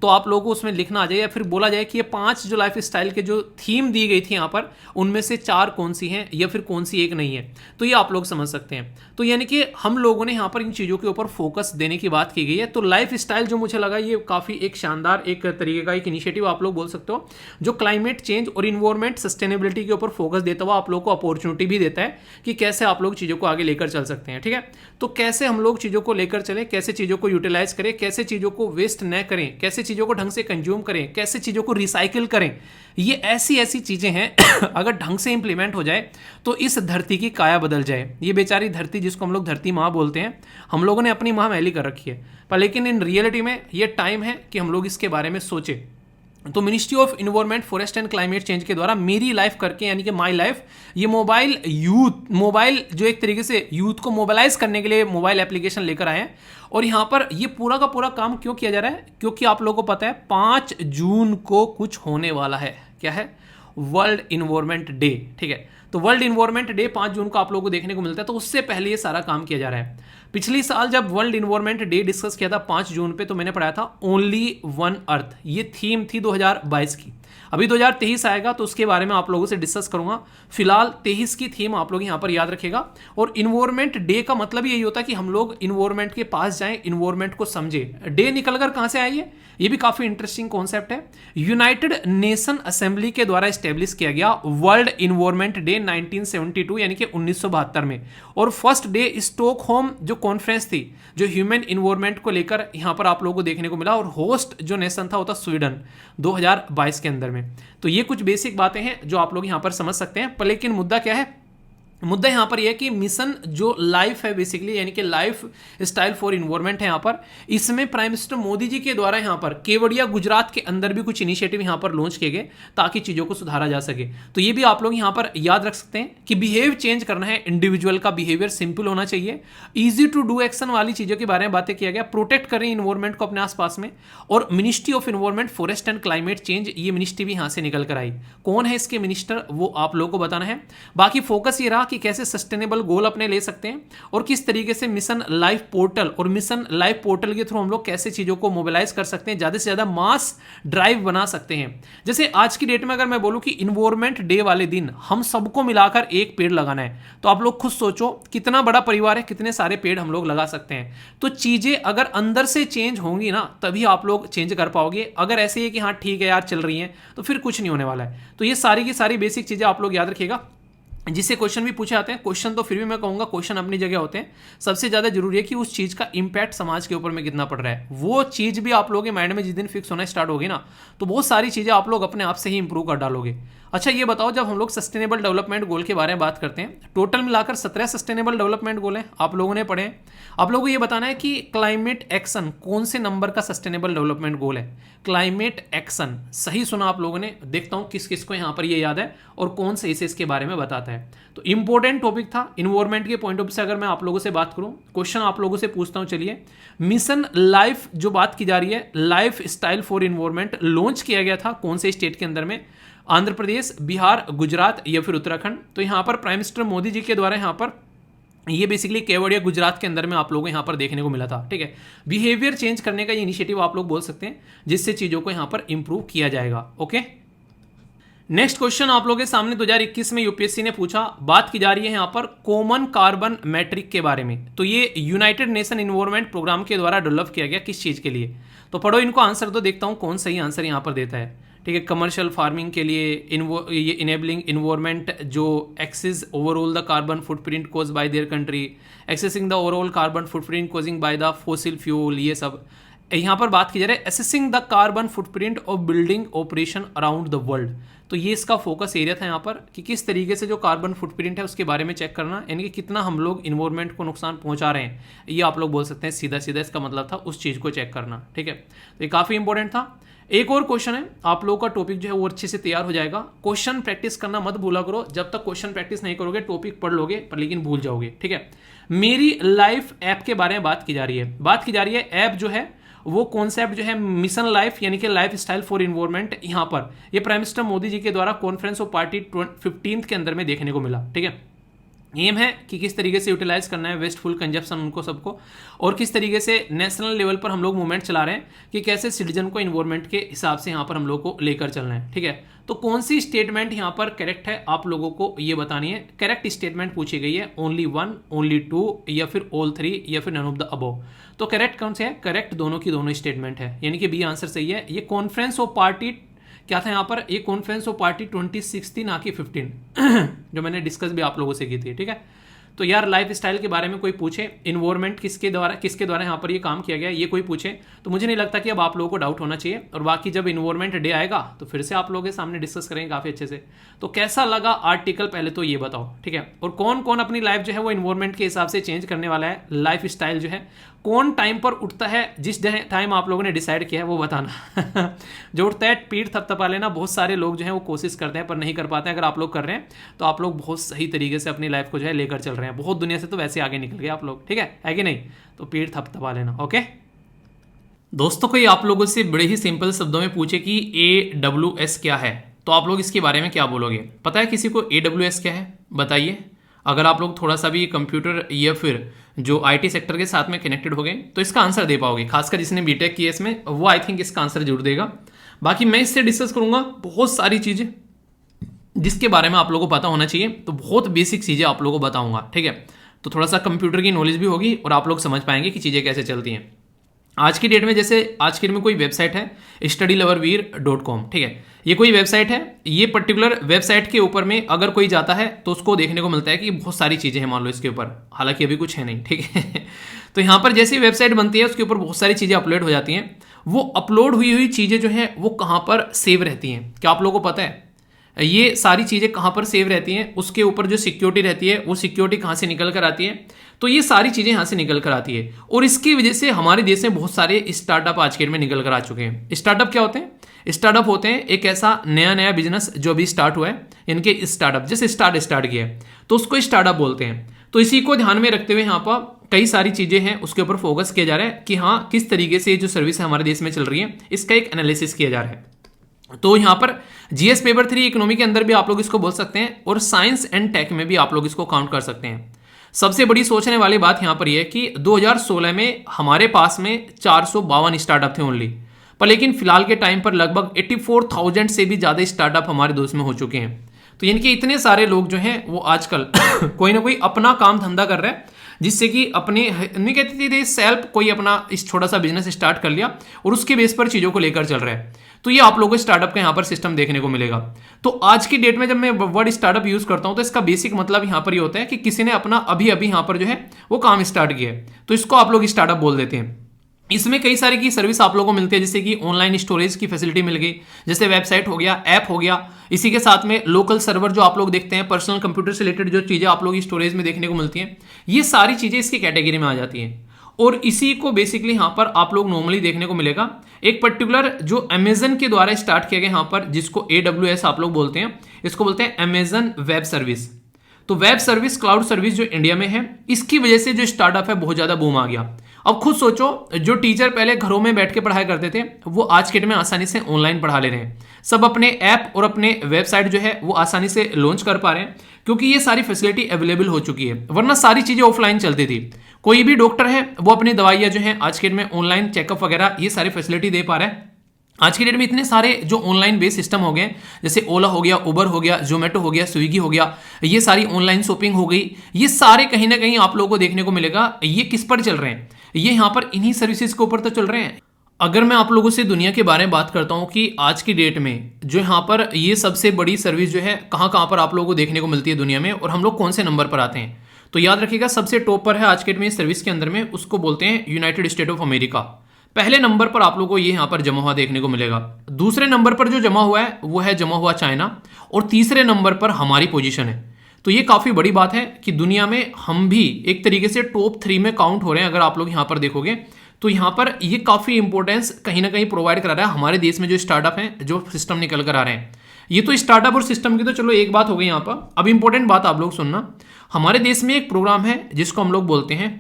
तो आप लोगों को उसमें लिखना आ जाए, या फिर बोला जाए कि ये 5 जो लाइफ स्टाइल के जो थीम दी गई थी यहाँ पर, उनमें से 4 कौन सी हैं या फिर कौन सी एक नहीं है, तो ये आप लोग समझ सकते हैं। तो यानी कि हम लोगों ने यहाँ पर इन चीज़ों के ऊपर फोकस देने की बात की गई है। तो लाइफ स्टाइल जो मुझे लगा ये काफ़ी एक शानदार एक तरीके का एक इनिशिएटिव आप लोग बोल सकते हो, जो क्लाइमेट चेंज और इन्वायरमेंट सस्टेनेबिलिटी के ऊपर फोकस देता हुआ आप लोग को अपॉर्चुनिटी भी देता है कि कैसे आप लोग चीज़ों को आगे लेकर चल सकते हैं। ठीक है। तो कैसे हम लोग चीज़ों को लेकर चलें, कैसे चीज़ों को यूटिलाइज करें, कैसे चीज़ों को वेस्ट न करें, कैसे चीज़ों को ढंग से कंज्यूम करें, कैसे चीज़ों को रिसाइकिल करें, ये ऐसी ऐसी चीज़ें हैं अगर ढंग से इंप्लीमेंट हो जाए तो इस धरती की काया बदल जाए। ये बेचारी धरती जिसको हम लोग धरती माँ बोलते हैं, हम लोगों ने अपनी माँ मैली कर रखी है, पर लेकिन इन रियलिटी में ये टाइम है कि हम लोग इसके बारे में सोचें। तो ministry of environment forest and climate change के द्वारा मेरी लाइफ करके, यानी कि माई लाइफ, ये मोबाइल जो एक तरीके से यूथ को मोबाइलाइज करने के लिए मोबाइल एप्लीकेशन लेकर आए हैं। और यहाँ पर ये पूरा का पूरा काम क्यों किया जा रहा है, क्योंकि आप लोगों को पता है 5 जून को कुछ होने वाला है। क्या है? World environment day. ठीक है। तो वर्ल्ड इन्वायरमेंट डे 5 जून को आप लोगों को देखने को मिलता है, तो उससे पहले ये सारा काम किया जा रहा है। पिछली साल जब वर्ल्ड इन्वायरमेंट डे डिस्कस किया था 5 जून पे, तो मैंने पढ़ाया था ओनली वन अर्थ, ये थीम थी 2022 की। अभी 2023 आएगा तो उसके बारे में आप लोगों से डिस्कस करूंगा। फिलहाल 23 की थीम आप लोग यहां पर याद रखेगा। और इन्वायरमेंट डे का मतलब यही होता है कि हम लोग इन्वायरमेंट के पास जाएं, इन्वायरमेंट को समझे। डे निकलकर कहां से आई है, ये भी काफी इंटरेस्टिंग कॉन्सेप्ट है। यूनाइटेड नेशन असेंबली के द्वारा स्टैब्लिश किया गया वर्ल्ड इन्वायरमेंट डे 1972 यानी कि 1972 में। और फर्स्ट डे स्टॉकहोम जो कॉन्फ्रेंस थी, जो ह्यूमन इन्वायरमेंट को लेकर यहां पर आप लोगों को देखने को मिला, और होस्ट जो नेशन था वो था स्वीडन 2022 के अंदर में। तो ये कुछ बेसिक बातें हैं जो आप लोग यहां पर समझ सकते हैं। पर लेकिन मुद्दा क्या है, मुद्दा यहां पर यह है कि मिशन जो लाइफ है बेसिकली, यानी कि लाइफ स्टाइल फॉर इन्वायरमेंट है यहां पर, इसमें प्राइम मिनिस्टर मोदी जी के द्वारा यहां पर केवड़िया गुजरात के अंदर भी कुछ इनिशिएटिव यहां पर लॉन्च किए गए ताकि चीजों को सुधारा जा सके। तो ये भी आप लोग यहां पर याद रख सकते हैं कि बिहेव चेंज करना है, इंडिविजुअल का बिहेवियर सिंपल होना चाहिए, ईजी टू डू एक्शन वाली चीजों के बारे में बातें किया गया, प्रोटेक्ट करें इन्वायरमेंट को अपने आसपास में। और ministry of environment forest and climate change, ये मिनिस्ट्री भी यहां से निकल कर आई। कौन है इसके मिनिस्टर, वो आप लोगों को बताना है। बाकी फोकस ये रहा कि कैसे सस्टेनेबल गोल अपने ले सकते हैं, और किस तरीके से मिशन लाइफ पोर्टल, और मिशन लाइफ पोर्टल के थ्रू हम लोग कैसे चीजों को मोबिलाइज कर सकते हैं, ज्यादा से ज्यादा मास ड्राइव बना सकते हैं। जैसे आज की डेट में अगर मैं बोलूं कि इन्वायरमेंट डे वाले दिन हम सबको मिलाकर एक पेड़ लगाना है, तो आप लोग खुद सोचो कितना बड़ा परिवार है, कितने सारे पेड़ हम लोग लगा सकते हैं। तो चीजें अगर अंदर से चेंज होंगी ना, तभी आप लोग चेंज कर पाओगे। अगर ऐसे ही कि हाँ ठीक है यार चल रही है, तो फिर कुछ नहीं होने वाला है। तो ये सारी की सारी बेसिक चीजें आप लोग याद रखिएगा। जिससे क्वेश्चन भी पूछे जाते हैं, क्वेश्चन तो फिर भी मैं कहूंगा क्वेश्चन अपनी जगह होते हैं। सबसे ज्यादा जरूरी है कि उस चीज का इंपैक्ट समाज के ऊपर में कितना पड़ रहा है। वो चीज भी आप लोगों के माइंड में जिस दिन फिक्स होना स्टार्ट होगी ना, तो बहुत सारी चीजें आप लोग अपने आप से ही इंप्रूव कर डालोगे। अच्छा ये बताओ, जब हम लोग सस्टेनेबल डेवलपमेंट गोल के बारे में बात करते हैं, टोटल मिलाकर 17 सस्टेनेबल डेवलपमेंट गोल हैं, आप लोगों ने पढ़े हैं। आप लोगों को ये बताना है कि क्लाइमेट एक्शन कौन से नंबर का सस्टेनेबल डेवलपमेंट गोल है। क्लाइमेट एक्शन, सही सुना आप लोगों ने। देखता हूं किस किस को यहां पर ये याद है और कौन सही से इसके बारे में बताता है। तो इंपॉर्टेंट टॉपिक था इन्वायरमेंट के पॉइंट ऑफ व्यू से। अगर मैं आप लोगों से बात करूं, क्वेश्चन आप लोगों से पूछता हूं, चलिए। मिशन लाइफ जो बात की जा रही है, life style for environment, launch किया गया था कौन से स्टेट के अंदर में, आंध्र प्रदेश, बिहार, गुजरात या फिर उत्तराखंड। तो यहां पर प्राइम मिनिस्टर मोदी जी के द्वारा यहां पर ये बेसिकली केवड़िया गुजरात के अंदर में आप लोगों को यहां पर देखने को मिला था। ठीक है, बिहेवियर चेंज करने का ये इनिशिएटिव आप लोग बोल सकते हैं, जिससे चीजों को यहां पर इंप्रूव किया जाएगा। ओके, नेक्स्ट क्वेश्चन आप लोगों के सामने 2021 में यूपीएससी ने पूछा। बात की जा रही है यहां पर कॉमन कार्बन मैट्रिक के बारे में। तो ये यूनाइटेड नेशन इन्वायरमेंट प्रोग्राम के द्वारा डेवलप किया गया, किस चीज के लिए। तो पढ़ो इनको आंसर, तो देखता हूं कौन सही आंसर यहां पर देता है। ठीक है, कमर्शियल फार्मिंग के लिए, ये इनेबलिंग इन्वायरमेंट जो access overall the carbon footprint cause by their country, accessing the overall carbon footprint causing by the fossil fuel, ये सब यहाँ पर बात की जा रही है। Assessing the carbon footprint of building operation around the world. तो ये इसका फोकस एरिया था यहाँ पर कि किस तरीके से जो कार्बन फुटप्रिंट है उसके बारे में चेक करना, यानी कि कितना हम लोग इन्वायरमेंट को नुकसान पहुंचा रहे हैं। ये आप लोग बोल सकते हैं सीधा सीधा इसका मतलब था उस चीज़ को चेक करना। ठीक है, तो ये काफ़ी इंपॉर्टेंट था। एक और क्वेश्चन है, आप लोगों का टॉपिक जो है वो अच्छे से तैयार हो जाएगा। क्वेश्चन प्रैक्टिस करना मत भूला करो, जब तक क्वेश्चन प्रैक्टिस नहीं करोगे टॉपिक पढ़ लोगे पर लेकिन भूल जाओगे। ठीक है, मेरी लाइफ ऐप के बारे में बात की जा रही है। बात की जा रही है ऐप जो है वो कॉन्सेप्ट जो है मिशन लाइफ यानी कि लाइफ स्टाइल फॉर इन्वायरमेंट, यहाँ पर ये प्राइम मिनिस्टर मोदी जी के द्वारा कॉन्फ्रेंस ऑफ पार्टी 15 के अंदर में देखने को मिला। ठीक है, एम है कि किस तरीके से यूटिलाइज करना है वेस्टफुल कंजप्शन उनको सबको, और किस तरीके से नेशनल लेवल पर हम लोग मूवमेंट चला रहे हैं कि कैसे सिटीजन को इन्वायरमेंट के हिसाब से यहाँ पर हम लोग को लेकर चलना है। ठीक है, तो कौन सी स्टेटमेंट यहाँ पर करेक्ट है आप लोगों को ये बतानी है। करेक्ट स्टेटमेंट पूछी गई है, ओनली 1, ओनली 2 या फिर ऑल 3 या फिर नन ऑफ द अबव। तो करेक्ट कौन से है, करेक्ट दोनों की दोनों स्टेटमेंट है, यानी कि बी आंसर सही है। ये कॉन्फ्रेंस ऑफ पार्टी क्या था यहाँ पर, एक कॉन्फ्रेंस ऑफ पार्टी 26 थी ना कि 15 जो मैंने डिस्कस भी आप लोगों से की थी। ठीक है, तो यार लाइफ स्टाइल के बारे में कोई पूछे, इन्वायरमेंट किसके द्वारा यहाँ पर ये काम किया गया, ये कोई पूछे तो मुझे नहीं लगता कि अब आप लोगों को डाउट होना चाहिए। और बाकी जब इन्वायरमेंट डे आएगा तो फिर से आप लोगों के सामने डिस्कस करेंगे काफ़ी अच्छे से। तो कैसा लगा आर्टिकल पहले तो ये बताओ। ठीक है, और कौन कौन अपनी लाइफ जो है वो इन्वायरमेंट के हिसाब से चेंज करने वाला है, लाइफ स्टाइल जो है कौन टाइम पर उठता है, जिस टाइम आप लोगों ने डिसाइड किया है वो बताना। जो उठता है पीठ थपथपा लेना, बहुत सारे लोग जो है वो कोशिश करते हैं पर नहीं कर पाते हैं। अगर आप लोग कर रहे हैं तो आप लोग बहुत सही तरीके से अपनी लाइफ को जो है लेकर चल रहे हैं, बहुत दुनिया से तो वैसे आगे निकल गए आप लोग। ठीक है कि नहीं, तो पीठ थपथपा लेना। ओके दोस्तों, कोई आप लोगों से बड़े ही सिंपल शब्दों में पूछे कि AWS क्या है, तो आप लोग इसके बारे में क्या बोलोगे? पता है किसी को AWS क्या है? बताइए। अगर आप लोग थोड़ा सा भी कंप्यूटर या फिर जो IT सेक्टर के साथ में कनेक्टेड हो गए तो इसका आंसर दे पाओगे। खासकर जिसने बीटेक किया इसमें, वो आई थिंक इसका आंसर जरूर देगा। बाकी मैं इससे डिस्कस करूंगा बहुत सारी चीज़ें जिसके बारे में आप लोगों को पता होना चाहिए। तो बहुत बेसिक चीज़ें आप लोगों को बताऊंगा, ठीक है? तो थोड़ा सा कंप्यूटर की नॉलेज भी होगी और आप लोग समझ पाएंगे कि चीज़ें कैसे चलती हैं। आज की डेट में, जैसे आज की डेट में कोई वेबसाइट है studyloverveer.com, ठीक है? ये कोई वेबसाइट है। ये पर्टिकुलर वेबसाइट के ऊपर में अगर कोई जाता है तो उसको देखने को मिलता है कि बहुत सारी चीज़ें हैं मान लो इसके ऊपर, हालांकि अभी कुछ है नहीं, ठीक है? तो यहाँ पर जैसी वेबसाइट बनती है उसके ऊपर बहुत सारी चीज़ें अपलोड हो जाती हैं। वो अपलोड हुई हुई चीज़ें जो है वो कहाँ पर सेव रहती हैं, क्या आप लोगों को पता है? ये सारी चीज़ें कहाँ पर सेव रहती हैं, उसके ऊपर जो सिक्योरिटी रहती है वो सिक्योरिटी कहाँ से निकल कर आती है? तो ये सारी चीज़ें यहाँ से निकल कर आती है और इसकी वजह से हमारे देश में बहुत सारे स्टार्टअप आज के डेट में निकल कर आ चुके हैं। स्टार्टअप क्या होते हैं? स्टार्टअप होते हैं एक ऐसा नया बिजनेस जो अभी स्टार्ट हुआ है। इनके स्टार्टअप जैसे स्टार्ट किया है तो उसको स्टार्टअप बोलते हैं। तो इसी को ध्यान में रखते हुए यहाँ पर कई सारी चीज़ें हैं उसके ऊपर फोकस किया जा रहा है कि हाँ किस तरीके से जो सर्विस है हमारे देश में चल रही है, इसका एक एनालिसिस किया जा रहा है। तो यहाँ पर GS पेपर 3 इकोनॉमी के अंदर भी आप लोग इसको बोल सकते हैं और साइंस एंड टेक में भी आप लोग इसको काउंट कर सकते हैं। सबसे बड़ी सोचने वाली बात यहाँ पर यह है कि 2016 में हमारे पास में 452 स्टार्टअप थे ओनली, पर लेकिन फिलहाल के टाइम पर लगभग 84,000 से भी ज़्यादा स्टार्टअप हमारे देश में हो चुके हैं। तो इनके इतने सारे लोग जो हैं वो आजकल कोई ना कोई अपना काम धंधा कर रहे हैं, जिससे कि अपने नहीं कहते थे सेल्फ कोई अपना इस छोटा सा बिजनेस स्टार्ट कर लिया और उसके बेस पर चीज़ों को लेकर चल रहा है। तो ये आप लोगों को स्टार्टअप का यहाँ पर सिस्टम देखने को मिलेगा। तो आज की डेट में जब मैं वर्ड स्टार्टअप यूज करता हूँ तो इसका बेसिक मतलब यहाँ पर ये होता है कि किसी ने अपना अभी यहाँ पर जो है वो काम स्टार्ट किया है, तो इसको आप लोग स्टार्टअप बोल देते हैं। इसमें कई सारी की सर्विस आप लोगों को मिलती है, जैसे कि ऑनलाइन स्टोरेज की फैसिलिटी मिल गई, जैसे वेबसाइट हो गया, ऐप हो गया। इसी के साथ में लोकल सर्वर जो आप लोग देखते हैं, पर्सनल कंप्यूटर से रिलेटेड जो चीज़ें आप लोग स्टोरेज में देखने को मिलती हैं, ये सारी चीज़ें इसकी कैटेगरी में आ जाती हैं। और इसी को बेसिकली यहाँ पर आप लोग नॉर्मली देखने को मिलेगा एक पर्टिकुलर जो अमेजन के द्वारा स्टार्ट किया गया यहाँ पर, जिसको AWS आप लोग बोलते हैं, इसको बोलते हैं अमेजन वेब सर्विस। तो वेब सर्विस क्लाउड सर्विस जो इंडिया में है, इसकी वजह से जो स्टार्टअप है बहुत ज़्यादा बूम आ गया। अब खुद सोचो, जो टीचर पहले घरों में बैठ के पढ़ाया करते थे वो आज के डेट में आसानी से ऑनलाइन पढ़ा ले रहे हैं। सब अपने ऐप और अपने वेबसाइट जो है वो आसानी से लॉन्च कर पा रहे हैं, क्योंकि ये सारी फैसिलिटी अवेलेबल हो चुकी है। वरना सारी चीज़ें ऑफलाइन चलती थी। कोई भी डॉक्टर है वो अपनी दवाइयाँ जो है आज के डेट में ऑनलाइन चेकअप वगैरह ये सारी फैसिलिटी दे पा रहा है। आज की डेट में इतने सारे जो ऑनलाइन बेस्ड सिस्टम हो गए, जैसे ओला हो गया, उबर हो गया, जोमेटो हो गया, स्विगी हो गया, ये सारी ऑनलाइन शॉपिंग हो गई, ये सारे कहीं ना कहीं आप लोगों को देखने को मिलेगा। ये किस पर चल रहे हैं? ये यहाँ पर इन्हीं सर्विसेज के ऊपर तो चल रहे हैं। अगर मैं आप लोगों से दुनिया के बारे में बात करता हूँ कि आज की डेट में जो यहाँ पर ये सबसे बड़ी सर्विस जो है कहाँ कहाँ पर आप लोगों को देखने को मिलती है दुनिया में, और हम लोग कौन से नंबर पर आते हैं, तो याद रखिएगा सबसे टॉप पर है आज के डेट में सर्विस के अंदर में, उसको बोलते हैं यूनाइटेड स्टेट ऑफ अमेरिका। पहले नंबर पर आप लोगों को ये यहाँ पर जमा हुआ देखने को मिलेगा। दूसरे नंबर पर जो जमा हुआ है वो है जमा हुआ चाइना, और तीसरे नंबर पर हमारी पोजीशन है। तो ये काफ़ी बड़ी बात है कि दुनिया में हम भी एक तरीके से टॉप 3 में काउंट हो रहे हैं। अगर आप लोग यहाँ पर देखोगे तो यहाँ पर ये काफ़ी इंपॉर्टेंस कहीं ना कहीं प्रोवाइड करा रहा है हमारे देश में जो स्टार्टअप हैं, जो सिस्टम निकल कर आ रहे हैं। ये तो स्टार्टअप और सिस्टम की तो चलो एक बात हो गई यहाँ पर। अब इंपॉर्टेंट बात आप लोग सुनना, हमारे देश में एक प्रोग्राम है जिसको हम लोग बोलते हैं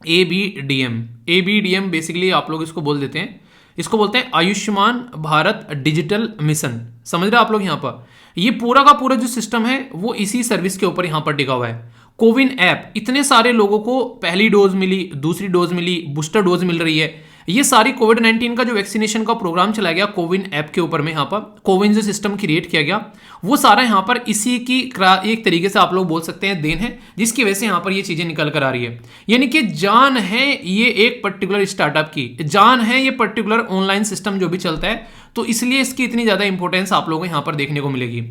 ABDM। ABDM बेसिकली आप लोग इसको बोल देते हैं, इसको बोलते हैं आयुष्मान भारत डिजिटल मिशन। समझ रहे आप लोग? यहाँ पर ये पूरा का पूरा जो सिस्टम है वो इसी सर्विस के ऊपर यहाँ पर टिका हुआ है। कोविन ऐप, इतने सारे लोगों को पहली डोज मिली, दूसरी डोज मिली, बूस्टर डोज मिल रही है। ये सारी कोविड-19 का जो वैक्सीनेशन का प्रोग्राम चलाया गया कोविन ऐप के ऊपर में, यहाँ पर कोविन जो सिस्टम क्रिएट किया गया वो सारा यहाँ पर इसी की एक तरीके से आप लोग बोल सकते हैं देन है, जिसकी वजह से यहाँ पर ये चीज़ें निकल कर आ रही है। यानी कि जान है ये एक पर्टिकुलर स्टार्टअप की, जान है ये पर्टिकुलर ऑनलाइन सिस्टम जो भी चलता है, तो इसलिए इसकी इतनी ज़्यादा इंपॉर्टेंस आप लोगों को यहाँ पर देखने को मिलेगी।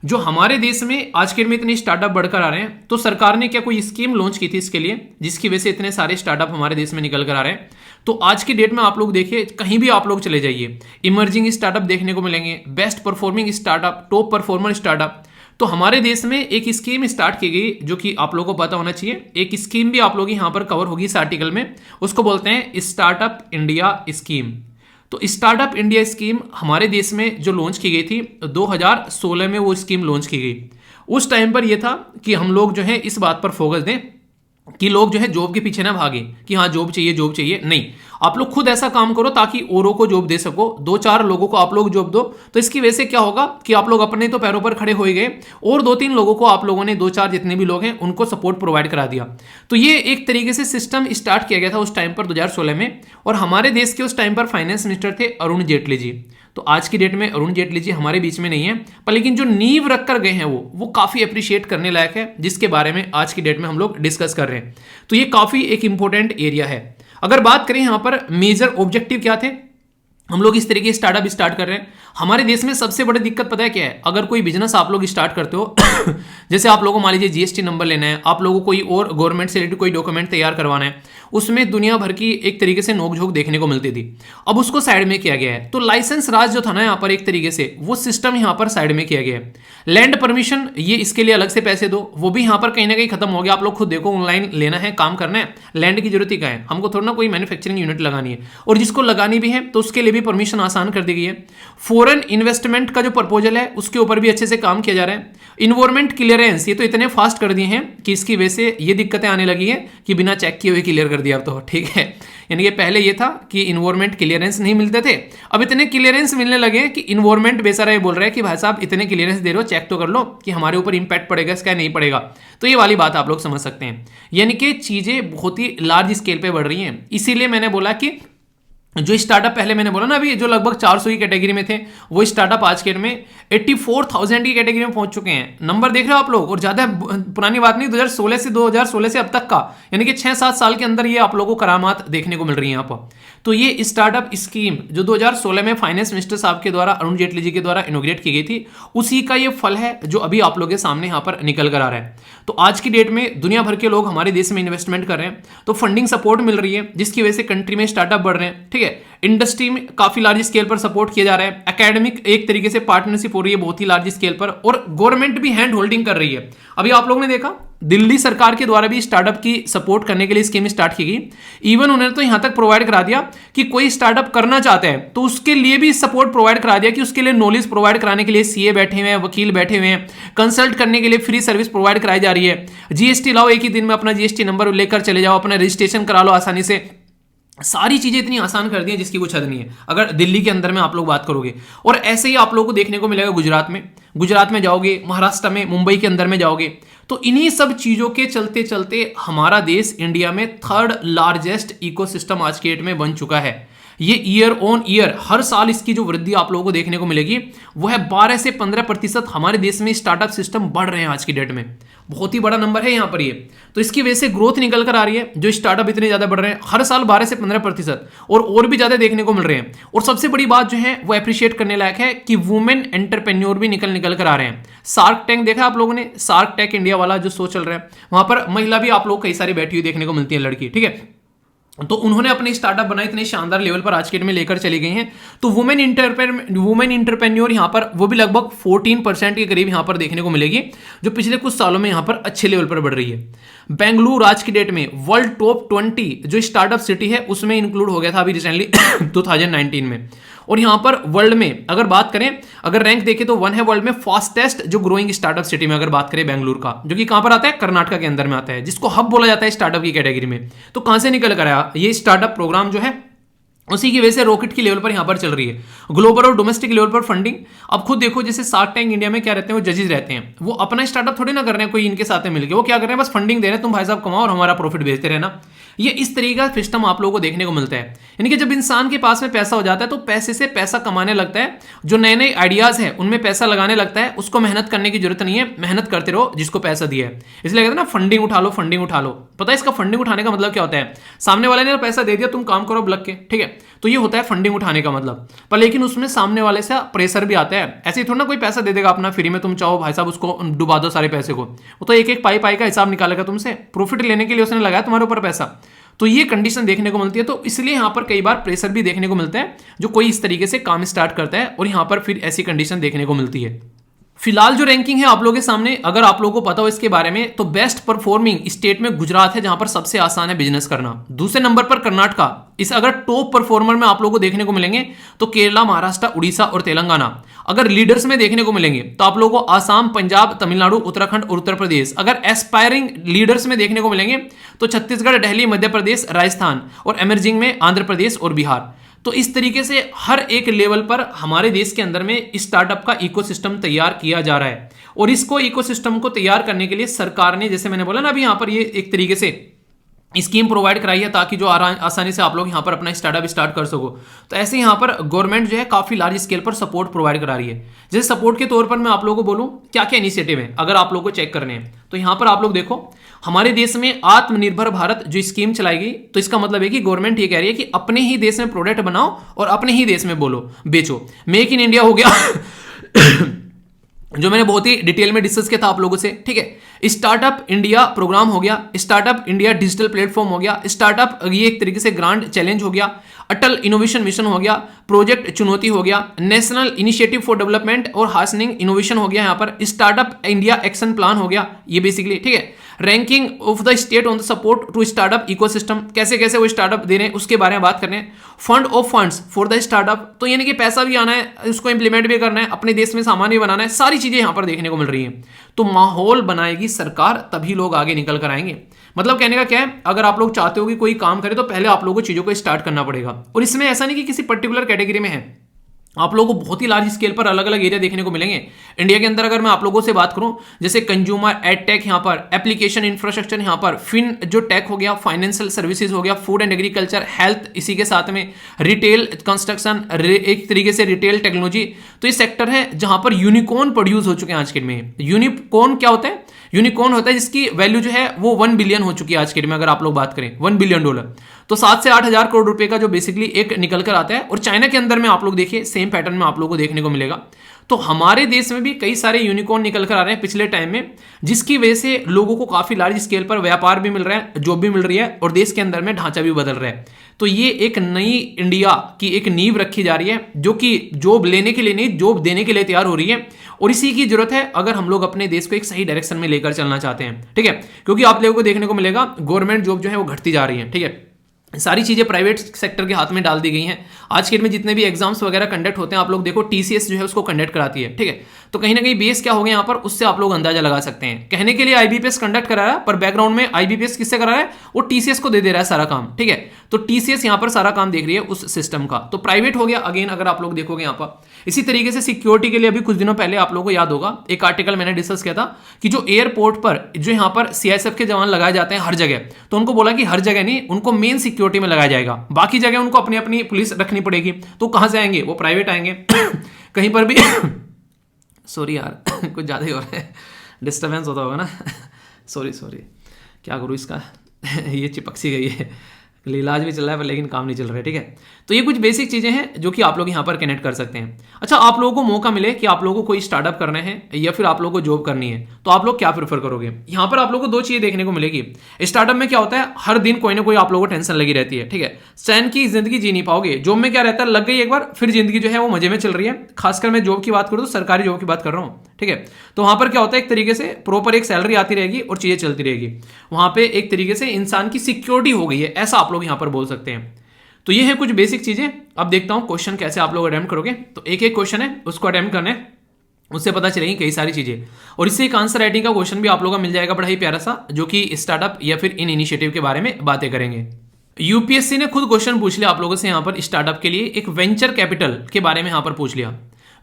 जो हमारे देश में आज के दिन में इतने स्टार्टअप बढ़कर आ रहे हैं, तो सरकार ने क्या कोई स्कीम लॉन्च की थी इसके लिए, जिसकी वजह से इतने सारे स्टार्टअप हमारे देश में निकल कर आ रहे हैं। तो आज की डेट में आप लोग देखिए, कहीं भी आप लोग चले जाइए, इमर्जिंग स्टार्टअप देखने को मिलेंगे, best performing startup, top performer startup. तो हमारे देश में एक स्कीम स्टार्ट की गई जो कि आप लोगों को पता होना चाहिए। एक स्कीम भी आप लोग यहाँ पर कवर होगी इस आर्टिकल में, उसको बोलते हैं स्टार्टअप इंडिया स्कीम। तो स्टार्टअप इंडिया स्कीम हमारे देश में जो लॉन्च की गई थी 2016 में वो स्कीम लॉन्च की गई। उस टाइम पर यह था कि हम लोग जो है इस बात पर फोकस दें कि लोग जो है जॉब के पीछे ना भागे कि हाँ जॉब चाहिए जॉब चाहिए, नहीं, आप लोग खुद ऐसा काम करो ताकि औरों को जॉब दे सको, 2-4 लोगों को आप लोग जॉब दो। तो इसकी वजह से क्या होगा कि आप लोग अपने तो पैरों पर खड़े हो ही गए और 2-3 लोगों को आप लोगों ने, 2-4 जितने भी लोग हैं उनको सपोर्ट प्रोवाइड करा दिया। तो ये एक तरीके से सिस्टम स्टार्ट किया गया था उस टाइम पर 2016 में। और हमारे देश के उस टाइम पर फाइनेंस मिनिस्टर थे अरुण जेटली जी। तो आज की डेट में अरुण जेटली जी हमारे बीच में नहीं है, पर लेकिन जो नींव रख कर गए हैं वो काफी अप्रिशिएट करने लायक है, जिसके बारे में आज की डेट में हम लोग डिस्कस कर रहे हैं। तो ये काफी एक इंपॉर्टेंट एरिया है। अगर बात करें यहां पर मेजर ऑब्जेक्टिव क्या थे, हम लोग इस तरीके स्टार्टअप स्टार्ट कर रहे हैं। हमारे देश में सबसे बड़ी दिक्कत पता है क्या है, अगर कोई बिजनेस आप लोग स्टार्ट करते हो जैसे आप लोगों को मान लीजिए जीएसटी नंबर लेना है, आप लोगों को कोई और गवर्नमेंट से रिलेटेड कोई डॉक्यूमेंट तैयार करवाना है, उसमें दुनिया भर की एक तरीके से नोकझोंक देखने को मिलती थी। अब उसको साइड में किया गया है। तो लाइसेंस राज जो था ना यहाँ पर एक तरीके से वो सिस्टम यहाँ पर साइड में किया गया है। लैंड परमिशन ये इसके लिए अलग से पैसे दो, वो भी यहाँ पर कहीं ना कहीं खत्म हो गया। आप लोग खुद देखो, ऑनलाइन लेना है, काम करना है, लैंड की जरूरत ही क्या है, हमको थोड़ा ना कोई मैन्युफैक्चरिंग यूनिट लगानी है, और जिसको लगानी भी है तो उसके लिए भी परमिशन आसान कर दी गई है। फॉरेन इन्वेस्टमेंट का जो प्रपोजल है उसके ऊपर भी अच्छे से काम किया जा रहा है। इन्वायरमेंट क्लियरेंस ये तो इतने फास्ट कर दिए हैं कि इसकी वजह से ये दिक्कतें आने लगी है कि बिना चेक किए हुए क्लियर कर दिया अब तो, ठीक है। यानी कि पहले ये था कि इन्वायरमेंट क्लियरेंस नहीं मिलते थे, अब इतने क्लियरेंस मिलने लगे कि इन्वायरमेंट बेचारा ये बोल रहा है कि भाई साहब इतने क्लियरेंस दे रहे हो, चेक तो कर लो कि हमारे ऊपर इंपैक्ट पड़ेगा इसका नहीं पड़ेगा। तो ये वाली बात आप लोग समझ सकते हैं, यानी कि चीजें बहुत ही लार्ज स्केल पे बढ़ रही हैं। इसीलिए मैंने बोला कि जो स्टार्टअप पहले मैंने बोला ना अभी, जो लगभग 400 की कैटेगरी में थे, वो स्टार्टअप आज के डेट में 84,000 की कैटेगरी में पहुंच चुके हैं। नंबर देख रहे हो आप लोग, और ज्यादा पुरानी बात नहीं, 2016 से अब तक का, यानी कि 6-7 साल के अंदर ये आप लोगों को करामात देखने को मिल रही है यहाँ पर। तो ये स्टार्टअप स्कीम जो 2016 में फाइनेंस मिनिस्टर साहब के द्वारा, अरुण जेटली जी के द्वारा इनोग्रेट की गई थी, उसी का ये फल है जो अभी आप लोगों के सामने यहाँ पर निकल कर आ रहा है। तो आज की डेट में दुनिया भर के लोग हमारे देश में इन्वेस्टमेंट कर रहे हैं, तो फंडिंग सपोर्ट मिल रही है, जिसकी वजह से कंट्री में स्टार्टअप बढ़ रहे हैं, ठीक है। इंडस्ट्री में काफी लार्ज स्केल पर सपोर्ट किया जा रहा है। एकेडमिक एक तरीके से पार्टनरशिप हो रही है बहुत ही लार्ज स्केल पर, और गवर्नमेंट भी हैंड होल्डिंग कर रही है। अभी आप लोगों ने देखा दिल्ली सरकार के द्वारा भी स्टार्टअप की सपोर्ट करने के लिए स्कीम स्टार्ट की गई। इवन उन्होंने तो यहां तक प्रोवाइड करा दिया कि कोई स्टार्टअप करना चाहता है तो उसके लिए भी सपोर्ट प्रोवाइड करा दिया, कि उसके लिए नॉलेज प्रोवाइड कराने के लिए सीए बैठे हुए हैं, वकील बैठे हुए हैं, कंसल्ट करने के लिए फ्री सर्विस प्रोवाइड कराई जा रही है। जीएसटी लाओ, एक ही दिन में अपना जीएसटी नंबर लेकर चले जाओ, अपना रजिस्ट्रेशन करा लो आसानी से। सारी चीजें इतनी आसान कर दी हैं जिसकी कुछ हद नहीं है अगर दिल्ली के अंदर में आप लोग बात करोगे। और ऐसे ही आप लोगों को देखने को मिलेगा गुजरात में जाओगे, महाराष्ट्र में, मुंबई के अंदर में जाओगे, तो इन्हीं सब चीजों के चलते चलते हमारा देश इंडिया में 3rd लार्जेस्ट इकोसिस्टम आज की डेट में बन चुका है। ये ईयर ऑन ईयर हर साल इसकी जो वृद्धि आप लोगों को देखने को मिलेगी वो है 12 से 15% हमारे देश में स्टार्टअप सिस्टम बढ़ रहे हैं आज की डेट में। बहुत ही बड़ा नंबर है यहाँ पर ये। तो इसकी वजह से ग्रोथ निकल कर आ रही है, जो स्टार्टअप इतने ज्यादा बढ़ रहे हैं हर साल 12 से 15%, और भी ज्यादा देखने को मिल रहे हैं। और सबसे बड़ी बात जो है वो अप्रिशिएट करने लायक है कि वुमेन एंटरप्रेन्योर भी निकल कर आ रहे हैं। शार्क टैंक देखा आप लोगों ने, शार्क टैंक इंडिया वाला जो शो चल रहा है, वहां पर महिला भी आप लोग कई सारी बैठी हुई देखने को मिलती है, लड़की, ठीक है। तो उन्होंने अपनी स्टार्टअप बनाई, इतने शानदार लेवल पर आज के डेट में लेकर चली गई हैं। तो वुमेन इंटरप्रेन्योर यहाँ पर वो भी लगभग 14% के करीब यहाँ पर देखने को मिलेगी, जो पिछले कुछ सालों में यहाँ पर अच्छे लेवल पर बढ़ रही है। बेंगलुरु आज की डेट में वर्ल्ड टॉप 20 जो स्टार्टअप सिटी है उसमें इंक्लूड हो गया था अभी रिसेंटली 2019 में। और यहां पर वर्ल्ड में अगर बात करें, अगर रैंक देखें तो 1 है वर्ल्ड में फास्टेस्ट जो ग्रोइंग स्टार्टअप सिटी में अगर बात करें बेंगलुरु का, जो कि कहां पर आता है, कर्नाटक के अंदर में आता है, जिसको हब बोला जाता है स्टार्टअप की कैटेगरी में। तो कहां से निकल कर आया ये स्टार्टअप प्रोग्राम जो है, उसी की वजह से रॉकेट की लेवल पर यहां पर चल रही है। ग्लोबल और डोमेस्टिक लेवल पर फंडिंग, अब खुद देखो जैसे शार्क टैंक इंडिया में क्या रहते हैं, वो जजेस रहते हैं, वो अपना स्टार्टअप थोड़ी ना कर रहे हैं कोई इनके साथ में मिलकर, वो क्या कर रहे हैं, बस फंडिंग दे रहे हैं, तुम भाई साहब कमाओ और हमारा प्रॉफिट भेजते रहना। ये इस तरीके का सिस्टम आप लोगों को देखने को मिलता है। यानी कि जब इंसान के पास में पैसा हो जाता है तो पैसे से पैसा कमाने लगता है, जो नए नए आइडियाज है उनमें पैसा लगाने लगता है, उसको मेहनत करने की जरूरत नहीं है, मेहनत करते रहो जिसको पैसा दिया है। इसलिए कहते हैं ना फंडिंग उठा लो, फंडिंग उठा लो। पता है इसका फंडिंग उठाने का मतलब क्या होता है, सामने वाले ने पैसा दे दिया, तुम काम करो लग के, ठीक है, तो ये होता है फंडिंग उठाने का मतलब। पर लेकिन उसमें सामने वाले से प्रेशर भी आता है। ऐसे ही थोड़ा ना कोई पैसा दे देगा अपना फ्री में, तुम चाहो भाई साहब उसको डुबा दो सारे पैसे को, वो तो एक एक पाई का हिसाब निकालेगा तुमसे, प्रॉफिट लेने के लिए उसने लगाया तुम्हारे ऊपर पैसा। तो ये कंडीशन देखने को मिलती है। तो इसलिए यहां पर कई बार प्रेशर भी देखने को मिलता है, जो कोई इस तरीके से काम स्टार्ट करता है और यहां पर फिर ऐसी कंडीशन देखने को मिलती है। फिलहाल जो रैंकिंग है आप लोगों के सामने, अगर आप लोगों को पता हो इसके बारे में, तो बेस्ट परफॉर्मिंग स्टेट में गुजरात है, जहां पर सबसे आसान है बिजनेस करना। दूसरे नंबर पर कर्नाटका। इस अगर टॉप परफॉर्मर में आप लोगों को देखने को मिलेंगे तो केरला, महाराष्ट्र, उड़ीसा और तेलंगाना। अगर लीडर्स में देखने को मिलेंगे तो आप लोगों को आसाम, पंजाब, तमिलनाडु, उत्तराखंड और उत्तर प्रदेश। अगर एस्पायरिंग लीडर्स में देखने को मिलेंगे तो छत्तीसगढ़, दिल्ली, मध्य प्रदेश, राजस्थान, और एमर्जिंग में आंध्र प्रदेश और बिहार। तो इस तरीके से हर एक लेवल पर हमारे देश के अंदर में स्टार्टअप का इकोसिस्टम तैयार किया जा रहा है। और इसको इकोसिस्टम को तैयार करने के लिए सरकार ने, जैसे मैंने बोला ना अभी, यहां पर ये एक तरीके से स्कीम प्रोवाइड कराई है ताकि जो आसानी से आप लोग यहाँ पर अपना स्टार्टअप स्टार्ट कर सको। तो ऐसे यहाँ पर गवर्नमेंट जो है काफी लार्ज स्केल पर सपोर्ट प्रोवाइड करा रही है। जैसे सपोर्ट के तौर पर मैं आप लोगों को बोलूँ क्या क्या इनिशिएटिव है, अगर आप लोगों को चेक करने हैं तो यहाँ पर आप लोग देखो, हमारे देश में आत्मनिर्भर भारत जो स्कीम चलाई गई, तो इसका मतलब है कि गवर्नमेंट ये कह रही है कि अपने ही देश में प्रोडक्ट बनाओ और अपने ही देश में बेचो। मेक इन इंडिया हो गया जो मैंने बहुत ही डिटेल में डिस्कस किया था आप लोगों से, ठीक है। स्टार्टअप इंडिया प्रोग्राम हो गया, स्टार्टअप इंडिया डिजिटल प्लेटफॉर्म हो गया, स्टार्टअप ये एक तरीके से ग्रांड चैलेंज हो गया, अटल इनोवेशन मिशन हो गया, प्रोजेक्ट चुनौती हो गया, नेशनल इनिशिएटिव फॉर डेवलपमेंट और हार्सनिंग इनोवेशन हो गया, यहाँ पर स्टार्टअप इंडिया एक्शन प्लान हो गया, ये बेसिकली, ठीक है। Ranking of the state on the support to startup ecosystem, कैसे कैसे वो स्टार्टअप दे रहे हैं उसके बारे में बात करने हैं। Fund of funds for the startup, तो यानी कि पैसा भी आना है, उसको इंप्लीमेंट भी करना है, अपने देश में सामान भी बनाना है, सारी चीजें यहां पर देखने को मिल रही हैं। तो माहौल बनाएगी सरकार, तभी लोग आगे निकल कर आएंगे। मतलब कहने का क्या है, अगर आप लोग चाहते हो कि कोई काम करे तो पहले आप लोगों को चीजों को स्टार्ट करना पड़ेगा। और इसमें ऐसा नहीं कि किसी पर्टिकुलर कैटेगरी में है, आप लोगों को बहुत ही लार्ज स्केल पर अलग अलग एरिया देखने को मिलेंगे। इंडिया के अंदर अगर मैं आप लोगों से बात करूं, जैसे कंज्यूमर एड टेक यहाँ पर, एप्लीकेशन इंफ्रास्ट्रक्चर यहाँ पर, फिन जो टेक हो गया, फाइनेंशियल सर्विसेज हो गया, फूड एंड एग्रीकल्चर, हेल्थ, इसी के साथ में रिटेल, कंस्ट्रक्शन, एक तरीके से रिटेल टेक्नोलॉजी। तो ये सेक्टर है जहां पर यूनिकॉर्न प्रोड्यूस हो चुके हैं आज के में। यूनिकॉर्न क्या होता है? यूनिकॉर्न होता है जिसकी वैल्यू जो है वो 1 बिलियन हो चुकी है आज के में, अगर आप लोग बात करें $1 बिलियन, तो 7 से 8 हजार करोड़ रुपए का जो बेसिकली एक निकल कर आता है। और चाइना के अंदर में आप लोग देखिए सेम पैटर्न में आप लोगों को देखने को मिलेगा। तो हमारे देश में भी कई सारे यूनिकॉर्न निकल कर आ रहे हैं पिछले टाइम में, जिसकी वजह से लोगों को काफी लार्ज स्केल पर व्यापार भी मिल रहा है, जॉब भी मिल रही है और देश के अंदर में ढांचा भी बदल रहा है। तो ये एक नई इंडिया की एक नींव रखी जा रही है, जो कि जॉब लेने के लिए नहीं, जॉब देने के लिए तैयार हो रही है। और इसी की जरूरत है अगर हम लोग अपने देश को एक सही डायरेक्शन में लेकर चलना चाहते हैं, ठीक है। क्योंकि आप लोगों को देखने को मिलेगा गवर्नमेंट जॉब जो है वो घटती जा रही है, ठीक है। सारी चीजें प्राइवेट सेक्टर के हाथ में डाल दी गई हैं। आज के डेट में जितने भी एग्जाम्स वगैरह कंडक्ट होते हैं, आप लोग देखो टीसीएस जो है उसको कंडक्ट कराती है, ठीक है। तो कहीं ना कहीं बेस क्या हो गया यहाँ पर, उससे आप लोग अंदाजा लगा सकते हैं। कहने के लिए आईबीपीएस कंडक्ट करा रहा है, पर बैकग्राउंड में आईबीपीएस किससे करा रहा है, वो टीसीएस को दे रहा है सारा काम, ठीक है। तो टीसीएस यहाँ पर सारा काम देख रही है उस सिस्टम का। तो प्राइवेट हो गया अगेन, अगर आप लोग देखोगे यहाँ पर। इसी तरीके से सिक्योरिटी के लिए अभी कुछ दिनों पहले आप लोगों को याद होगा एक आर्टिकल मैंने डिस्कस किया था कि जो एयरपोर्ट पर जो यहाँ पर सीआईएसएफ के जवान लगाए जाते हैं हर जगह, तो उनको बोला कि हर जगह नहीं, उनको मेन सिक्योरिटी में लगाया जाएगा, बाकी जगह उनको अपनी अपनी पुलिस रखनी पड़ेगी। तो कहां से आएंगे, वो प्राइवेट आएंगे कहीं पर भी सॉरी यार कुछ ज्यादा ही हो रहा है, डिस्टर्बेंस होता होगा ना सॉरी क्या करूँ इसका ये चिपक सी गई है, इलाज भी चल रहा है पर लेकिन काम नहीं चल रहा है, ठीक है। तो ये कुछ बेसिक चीजें हैं जो कि आप लोग यहाँ पर कनेक्ट कर सकते हैं। अच्छा, आप लोगों को मौका मिले कि आप लोगों को कोई स्टार्टअप करना है या फिर आप लोगों को जॉब करनी है, तो आप लोग क्या प्रेफर करोगे? यहाँ पर आप लोगों को दो चीजें देखने को मिलेगी। स्टार्टअप में क्या होता है, हर दिन कोई ना कोई आप लोगों को टेंशन लगी रहती है, ठीक है। चैन की जिंदगी जी नहीं पाओगे। जॉब में क्या रहता है, लग गई एक बार फिर जिंदगी जो है वो मजे में चल रही है। खासकर मैं जॉब की बात करूँ तो सरकारी जॉब की बात कर रहा हूँ, ठीक है। तो वहां पर क्या होता है, एक तरीके से प्रॉपर एक सैलरी आती रहेगी और चीजें चलती रहेगी। वहां पे एक तरीके से इंसान की सिक्योरिटी हो गई है, ऐसा आप लोग यहाँ पर बोल सकते हैं। तो ये है कुछ बेसिक चीजें। अब देखता हूं क्वेश्चन कैसे आप लोग अटेम्प्ट करोगे। तो एक एक क्वेश्चन है उसको अटेम्प्ट करना है, उससे पता चलेगी कई सारी चीजें। और इससे एक आंसर राइटिंग का क्वेश्चन भी आप लोगों को मिल जाएगा, बड़ा ही प्यारा सा, जो कि स्टार्टअप या फिर इन इनिशिएटिव के बारे में बातें करेंगे। यूपीएससी ने खुद क्वेश्चन पूछ लिया आप लोगों से यहाँ पर स्टार्टअप के लिए, एक वेंचर कैपिटल के बारे में यहाँ पर पूछ लिया।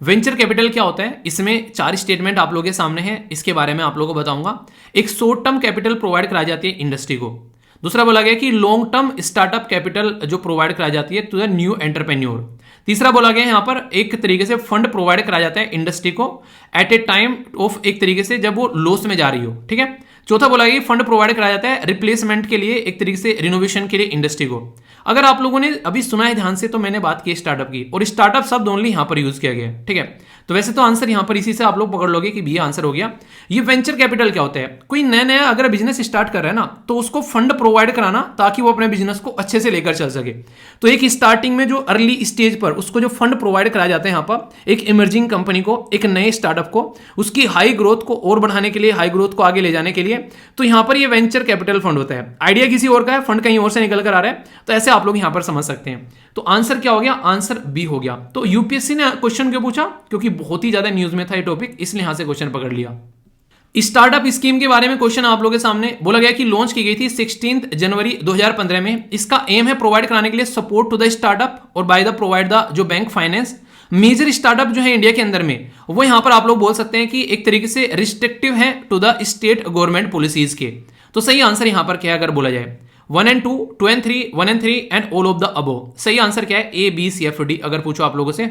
वेंचर कैपिटल क्या होता है, इसमें 4 स्टेटमेंट आप लोगों के सामने है, इसके बारे में आप लोगों को बताऊंगा। एक शॉर्ट टर्म कैपिटल प्रोवाइड कराई जाती है इंडस्ट्री को। दूसरा बोला गया कि लॉन्ग टर्म स्टार्टअप कैपिटल जो प्रोवाइड कराई जाती है टू द न्यू एंटरप्रेन्योर। तीसरा बोला गया यहाँ पर एक तरीके से फंड प्रोवाइड कराया जाता है इंडस्ट्री को एट ए टाइम ऑफ, एक तरीके से जब वो लॉस में जा रही हो, ठीक है। चौथा बोला गया फंड प्रोवाइड कराया जाता है रिप्लेसमेंट के लिए, एक तरीके से रिनोवेशन के लिए इंडस्ट्री को। अगर आप लोगों ने अभी सुना है ध्यान से तो मैंने बात की स्टार्टअप की, और स्टार्टअप शब्द ओनली यहां पर यूज किया गया है, ठीक है। तो वैसे तो आंसर यहां पर इसी से आप लोग पकड़ लोगे कि बी आंसर हो गया। ये वेंचर कैपिटल क्या होता है? कोई नया नया अगर बिजनेस स्टार्ट कर रहा है ना, तो उसको फंड प्रोवाइड कराना ताकि वो अपने बिजनेस को अच्छे से लेकर चल सके। तो एक स्टार्टिंग में जो अर्ली स्टेज पर उसको जो फंड प्रोवाइड कराया जाता है यहाँ पर एक इमर्जिंग कंपनी को, एक नए स्टार्टअप को, उसकी हाई ग्रोथ को और बढ़ाने के लिए, हाई ग्रोथ को आगे ले जाने के लिए, तो यहां पर ये वेंचर कैपिटल फंड होता है। आइडिया किसी और का है, फंड कहीं और से निकल कर आ रहा है, तो ऐसे आप लोग यहां पर समझ सकते हैं। तो आंसर क्या हो गया? आंसर बी हो गया। तो यूपीएससी ने क्वेश्चन क्यों पूछा? क्योंकि बहुत ही ज्यादा न्यूज में था ये टॉपिक, इसलिए यहां से क्वेश्चन पकड़ लिया। स्टार्टअप स्कीम के बारे में क्वेश्चन आप लोगों के सामने बोला गया कि लॉन्च की गई थी 16 जनवरी 2015 में। इसका एम है प्रोवाइड कराने के लिए सपोर्ट टू द स्टार्टअप और बाय द प्रोवाइड द जो बैंक फाइनेंस। मेजर स्टार्टअप जो है इंडिया के अंदर में, वो यहां पर आप लोग बोल सकते हैं कि एक तरीके से रिस्ट्रिक्टिव है to the state government policies के। तो सही आंसर यहां पर क्या है अगर बोला जाए? 1 and 2, 2 and 3, 1 and 3 and all of the above. सही आंसर क्या है? A B C F D अगर पूछो आप लोगों से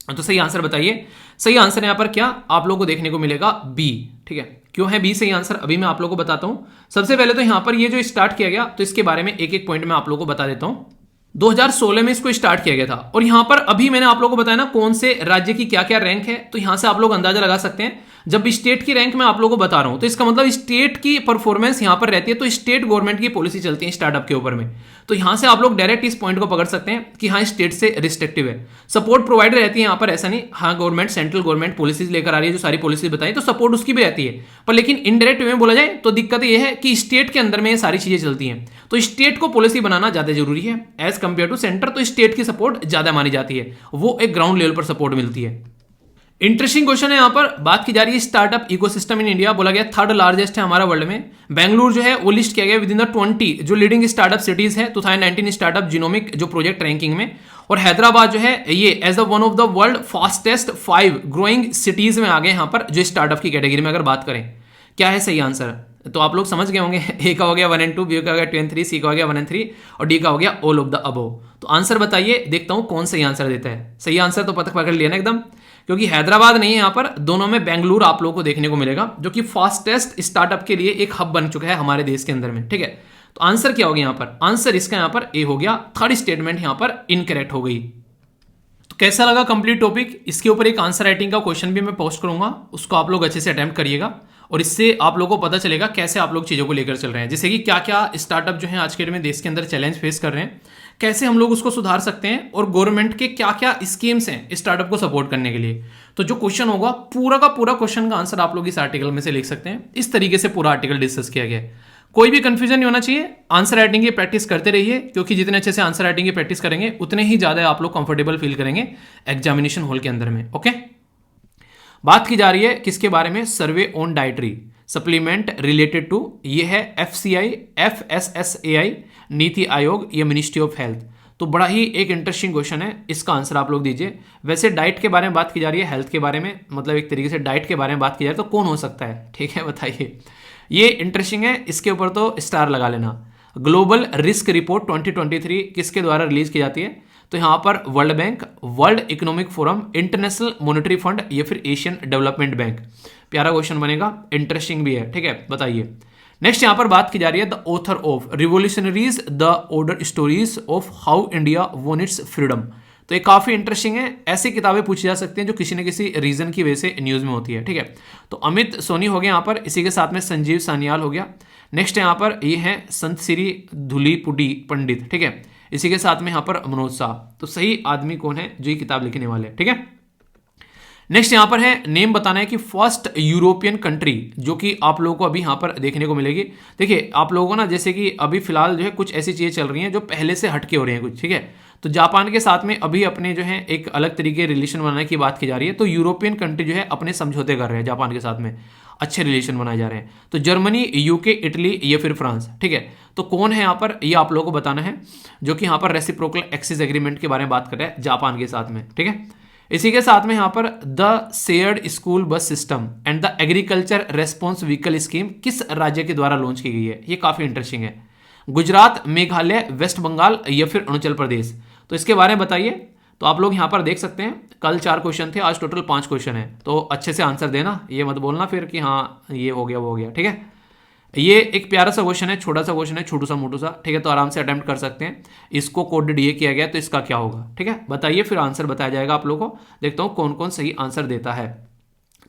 तो सही आंसर बताइए। सही आंसर यहां पर क्या आप लोगों को देखने को मिलेगा? बी, ठीक है। क्यों है बी सही आंसर अभी मैं आप लोगों को बताता हूं। सबसे पहले तो यहां पर ये जो स्टार्ट किया गया, तो इसके बारे में एक एक पॉइंट मैं आप लोगों को बता देता हूं। 2016 में इसको स्टार्ट किया गया था, और यहां पर अभी मैंने आप लोगों को बताया ना कौन से राज्य की क्या क्या रैंक है, तो यहां से आप लोग अंदाजा लगा सकते हैं। जब स्टेट की रैंक मैं आप लोगों को बता रहा हूं, तो इसका मतलब स्टेट की परफॉर्मेंस यहां पर रहती है, तो स्टेट गवर्नमेंट की पॉलिसी चलती है स्टार्टअप के ऊपर में। तो यहां से आप लोग डायरेक्ट इस पॉइंट को पकड़ सकते हैं कि हाँ स्टेट से रिस्ट्रिक्टिव है। सपोर्ट प्रोवाइड रहती है यहां पर, ऐसा नहीं हाँ गवर्नमेंट सेंट्रल गवर्नमेंट पॉलिसीज लेकर आ रही है, जो सारी पॉलिसी बताई तो सपोर्ट उसकी भी रहती है, पर लेकिन इनडायरेक्ट वे में बोला जाए तो दिक्कत यह है कि स्टेट के अंदर में ये सारी चीजें चलती हैं, तो स्टेट को पॉलिसी बनाना ज्यादा जरूरी है एज कंपेयर टू सेंटर। तो स्टेट की सपोर्ट ज्यादा मानी जाती है, वो एक ग्राउंड लेवल पर सपोर्ट मिलती है। इंटरेस्टिंग क्वेश्चन है, यहां पर बात की जा रही है स्टार्टअप इकोसिस्टम इन इंडिया। बोला गया थर्ड लार्जेस्ट है हमारा वर्ल्ड में। बेंगलुरु जो है वो लिस्ट किया गया विद इन द 20 जो लीडिंग स्टार्टअप सिटीज है 2019 स्टार्टअप जीनोमिक जो प्रोजेक्ट रैंकिंग में। और हैदराबाद जो है ये as the one of the world fastest 5 growing cities में आ गए यहां पर, जो स्टार्टअप की कैटेगरी में अगर बात करें। क्या है सही आंसर? तो आप लोग समझ गए होंगे, ए का हो गया 1 and 2, बी का हो गया 2 and 3, सी का हो गया 1 and 3 और डी का हो गया ऑल ऑफ द अबोव। तो आंसर बताइए, देखता हूं कौन सही आंसर देता है। सही आंसर तो पकड़ लिया ना एकदम, क्योंकि हैदराबाद नहीं है यहां पर, दोनों में बेंगलुरु आप लोगों को देखने को मिलेगा, जो कि फास्टेस्ट स्टार्टअप के लिए एक हब बन चुका है हमारे देश के अंदर में, ठीक है। तो आंसर क्या हो गया यहां पर? आंसर इसका यहां पर ए हो गया। थर्ड स्टेटमेंट यहां पर इनकरेक्ट हो गई। तो कैसा लगा कंप्लीट टॉपिक? इसके ऊपर एक आंसर राइटिंग का क्वेश्चन भी मैं पोस्ट करूंगा, उसको आप लोग अच्छे से अटेम्प्ट करिएगा, और इससे आप लोगों को पता चलेगा कैसे आप लोग चीज़ों को लेकर चल रहे हैं। जैसे कि क्या क्या स्टार्टअप जो है आज के डेट में देश के अंदर चैलेंज फेस कर रहे हैं, कैसे हम लोग उसको सुधार सकते हैं, और गवर्नमेंट के क्या क्या स्कीम्स हैं स्टार्टअप को सपोर्ट करने के लिए। तो जो क्वेश्चन होगा पूरा का पूरा क्वेश्चन का आंसर आप लोग इस आर्टिकल में से लिख सकते हैं। इस तरीके से पूरा आर्टिकल डिस्कस किया गया है। कोई भी कंफ्यूजन नहीं होना चाहिए। आंसर राइटिंग की प्रैक्टिस करते रहिए, क्योंकि जितने अच्छे से आंसर राइटिंग की प्रैक्टिस करेंगे उतने ही ज्यादा आप लोग कंफर्टेबल फील करेंगे एग्जामिनेशन हॉल के अंदर में। ओके, बात की जा रही है किसके बारे में? Survey on dietary supplement related to, ये है FCI, FSSAI, नीति आयोग, ये मिनिस्ट्री ऑफ हेल्थ। तो बड़ा ही एक इंटरेस्टिंग क्वेश्चन है, इसका आंसर आप लोग दीजिए। वैसे डाइट के बारे में बात की जा रही है, हेल्थ के बारे में, मतलब एक तरीके से डाइट के बारे में बात की जाए तो कौन हो सकता है? ठीक है, बताइए। ये इंटरेस्टिंग है, इसके ऊपर तो स्टार लगा लेना। ग्लोबल रिस्क रिपोर्ट 2023 किसके द्वारा रिलीज की जाती है? तो यहां पर world bank, world economic forum, international monetary fund, या फिर एशियन डेवलपमेंट बैंक। प्यारा क्वेश्चन बनेगा, इंटरेस्टिंग भी है, ठीक है, बताइए। नेक्स्ट यहां पर बात की जा रही है the author of revolutionaries the order stories of how India won it's freedom. तो ये काफी इंटरेस्टिंग है। ऐसी किताबें पूछी जा सकती हैं जो किसी न किसी रीजन की वजह से न्यूज में होती है, ठीक है। तो अमित सोनी हो गया यहाँ पर, इसी के साथ में संजीव सान्याल हो गया। नेक्स्ट यहाँ पर ये है संत श्री धुलीपुडी पंडित, ठीक है, इसी के साथ में यहाँ पर मनोज शाह। तो सही आदमी कौन है जो ये किताब लिखने वाले, ठीक है। नेक्स्ट यहां पर है नेम बताना है कि फर्स्ट यूरोपियन कंट्री, जो कि आप लोगों को अभी यहां पर देखने को मिलेगी। देखिए आप लोगों को ना, जैसे कि अभी फिलहाल जो है कुछ ऐसी चीजें चल रही हैं जो पहले से हटके हो रही हैं कुछ, ठीक है। तो जापान के साथ में अभी अपने जो है एक अलग तरीके रिलेशन बनाने की बात की जा रही है। तो यूरोपियन कंट्री जो है अपने समझौते कर रहे हैं जापान के साथ में, अच्छे रिलेशन बनाए जा रहे हैं। तो जर्मनी, यूके, इटली या फिर फ्रांस, ठीक है। तो कौन है यहाँ पर, ये आप लोगों को बताना है, जो कि यहाँ पर रेसिप्रोकल एक्सेस एग्रीमेंट के बारे में बात कर रहे हैं जापान के साथ में, ठीक है। इसी के साथ में यहां पर the shared school bus system and the agriculture response vehicle scheme किस राज्य के द्वारा लॉन्च की गई है? ये काफी इंटरेस्टिंग है। गुजरात, मेघालय, वेस्ट बंगाल या फिर अरुणाचल प्रदेश। तो इसके बारे में बताइए। तो आप लोग यहां पर देख सकते हैं, कल 4 क्वेश्चन थे, आज टोटल 5 क्वेश्चन है। तो अच्छे से आंसर देना, ये मत बोलना फिर कि हाँ ये हो गया वो हो गया, ठीक है। ये एक प्यारा सा क्वेश्चन है, छोटा सा क्वेश्चन है, छोटू सा मोटू सा, ठीक है, तो आराम से अटेम्प्ट कर सकते हैं। इसको कोडेड ये किया गया, तो इसका क्या होगा, ठीक है, बताइए, फिर आंसर बताया जाएगा आप लोगों को। देखता हूँ कौन कौन सही आंसर देता है।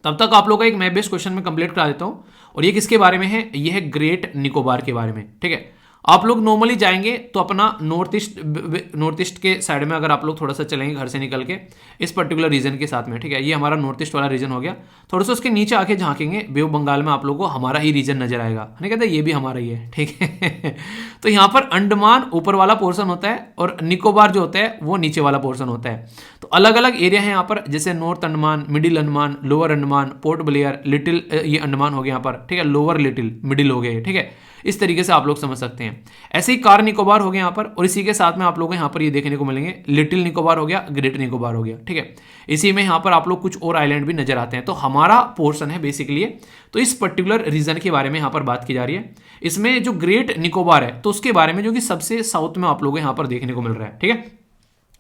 तब तक आप लोग का एक मैप बेस्ड क्वेश्चन में कंप्लीट करा देता हूँ। और ये किसके बारे में है, ये है ग्रेट निकोबार के बारे में, ठीक है। आप लोग नॉर्मली जाएंगे तो अपना नॉर्थ ईस्ट के साइड में अगर आप लोग थोड़ा सा चलेंगे घर से निकल के इस पर्टिकुलर रीजन के साथ में, ठीक है, ये हमारा नॉर्थ ईस्ट वाला रीजन हो गया। थोड़ा सा उसके नीचे आके झांकेंगे, बे ऑफ बंगाल में आप लोगों को हमारा ही रीजन नजर आएगा, नहीं कहते ये भी हमारा ही है, ठीक है। तो यहाँ पर अंडमान ऊपर वाला पोर्सन होता है और निकोबार जो होता है वो नीचे वाला पोर्सन होता है। तो अलग अलग एरिया है यहाँ पर, जैसे north Andaman, middle Andaman, lower Andaman, port Blair, little ये अंडमान हो गया यहाँ पर, ठीक है, लोअर लिटिल, मिडिल हो गए, ठीक है। इस तरीके से आप लोग समझ सकते हैं। ऐसे ही कार निकोबार हो गया यहाँ पर, और इसी के साथ में आप लोगों को यहाँ पर ये देखने को मिलेंगे, लिटिल निकोबार हो गया, ग्रेट निकोबार हो गया, ठीक है। इसी में यहाँ पर आप लोग कुछ और आइलैंड भी नजर आते हैं। तो हमारा पोर्शन है बेसिकली ये। तो इस पर्टिकुलर रीजन के बारे में यहाँ पर बात की जा रही है। इसमें जो ग्रेट निकोबार है तो उसके बारे में, जो कि सबसे साउथ में आप लोगों को यहाँ पर देखने को मिल रहा है, ठीक है।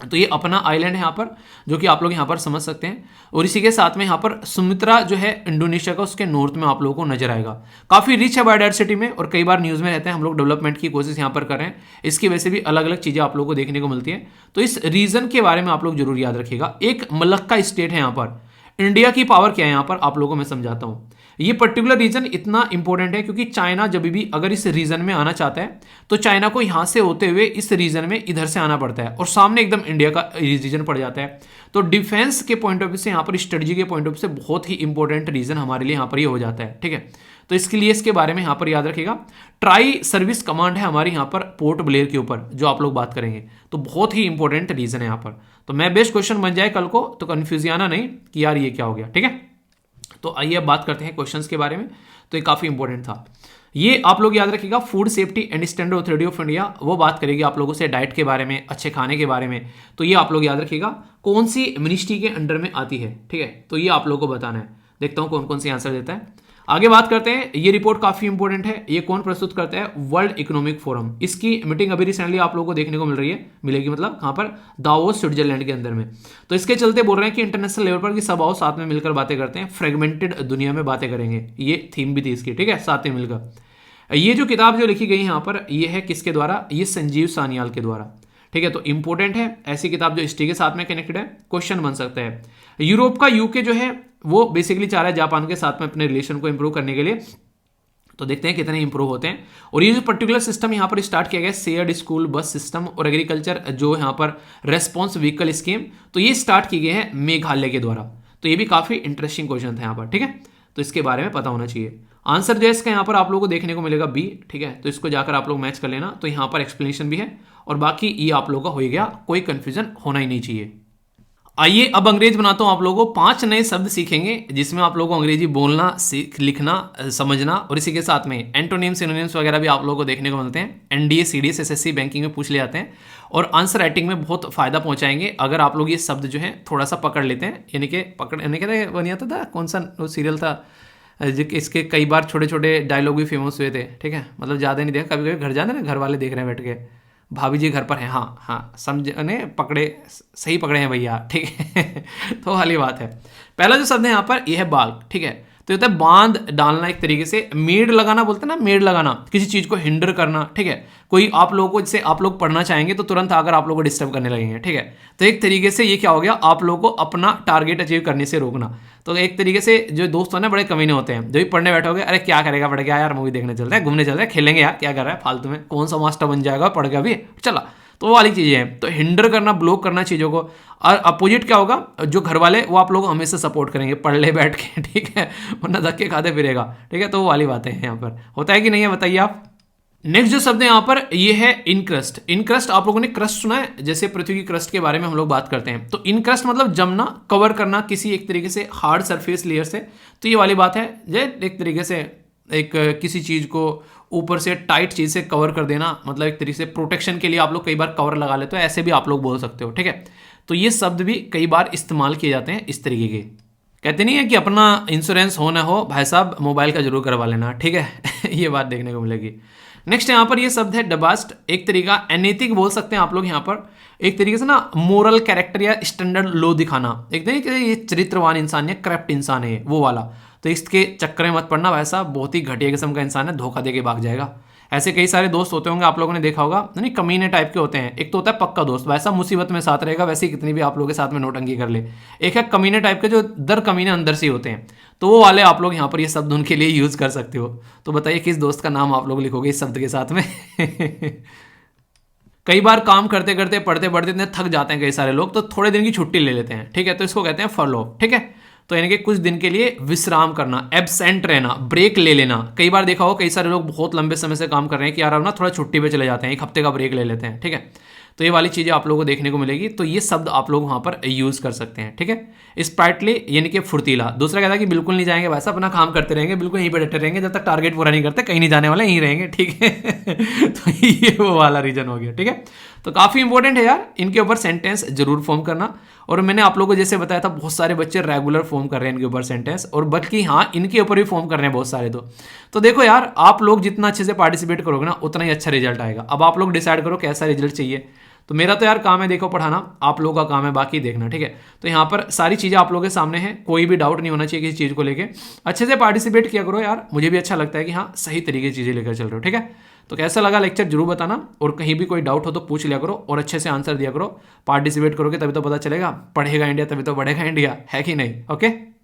तो ये अपना आइलैंड है यहाँ पर, जो कि आप लोग यहाँ पर समझ सकते हैं। और इसी के साथ में यहाँ पर सुमित्रा जो है इंडोनेशिया का, उसके नॉर्थ में आप लोगों को नजर आएगा। काफी रिच है बायोडायवर्सिटी में, और कई बार न्यूज में रहते हैं, हम लोग डेवलपमेंट की कोशिश यहाँ पर कर रहे हैं, इसकी वजह से भी अलग अलग चीजें आप लोगों को देखने को मिलती है। तो इस रीजन के बारे में आप लोग जरूर याद रखिएगा। एक मलक्का स्टेट है यहाँ पर। इंडिया की पावर क्या है यहाँ पर, आप लोगों को मैं समझाता हूँ। ये पर्टिकुलर रीजन इतना इंपॉर्टेंट है क्योंकि चाइना जब भी अगर इस रीजन में आना चाहता है तो चाइना को यहां से होते हुए इस रीजन में इधर से आना पड़ता है, और सामने एकदम इंडिया का रीजन पड़ जाता है। तो डिफेंस के पॉइंट ऑफ व्यू से, यहाँ पर स्ट्रेटजी के पॉइंट ऑफ व्यू से बहुत ही इंपॉर्टेंट रीजन हमारे लिए यहाँ पर ये हो जाता है, ठीक है। तो इसके लिए इसके बारे में यहाँ पर याद रखिएगा। ट्राई सर्विस कमांड है हमारी यहाँ पर पोर्ट ब्लेयर के ऊपर, जो आप लोग बात करेंगे, तो बहुत ही इंपॉर्टेंट रीजन है यहाँ पर। तो मैं बेस्ट क्वेश्चन बन जाए कल को तो कंफ्यूज आना नहीं कि यार ये क्या हो गया, ठीक है। तो आइए अब बात करते हैं क्वेश्चंस के बारे में। तो ये काफी इंपॉर्टेंट था। ये आप लोग याद रखिएगा, food safety and standard authority of India वो बात करेगी आप लोगों से डाइट के बारे में, अच्छे खाने के बारे में। तो ये आप लोग याद रखिएगा कौन सी मिनिस्ट्री के अंडर में आती है, ठीक है। तो ये आप लोगों को बताना है। देखता हूं कौन कौन सी आंसर देता है। आगे बात करते हैं। ये रिपोर्ट काफी इंपॉर्टेंट है। ये कौन प्रस्तुत करता है, वर्ल्ड इकोनॉमिक फोरम। इसकी मीटिंग अभी रिसेंटली आप लोगों को देखने को मिल रही है, मिलेगी मतलब कहां पर, दावोस स्विट्जरलैंड के अंदर में। तो इसके चलते बोल रहे हैं कि इंटरनेशनल लेवल पर कि सब आओ साथ में मिलकर बातें करते हैं, फ्रेगमेंटेड दुनिया में बातें करेंगे। ये थीम भी थी इसकी, ठीक है, साथ में मिलकर। ये जो किताब जो लिखी गई है यहाँ पर, ये है किसके द्वारा, ये संजीव सान्याल के द्वारा, ठीक है। तो इंपॉर्टेंट है ऐसी किताब जो हिस्ट्री के साथ में कनेक्टेड है, क्वेश्चन बन सकता है। यूरोप का यूके जो है वो बेसिकली चाह रहा है जापान के साथ में अपने रिलेशन को इंप्रूव करने के लिए। तो देखते हैं कितने इंप्रूव होते हैं। और ये जो पर्टिकुलर सिस्टम यहाँ पर स्टार्ट किया गया, शेयर्ड स्कूल बस सिस्टम और एग्रीकल्चर जो यहाँ पर रेस्पॉन्स व्हीकल स्कीम, तो ये स्टार्ट की गई है मेघालय के द्वारा। तो ये भी काफी इंटरेस्टिंग क्वेश्चन था यहाँ पर, ठीक है। तो इसके बारे में पता होना चाहिए। आंसर जो है इसका यहाँ पर आप लोगों को देखने को मिलेगा बी, ठीक है। तो इसको जाकर आप लोग मैच कर लेना। तो यहाँ पर एक्सप्लेनेशन भी है और बाकी ये आप लोगों का हो गया, कोई कंफ्यूजन होना ही नहीं चाहिए। आइए अब अंग्रेज बनाता हूं आप लोगों को। 5 नए शब्द सीखेंगे जिसमें आप लोगों को अंग्रेजी बोलना, लिखना, समझना, और इसी के साथ में एंटोनिम, सिनोनिम्स वगैरह भी आप लोगों को देखने को मिलते हैं। एनडीए, सीडीएस, एसएससी, बैंकिंग में पूछ ले जाते हैं और आंसर राइटिंग में बहुत फायदा पहुंचाएंगे अगर आप लोग ये शब्द जो है थोड़ा सा पकड़ लेते हैं। यानी कि पकड़, यानी कि वो नहीं आता था, कौन सा वो सीरियल था इसके कई बार छोटे छोटे डायलॉग भी फेमस हुए थे, ठीक है। मतलब ज़्यादा नहीं देखा, कभी कभी घर जाते ना, घर वाले देख रहे हैं बैठ के, भाभी जी घर पर हैं, हाँ हाँ समझने पकड़े, सही पकड़े हैं भैया, ठीक है। तो वाली बात है। पहला जो शब्द है यहाँ पर ये है बाल, ठीक है। तो ये होता है बांध डालना, एक तरीके से मेड लगाना बोलते हैं ना, मेड लगाना, किसी चीज को हिंडर करना, ठीक है। कोई आप लोगों को, जैसे आप लोग पढ़ना चाहेंगे तो तुरंत आकर आप लोगों को डिस्टर्ब करने लगेंगे, ठीक है। तो एक तरीके से ये क्या हो गया, आप लोगों को अपना टारगेट अचीव करने से रोकना। तो एक तरीके से जो दोस्त होते हैं बड़े कमीने होते हैं, जो भी पढ़ने बैठोगे, अरे क्या करेगा पढ़ गया यार, मूवी देखने चलते हैं, घूमने चलते हैं, खेलेंगे यार, क्या कर रहा है फालतू में, कौन सा मास्टर बन जाएगा पढ़ गया भी, चला। तो वो वाली चीजें हैं। तो हिंडर करना, ब्लॉक करना चीजों को। और अपोजिट क्या होगा, जो घर वाले वो आप लोग को हमेशा सपोर्ट करेंगे, पढ़ ले बैठ के, ठीक है, वरना धक्के खाते फिरेगा, ठीक है। तो वो वाली बातें हैं यहाँ पर, होता है कि नहीं है, बताइए आप। नेक्स्ट जो शब्द है यहाँ पर ये है इनक्रस्ट। इनक्रस्ट आप लोगों ने क्रस्ट सुना है, जैसे पृथ्वी की क्रस्ट के बारे में हम लोग बात करते हैं। तो इनक्रस्ट मतलब जमना, कवर करना किसी एक तरीके से हार्ड सरफेस लेयर से। तो ये वाली बात है, जैसे एक तरीके से एक किसी चीज को ऊपर से टाइट चीज से कवर कर देना, मतलब एक तरीके से प्रोटेक्शन के लिए आप लोग कई बार कवर लगा लेते हो, ऐसे भी आप लोग बोल सकते हो, ठीक है। तो ये शब्द भी कई बार इस्तेमाल किए जाते हैं इस तरीके के। कहते नहीं है कि अपना इंश्योरेंस हो ना हो भाई साहब, मोबाइल का जरूर करवा लेना, ठीक है। ये बात देखने को मिलेगी। नेक्स्ट यहाँ पर ये शब्द है डबास्ट, एक तरीका अनैतिक बोल सकते हैं आप लोग यहाँ पर, एक तरीके से ना मोरल कैरेक्टर या स्टैंडर्ड लो दिखाना, एक तरीके से ये चरित्रवान इंसान या करप्ट इंसान है वो वाला। तो तो इसके चक्कर में मत पड़ना, वैसा बहुत ही घटिया किस्म का इंसान है, धोखा दे के भाग जाएगा। ऐसे कई सारे दोस्त होते होंगे, आप लोगों ने देखा होगा, नहीं कमीने टाइप के होते हैं। एक तो होता है पक्का दोस्त, वैसा मुसीबत में साथ रहेगा, वैसे ही कितनी भी आप लोगों के साथ में नोटंकी कर ले। एक है कमीने टाइप के, जो दर कमीने अंदर से होते हैं, तो वो वाले आप लोग यहाँ पर ये शब्द उनके लिए यूज़ कर सकते हो। तो बताइए किस दोस्त का नाम आप लोग लिखोगे इस शब्द के साथ में। कई बार काम करते करते पढ़ते पढ़ते इतने थक जाते हैं कई सारे लोग, तो थोड़े दिन की छुट्टी ले लेते हैं, ठीक है, तो इसको कहते हैं फर्लो, ठीक है। तो यानी कि कुछ दिन के लिए विश्राम करना, एब्सेंट रहना, ब्रेक ले लेना। कई बार देखा हो कई सारे लोग बहुत लंबे समय से काम कर रहे हैं कि यार अब ना थोड़ा छुट्टी पे चले जाते हैं, एक हफ्ते का ब्रेक ले लेते हैं, ठीक है। तो ये वाली चीज़ें आप लोगों को देखने को मिलेगी, तो ये शब्द आप लोग वहाँ पर यूज़ कर सकते हैं, ठीक है। स्प्राइटली यानी कि फुर्तीला। दूसरा कहता है कि बिल्कुल नहीं जाएंगे, वैसा अपना काम करते रहेंगे, बिल्कुल यहीं पर डटे रहेंगे जब तक टारगेट पूरा नहीं करते, कहीं नहीं जाने वाले, यहीं रहेंगे, ठीक है। तो ये वो वाला रीजन हो गया, ठीक है। तो काफ़ी इंपॉर्टेंट है यार, इनके ऊपर सेंटेंस जरूर फॉर्म करना। और मैंने आप लोगों को जैसे बताया था, बहुत सारे बच्चे रेगुलर फॉर्म कर रहे हैं इनके ऊपर सेंटेंस, और बल्कि हाँ इनके ऊपर भी फॉर्म कर रहे हैं बहुत सारे। तो देखो यार, आप लोग जितना अच्छे से पार्टिसिपेट करोगे ना, उतना ही अच्छा रिजल्ट आएगा। अब आप लोग डिसाइड करो कैसा रिजल्ट चाहिए। तो मेरा तो यार काम है देखो पढ़ाना, आप लोगों का काम है बाकी देखना, ठीक है। तो यहाँ पर सारी चीज़ें आप लोगों के सामने है, कोई भी डाउट नहीं होना चाहिए किसी चीज़ को लेके। अच्छे से पार्टिसिपेट किया करो यार, मुझे भी अच्छा लगता है कि हाँ सही तरीके से चीज़ें लेकर चल रहे हो, ठीक है। तो कैसा लगा लेक्चर जरूर बताना, और कहीं भी कोई डाउट हो तो पूछ लिया करो और अच्छे से आंसर दिया करो। पार्टिसिपेट करोगे तभी तो पता चलेगा, पढ़ेगा इंडिया तभी तो बढ़ेगा इंडिया, है कि नहीं। ओके।